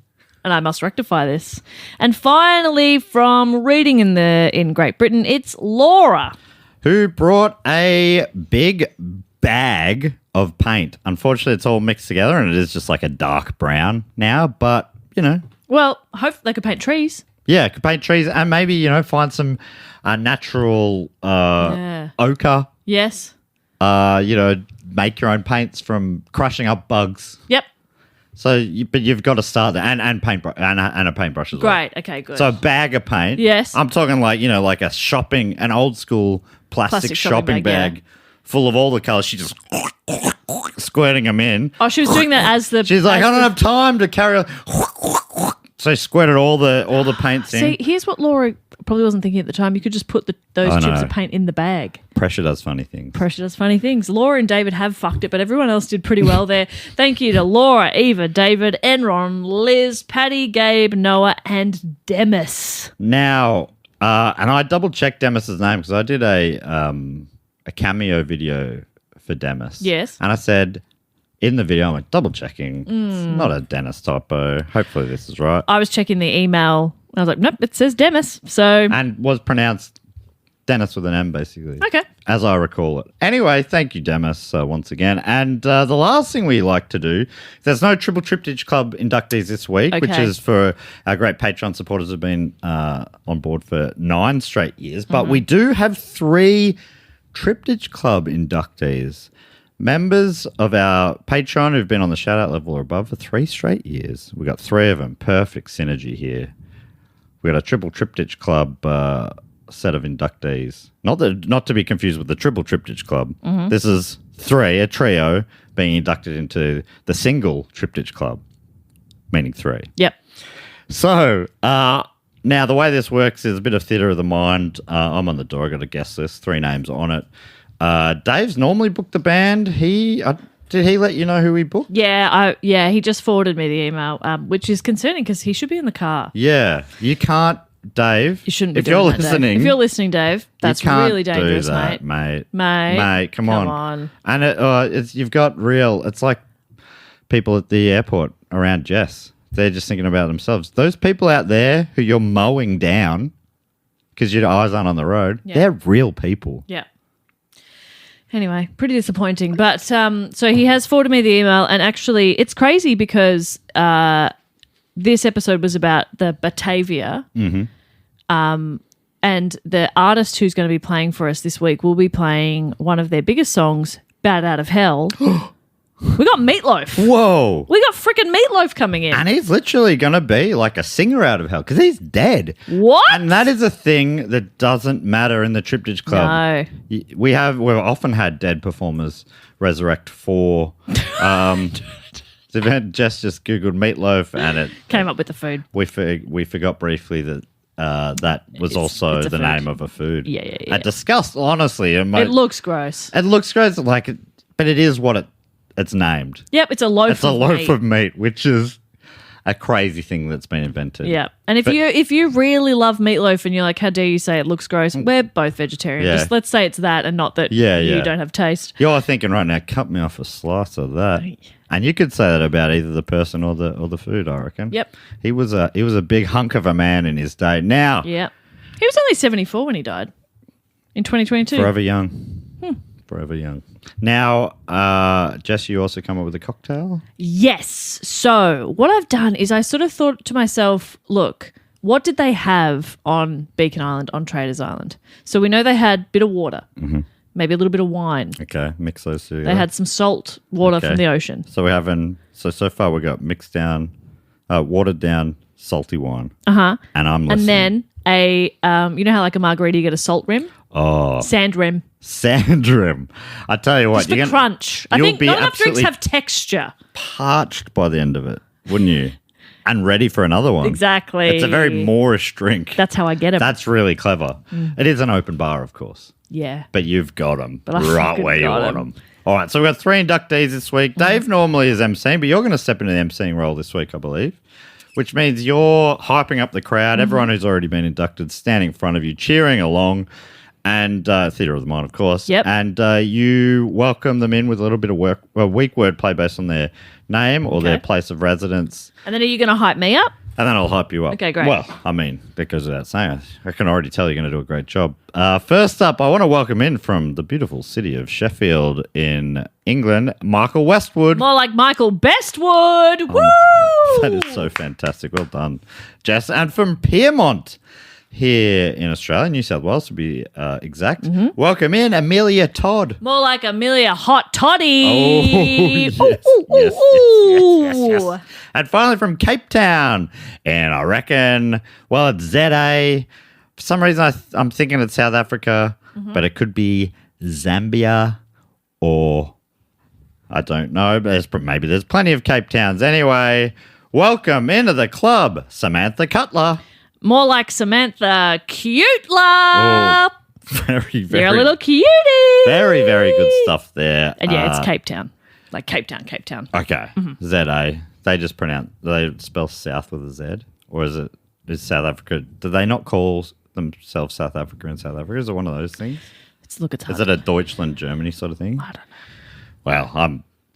And I must rectify this. And finally, from reading in Great Britain, it's Laura. Who brought a big bag of paint. Unfortunately, it's all mixed together and it is just like a dark brown now, but, Well, hope they could paint trees. yeah, could paint trees and maybe, find some natural ochre, Yes. make your own paints from crushing up bugs. Yep. So, but you've got to start there and paintbrush and a paintbrush as well. Great. Okay, good. So a bag of paint. Yes. I'm talking like, like an old school plastic shopping bag yeah. full of all the colours. She's just squirting them in. Oh, she was doing that as the... She's like, as I don't the- have time to carry on. So she squirted all the paints in. See, here's what Laura probably wasn't thinking at the time. You could just put those I tubes know. of paint in the bag. Pressure does funny things. Pressure does funny things. Laura and David have fucked it, but everyone else did pretty well there. Thank you to Laura, Eva, David, Enron, Liz, Patty, Gabe, Noah, and Demis. Now, and I double checked Demis's name because I did a cameo video for Demis. Yes. And I said in the video, I'm like, double checking. It's not a Dennis typo. Hopefully this is right. I was checking the email. I was like, nope, it says Demis. So, And was pronounced Dennis with an M, basically. okay. As I recall it. Anyway, thank you, Demis, once again. And the last thing we like to do, there's no Triple Triptych Club inductees this week, which Okay. is for our great Patreon supporters who have been on board for 9 straight years. But we do have 3 Triptych Club inductees. Members of our Patreon who've been on the shout-out level or above for 3 straight years. We got 3 of them. Perfect synergy here. We got a Triple Triptych Club set of inductees. Not to be confused with the Triple Triptych Club. This is 3, a trio, being inducted into the single Triptych Club, meaning 3. Yep. So, now the way this works is a bit of theatre of the mind. I'm on the door. I got a guest list, 3 names on it. Dave's normally booked the band. Did he let you know who he booked? Yeah, he just forwarded me the email, which is concerning because he should be in the car. Yeah, you can't, Dave. You shouldn't be if doing you're that, Dave. listening. If you're listening, Dave, that's you can't really dangerous, do that, mate. mate. Mate, come come on. on. And it's you've got real. It's like people at the airport around Jess. They're just thinking about themselves. Those people out there who you're mowing down because your eyes aren't on the road, Yeah. they're real people. Yeah. Anyway, pretty disappointing. But so he has forwarded me the email, and actually, it's crazy because this episode was about the Batavia. And the artist who's going to be playing for us this week will be playing one of their biggest songs, Bad Out of Hell. We got Meatloaf. Whoa. We got freaking Meatloaf coming in. And he's literally going to be like a singer out of hell because he's dead. What? And that is a thing that doesn't matter in the Triptych Club. No. We've often had dead performers resurrect for. Jess just Googled Meatloaf and it Came up with the food. we forgot briefly that that was It's also a the food. name of a food. Yeah. I discussed honestly. And It looks gross. it looks great, like it, but it is what it's named. Yep, it's a loaf It's a of loaf meat. of meat, which is a crazy thing that's been invented. Yeah, and if you really love meatloaf and you're like, how dare you say it looks gross? We're both vegetarian. Yeah. Just let's say it's that and not that Yeah, you yeah. don't have taste. You're thinking right now, cut me off a slice of that. And you could say that about either the person or the food, I reckon. Yep. He was a big hunk of a man in his day. Now, Yeah, he was only 74 when he died in 2022. forever young. Forever young. Now, Jess, you also come up with a cocktail? Yes. So what I've done is I sort of thought to myself, look, what did they have on Beacon Island, on Traders Island? So we know they had a bit of water, maybe a little bit of wine. Okay, mix those two. They had some salt water from the ocean. So we're having, so far we got mixed down, watered down, salty wine. Uh-huh. And I'm listening. And then you know how like a margarita you get a salt rim? Oh. Sand rim. Sand rim. I tell you what. Just for crunch. I think not enough drinks have texture. Parched by the end of it, wouldn't you? And ready for another one. Exactly. It's a very Moorish drink. That's how I get them. That's really clever. It is an open bar, of course. Yeah. But you've got them But I right fucking where you got want 'em. them. All right, so we've got 3 inductees this week. Dave normally is emceeing, but you're going to step into the emceeing role this week, I believe, which means you're hyping up the crowd. Everyone who's already been inducted standing in front of you, cheering along, and Theatre of the Mind, of course. Yep. And you welcome them in with a little bit of weak wordplay based on their name or their place of residence. And then are you going to hype me up? And then I'll hype you up. Okay, great. Well, I mean, that goes without saying. I can already tell you're going to do a great job. First up, I want to welcome in from the beautiful city of Sheffield in England, Michael Westwood. More like Michael Bestwood. Woo! That is so fantastic. Well done, Jess. And from Piermont here in Australia, New South Wales to be exact, welcome in Amelia Todd. More like Amelia Hot Toddy. Yes. And finally from Cape Town, and I reckon, well, it's ZA. For some reason, I'm thinking it's South Africa, but it could be Zambia or I don't know, but maybe there's plenty of Cape Towns. Anyway, welcome into the club, Samantha Cutler. More like Samantha Cutler. Oh, very, very. You're a little cutie. Very, very good stuff there. And yeah, it's Cape Town. Like Cape Town. Okay. ZA. They just they spell South with a Z? Or is South Africa, do they not call themselves South Africa in South Africa? Is it one of those things? It's hard. Is it a Deutschland, Germany sort of thing? I don't know. Well,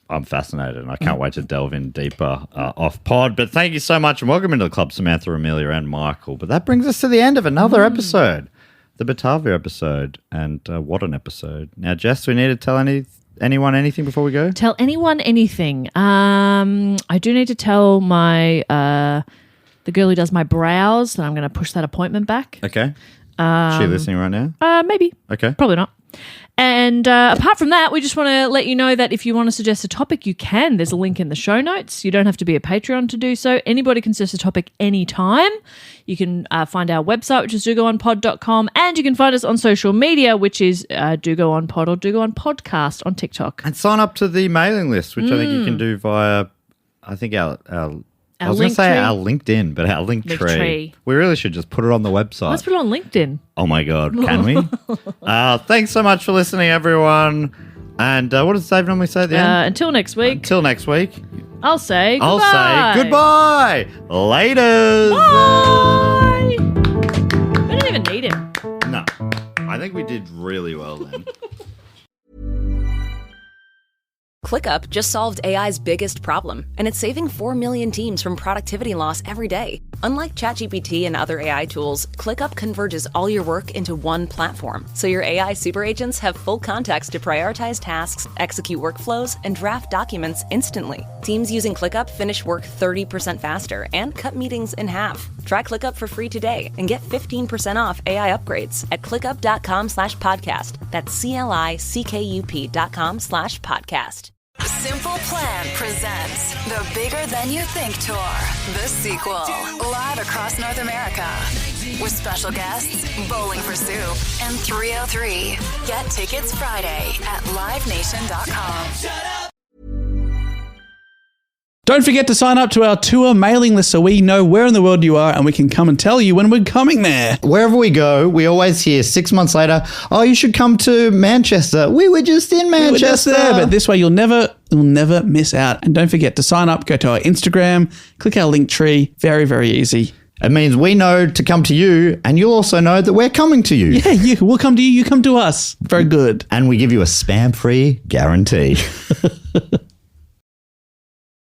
I'm fascinated and I can't wait to delve in deeper off pod. But thank you so much and welcome into the club, Samantha, Amelia and Michael. But that brings us to the end of another episode, the Batavia episode. And what an episode. Now, Jess, we need to tell anyone anything before we go? Tell anyone anything. I do need to tell my the girl who does my brows that I'm going to push that appointment back. Okay. Is she listening right now? Maybe. Okay. Probably not. And apart from that, we just want to let you know that if you want to suggest a topic, you can. There's a link in the show notes. You don't have to be a Patreon to do so. Anybody can suggest a topic anytime. You can find our website, which is dogoonpod.com, and you can find us on social media, which is Do Go On Pod or Do Go On Podcast on TikTok. And sign up to the mailing list, which I think you can do via, I think I was going to say our LinkedIn, but our Linktree. We really should just put it on the website. Let's put it on LinkedIn. Oh, my God. Can we? Thanks so much for listening, everyone. And what does Dave normally say at the end? Until next week. Until next week. I'll say goodbye. I'll say goodbye. Laters. Bye. We don't even need him. No. I think we did really well then. ClickUp just solved AI's biggest problem, and it's saving 4 million teams from productivity loss every day. Unlike ChatGPT and other AI tools, ClickUp converges all your work into one platform, so your AI super agents have full context to prioritize tasks, execute workflows, and draft documents instantly. Teams using ClickUp finish work 30% faster and cut meetings in half. Try ClickUp for free today and get 15% off AI upgrades at clickup.com/podcast. That's CLICKUP.com/podcast. Simple Plan presents the Bigger Than You Think Tour, the sequel, live across North America. With special guests, Bowling for Soup, and 303. Get tickets Friday at livenation.com. Don't forget to sign up to our tour mailing list so we know where in the world you are and we can come and tell you when we're coming there. Wherever we go, we always hear 6 months later, oh, you should come to Manchester. We were just in Manchester. We were just there, but this way you'll never miss out. And don't forget to sign up, go to our Instagram, click our link tree. Very, very easy. It means we know to come to you, and you'll also know that we're coming to you. Yeah, we'll come to you, you come to us. Very good. And we give you a spam-free guarantee.